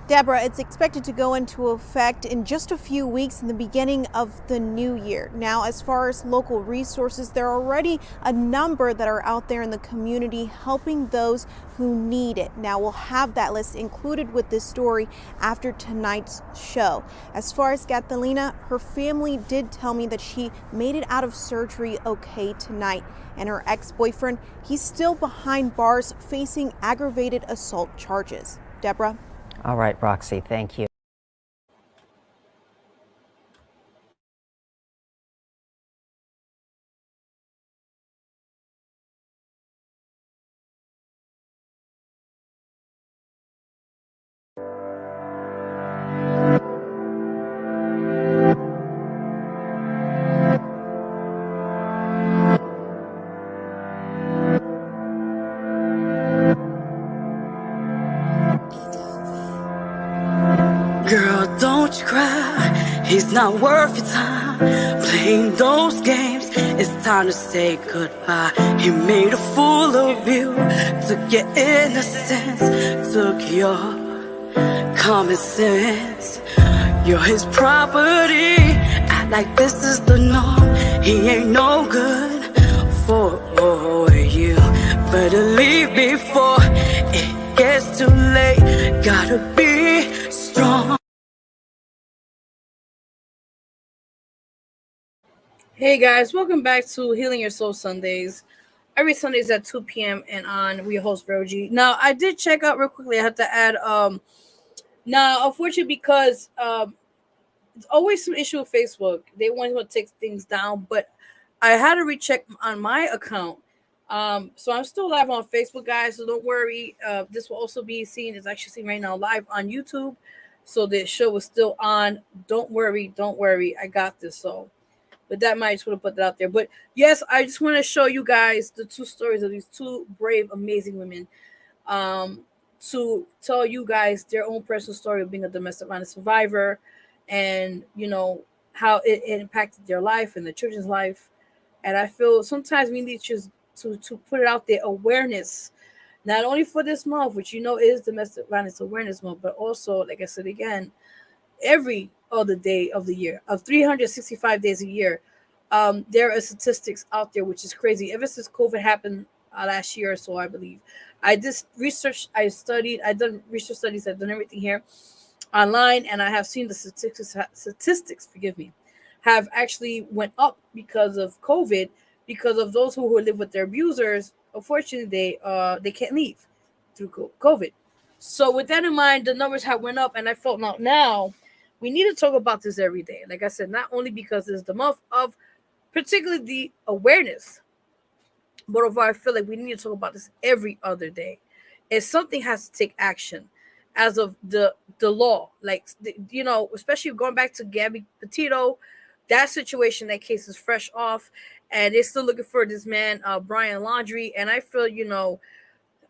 Deborah, it's expected to go into effect in just a few weeks in the beginning of the new year. Now, as far as local resources, there are already a number that are out there in the community helping those who need it. Now, we'll have that list included with this story after tonight's show. As far as Catalina, her family did tell me that she made it out of surgery okay tonight. And her ex-boyfriend, he's still behind bars facing aggravated assault charges. Deborah? All right, Roxy, thank you. Girl, don't you cry, he's not worth your time playing those games. It's time to say goodbye. He made a fool of you, took your innocence, took your common sense. You're his property, act like this is the norm. He ain't no good for you. Better leave before it gets too late. Gotta be strong. Hey guys, welcome back to Healing Your Soul Sundays. Every Sundays at 2 p.m. and on. We host Vero G. Now, I did check out real quickly. I have to add, now, unfortunately, because it's always some issue with Facebook. They want to take things down, but I had to recheck on my account. So I'm still live on Facebook, guys, so don't worry. This will also be seen, it's actually seen right now live on YouTube. So the show is still on. Don't worry, I got this. So but that might just want to put that out there. But yes, I just want to show you guys the 2 stories of these 2 brave, amazing women, to tell you guys their own personal story of being a domestic violence survivor, and you know how it impacted their life and the children's life. And I feel sometimes we need to put it out there, awareness, not only for this month, which is Domestic Violence Awareness Month, but also, like I said again, every other day of the year, of 365 days a year. There are statistics out there, which is crazy. Ever since COVID happened last year or so, I believe. I did research, I've done research studies, I've done everything here online, and I have seen the statistics, have actually went up because of COVID, because of those who live with their abusers. Unfortunately, they can't leave through COVID. So with that in mind, the numbers have went up, and I felt now we need to talk about this every day. Like I said, not only because it's the month of particularly the awareness, but I feel like we need to talk about this every other day. And something has to take action as of the law. Like, especially going back to Gabby Petito, that situation, that case is fresh off. and they're still looking for this man, Brian Laundrie. And I feel,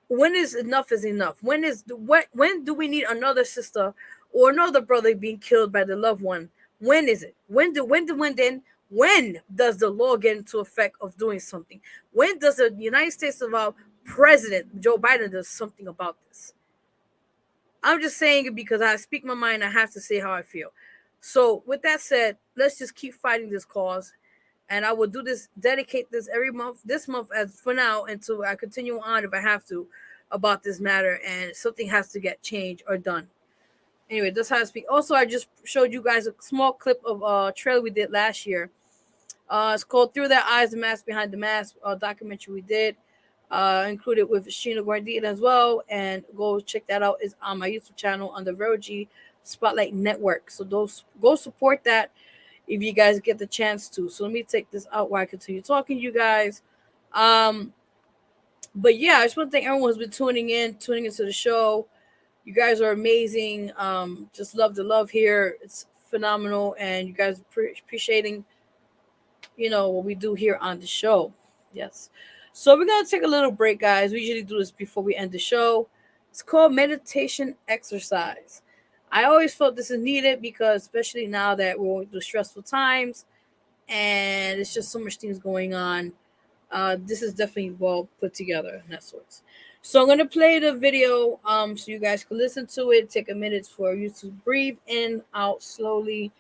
when is enough is enough? When do we need another sister or another brother being killed by the loved one? When is it? When does the law get into effect of doing something? When does the United States of our president Joe Biden does something about this? I'm just saying it because I speak my mind. I have to say how I feel. So with that said, let's just keep fighting this cause. And I will dedicate this every month, this month as for now, until I continue on if I have to about this matter, and something has to get changed or done. Anyway, that's how I speak. Also, I just showed you guys a small clip of a trailer we did last year. It's called Through Their Eyes, The Mask Behind the Mask, documentary we did. Included with Sheena Guardina as well. And go check that out. It's on my YouTube channel on the Vero G Spotlight Network. So go support that if you guys get the chance to. So let me take this out while I continue talking to you guys. But yeah, I just want to thank everyone who's been tuning into the show. You guys are amazing. Just love the love here. It's phenomenal. And you guys appreciating, what we do here on the show. Yes. So we're going to take a little break, guys. We usually do this before we end the show. It's called meditation exercise. I always felt this is needed because especially now that we're going through stressful times and it's just so much things going on, this is definitely well put together and that sorts. So I'm going to play the video so you guys can listen to it. Take a minute for you to breathe in, out slowly.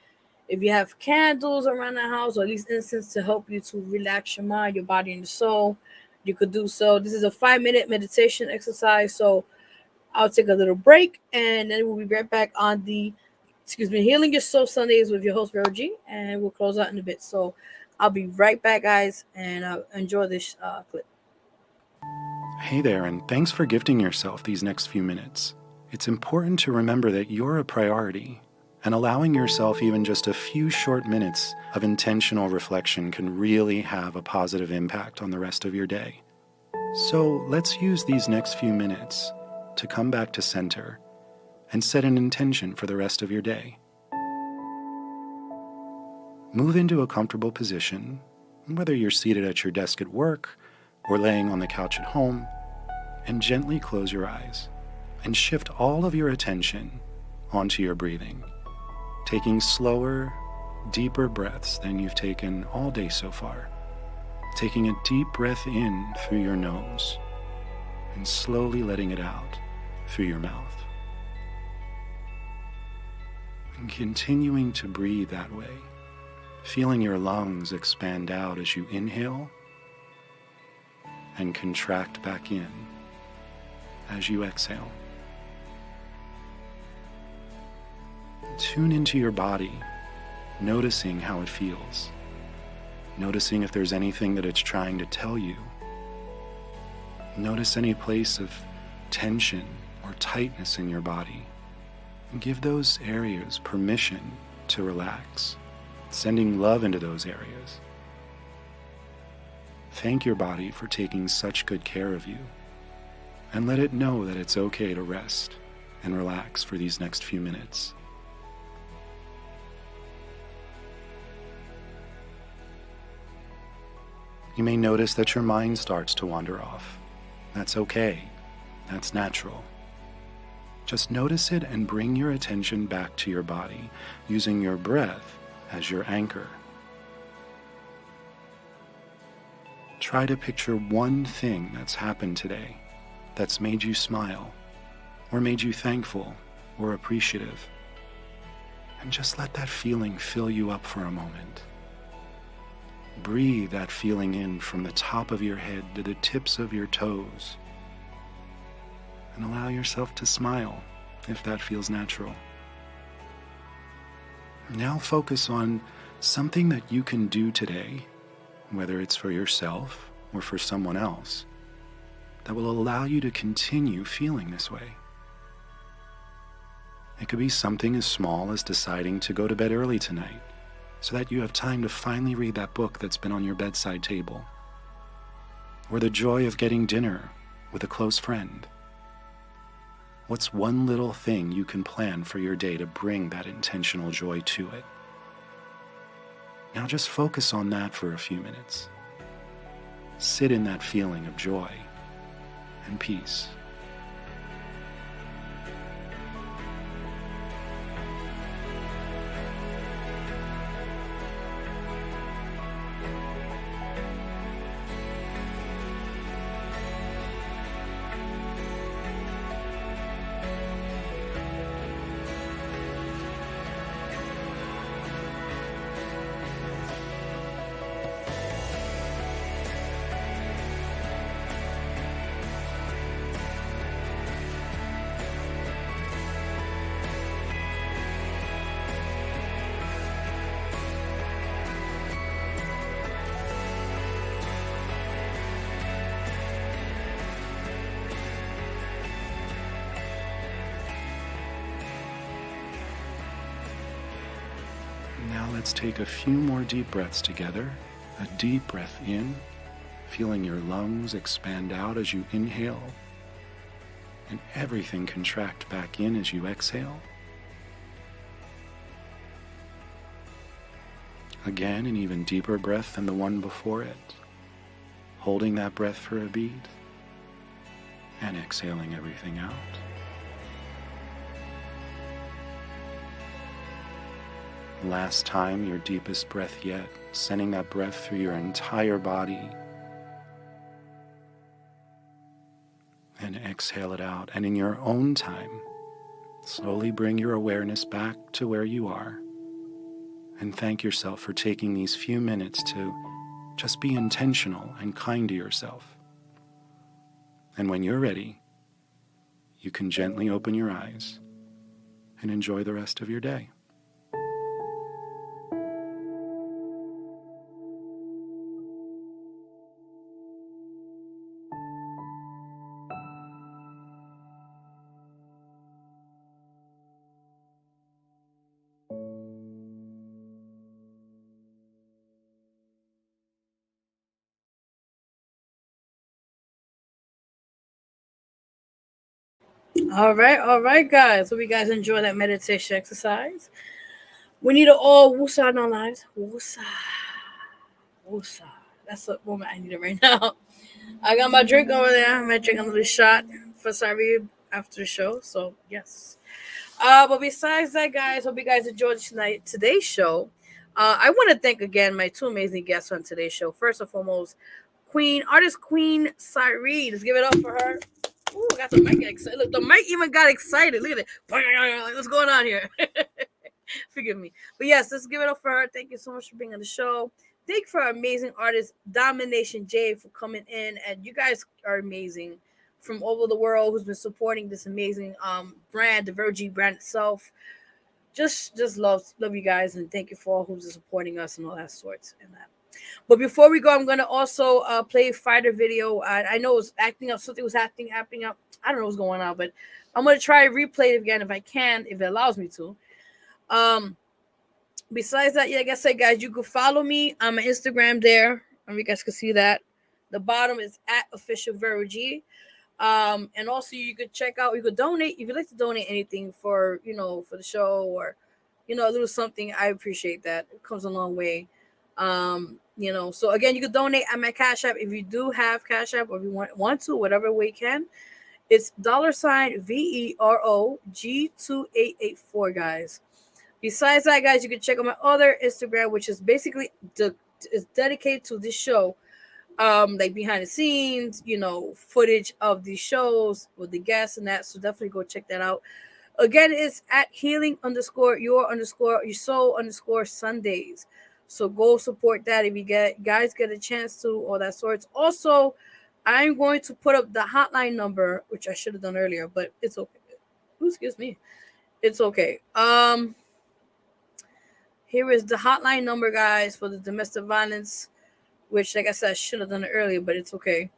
If you have candles around the house or at least incense to help you to relax your mind, your body, and your soul, you could do so. This is a 5-minute meditation exercise. So I'll take a little break and then we'll be right back on the, Healing Your Soul Sundays with your host, Vero G, and we'll close out in a bit. So I'll be right back, guys, and enjoy this clip. Hey there, and thanks for gifting yourself these next few minutes. It's important to remember that you're a priority, and allowing yourself even just a few short minutes of intentional reflection can really have a positive impact on the rest of your day. So let's use these next few minutes to come back to center and set an intention for the rest of your day. Move into a comfortable position, whether you're seated at your desk at work or laying on the couch at home, and gently close your eyes and shift all of your attention onto your breathing, taking slower, deeper breaths than you've taken all day so far. Taking a deep breath in through your nose and slowly letting it out through your mouth. And continuing to breathe that way, feeling your lungs expand out as you inhale and contract back in as you exhale. Tune into your body, noticing how it feels, noticing if there's anything that it's trying to tell you. Notice any place of tension or tightness in your body, and give those areas permission to relax, sending love into those areas. Thank your body for taking such good care of you, and let it know that it's okay to rest and relax for these next few minutes. You may notice that your mind starts to wander off. That's okay. That's natural. Just notice it and bring your attention back to your body, using your breath as your anchor. Try to picture one thing that's happened today that's made you smile, or made you thankful or appreciative. And just let that feeling fill you up for a moment. Breathe that feeling in from the top of your head to the tips of your toes. And allow yourself to smile if that feels natural. Now focus on something that you can do today, whether it's for yourself or for someone else, that will allow you to continue feeling this way. It could be something as small as deciding to go to bed early tonight, so that you have time to finally read that book that's been on your bedside table. Or the joy of getting dinner with a close friend. What's one little thing you can plan for your day to bring that intentional joy to it? Now just focus on that for a few minutes Sit in that feeling of joy and peace. Now let's take a few more deep breaths together. A deep breath in, feeling your lungs expand out as you inhale, and everything contract back in as you exhale. Again, an even deeper breath than the one before it, holding that breath for a beat, and exhaling everything out. Last time, your deepest breath yet, sending that breath through your entire body. And exhale it out. And in your own time, slowly bring your awareness back to where you are. And thank yourself for taking these few minutes to just be intentional and kind to yourself. And when you're ready, you can gently open your eyes and enjoy the rest of your day. All right, guys. Hope you guys enjoy that meditation exercise. We need to all woosah in our lives. Woosah. Woosah. That's the moment I need it right now. I got my drink over there. I'm going to drink another shot for Sarai after the show. So, yes. But besides that, guys, hope you guys enjoyed today's show. I want to thank again my two amazing guests on today's show. First and foremost, artist Queen Sarai. Let's give it up for her. Ooh, got the mic excited. Look, the mic even got excited. Look at it. What's going on here? Forgive me. But yes, let's give it up for her. Thank you so much for being on the show. Thank you for our amazing artist, Domination J, for coming in. And you guys are amazing from all over the world who's been supporting this amazing brand, the Vero brand itself. Just love you guys, and thank you for all who's supporting us and all that sorts and that. But before we go, I'm going to also play a fighter video. I know it was acting up. Something was acting up. I don't know what's going on, but I'm going to try to replay it again if I can, if it allows me to. Besides that, like I said, guys, you can follow me on my Instagram there. You guys can see that. The bottom is @officialVeroG. And also you could donate if you'd like to donate anything for the show, or a little something. I appreciate that. It comes a long way. So again, you could donate at my Cash App if you do have Cash App, or if you want to, whatever way you can. It's $VEROG2884, guys. Besides that, guys, you can check out my other Instagram, which is basically is dedicated to this show. Like behind the scenes, footage of the shows with the guests and that. So definitely go check that out. Again, it's at healing_your_soul_Sundays. So go support that if you guys get a chance to, all that sorts. Also, I'm going to put up the hotline number, which I should have done earlier, but it's okay. Ooh, excuse me. It's okay. Here is the hotline number, guys, for the domestic violence, which, like I said, I should have done it earlier, but it's okay.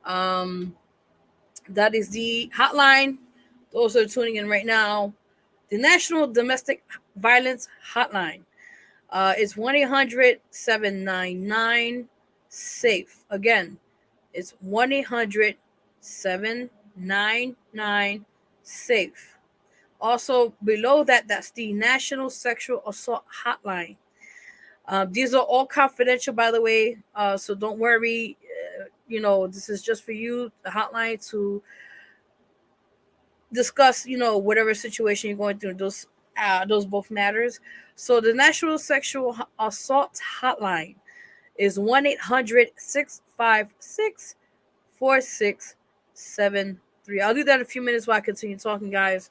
That is the hotline. Those are tuning in right now. The National Domestic Violence Hotline. It's 1-800-799-SAFE. Again, it's 1-800-799-SAFE. Also, below that, that's the National Sexual Assault Hotline. These are all confidential, by the way, so don't worry. this is just for you, the hotline to discuss, whatever situation you're going through. Those both matters. So the National Sexual Assault Hotline is 1-800-656-4673. I'll do that in a few minutes while I continue talking, guys.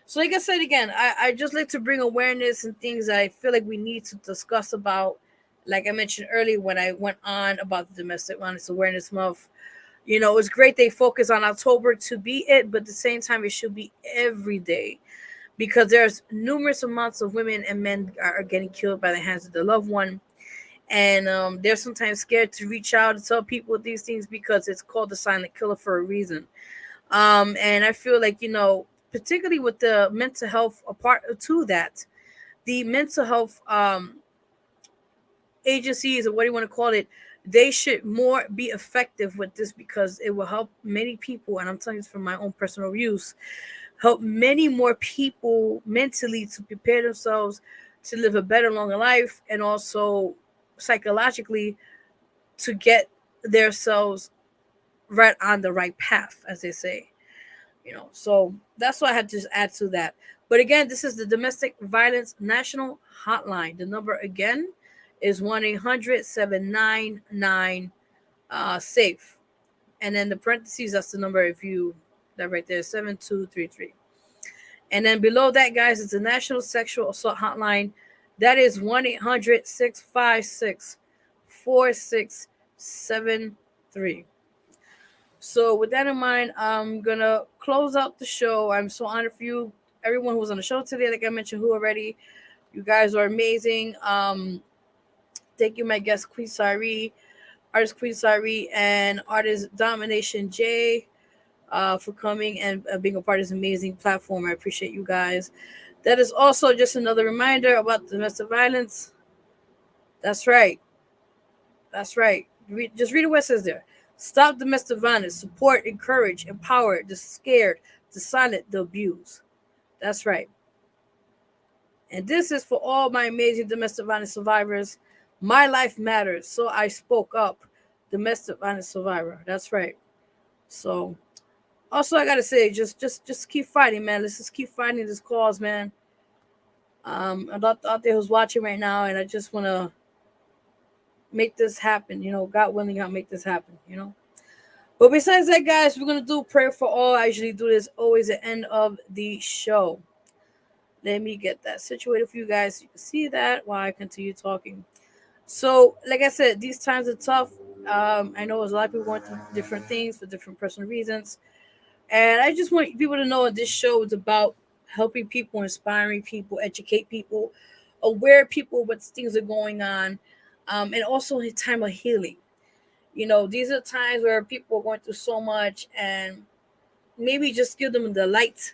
So like I said again, I just like to bring awareness and things that I feel like we need to discuss about. Like I mentioned earlier when I went on about the Domestic Violence Awareness Month, it's great they focus on October to be it, but at the same time, it should be every day because there's numerous amounts of women and men are getting killed by the hands of their loved one. And they're sometimes scared to reach out and tell people these things because it's called the silent killer for a reason. And I feel like, particularly with the mental health part to that, the mental health agencies, or what do you want to call it, they should more be effective with this because it will help many people. And I'm telling you this from my own personal use, help many more people mentally to prepare themselves to live a better, longer life, and also psychologically to get themselves right on the right path, as they say. So that's why I had to just add to that. But again, this is the Domestic Violence National Hotline. The number again is 1-800-799 SAFE. And then the parentheses, that's the number if you, that right there, 7233. And then below that, guys, it's the National Sexual Assault Hotline. That is 1-800-656-4673. So with that in mind, I'm going to close out the show. I'm so honored for you, everyone who was on the show today. Like I mentioned, who already. You guys are amazing. Thank you, my guest, Queen Sarai, artist Queen Sarai, and artist Domination J for coming and being a part of this amazing platform. I appreciate you guys. That is also just another reminder about domestic violence. That's right. That's right. Just read what it says there. Stop domestic violence. Support, encourage, empower the scared, the silent, the abused. That's right. And this is for all my amazing domestic violence survivors. My life matters, so I spoke up. Domestic violence survivor. That's right. So, also I gotta say, just keep fighting, man. Let's just keep fighting this cause, man. Out there who's watching right now, and I just want to make this happen. God willing, I'll make this happen. But besides that, guys, we're gonna do prayer for all. I usually do this always at the end of the show. Let me get that situated for you guys so you can see that while I continue talking. So, like I said, these times are tough. I know there's a lot of people going through different things for different personal reasons. And I just want people to know that this show is about helping people, inspiring people, educate people, aware people what things are going on, and also a time of healing. These are times where people are going through so much, and maybe just give them the light,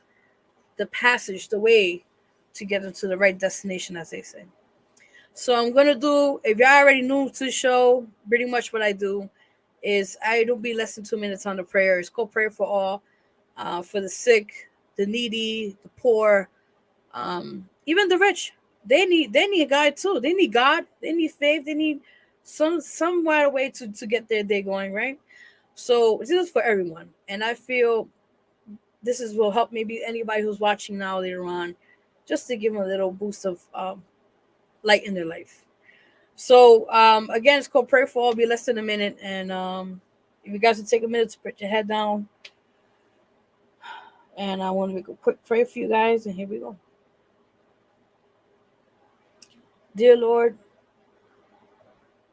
the passage, the way to get them to the right destination, as they say. So I'm going to do, if you're already new to the show, pretty much what I do is I do be less than 2 minutes on the prayer. It's called Prayer for All, for the sick, the needy, the poor, even the rich. They need God too. They need God. They need faith. They need some way to get their day going, right? So this is for everyone. And I feel this will help maybe anybody who's watching now later on, just to give them a little boost of light in their life. So again, it's called Pray for All. It'll be less than a minute, and if you guys would take a minute to put your head down, and I want to make a quick prayer for you guys, and here we go. Dear Lord,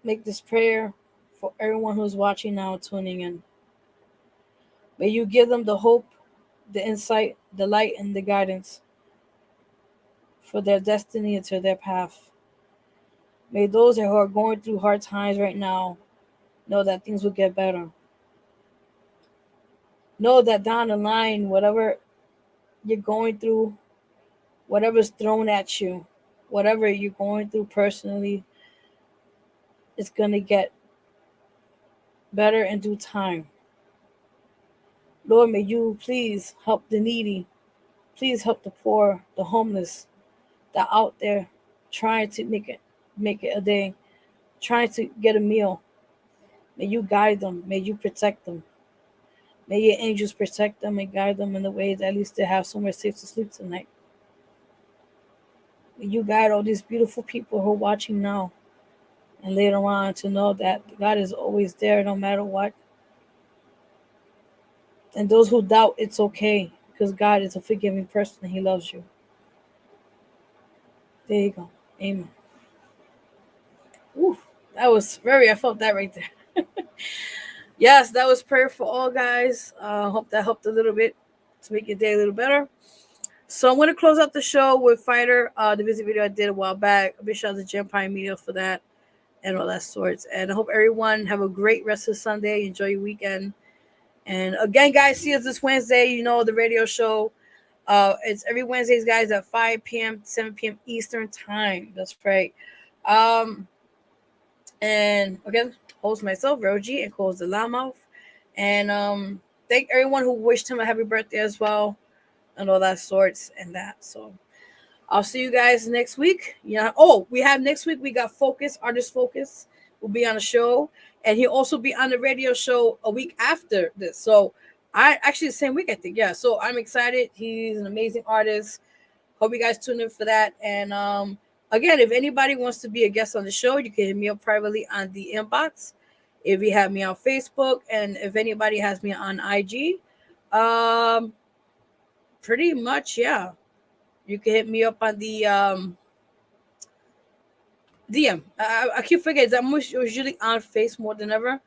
make this prayer for everyone who's watching now, tuning in. May you give them the hope, the insight, the light, and the guidance for their destiny and to their path. May those who are going through hard times right now know that things will get better. Know that down the line, whatever you're going through, whatever's thrown at you, whatever you're going through personally, it's going to get better in due time. Lord, may you please help the needy. Please help the poor, the homeless, that out there trying to make it a day, trying to get a meal. May you guide them. May you protect them. May your angels protect them and guide them in the way that at least they have somewhere safe to sleep tonight. May you guide all these beautiful people who are watching now and later on to know that God is always there no matter what. And those who doubt, it's okay, because God is a forgiving person and He loves you. There you go. Amen. Ooh, I felt that right there. Yes, that was prayer for all, guys. Hope that helped a little bit to make your day a little better. So I'm going to close out the show with Fighter, the visit video I did a while back. A big shout out to Empire Media for that and all that sorts. And I hope everyone have a great rest of Sunday. Enjoy your weekend. And again, guys, see us this Wednesday. You know, the radio show. It's every Wednesdays, guys, at 5 p.m., 7 p.m. Eastern time. That's right. And again, host myself, Vero G, and close the Loudmouth. And thank everyone who wished him a happy birthday as well, and all that sorts and that. So I'll see you guys next week. Yeah. Oh, we have next week. We got Focus, Artist Focus will be on the show, and he'll also be on the radio show a week after this. So I actually the same week, I think. Yeah. So I'm excited. He's an amazing artist. Hope you guys tune in for that. And again, if anybody wants to be a guest on the show, you can hit me up privately on the inbox. If you have me on Facebook, and if anybody has me on IG, pretty much, yeah. You can hit me up on the DM. I keep forgetting that I'm usually on Face more than ever.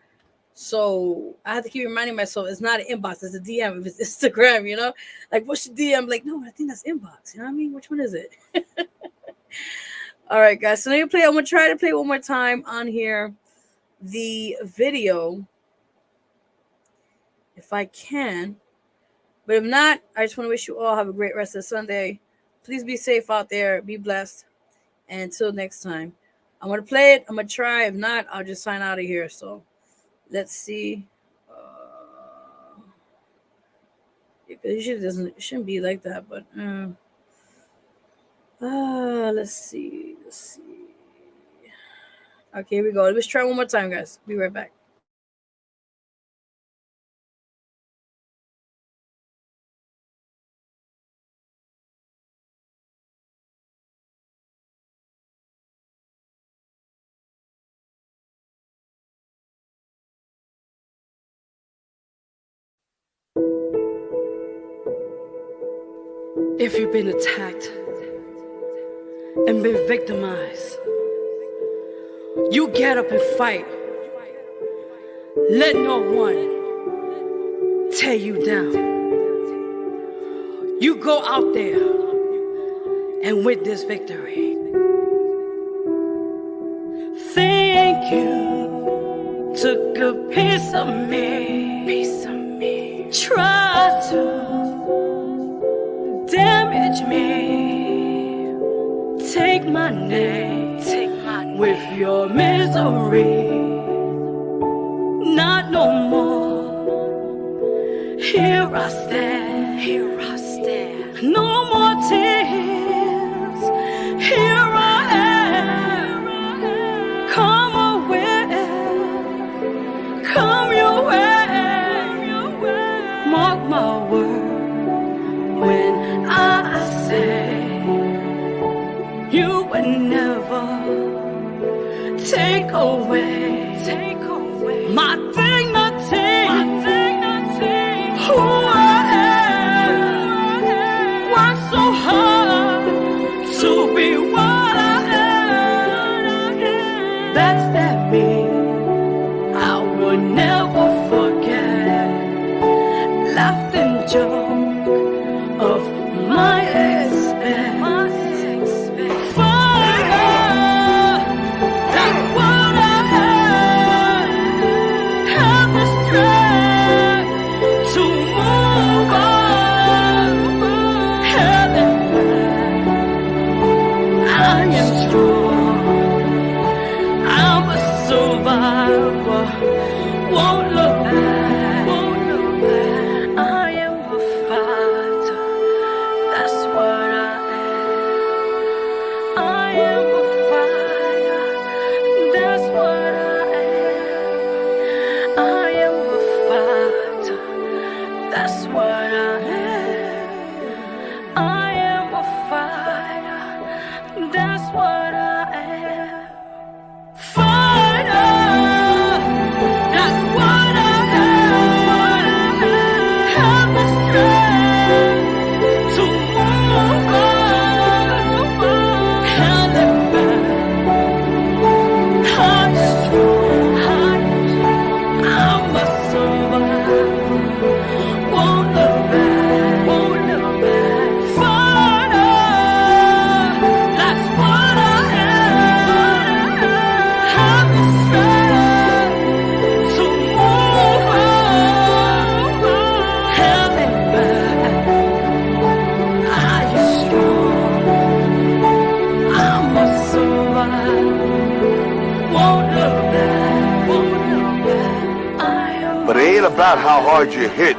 So I have to keep reminding myself it's not an inbox, it's a DM. If it's Instagram, you know? Like, what's the DM? Like, no, I think that's inbox. You know what I mean? Which one is it? All right, guys. So now I'm going to try to play one more time on here the video, if I can. But if not, I just want to wish you all have a great rest of Sunday. Please be safe out there. Be blessed. And until next time, I'm going to play it. I'm going to try. If not, I'll just sign out of here. So let's see. It usually it shouldn't be like that, but let's see. Okay, here we go. Let's try one more time, guys. Be right back. If you've been attacked and been victimized, you get up and fight. Let no one tear you down. You go out there and witness victory. Thank you took a piece of me. Tried to damage me. Take my name with your misery. Not no more. Here I stand. No more tears. Here I am. Come away. Come your way. Mark my word when I say you would never take away my dignity, who I am. Work so hard to be what I am. That's that me I would never forget. Laughed and joked of my expense. Fire, that's what I am. But it ain't about how hard you hit.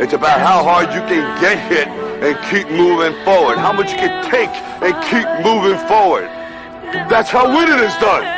It's about how hard you can get hit and keep moving forward. How much you can take and keep moving forward. That's how winning is done.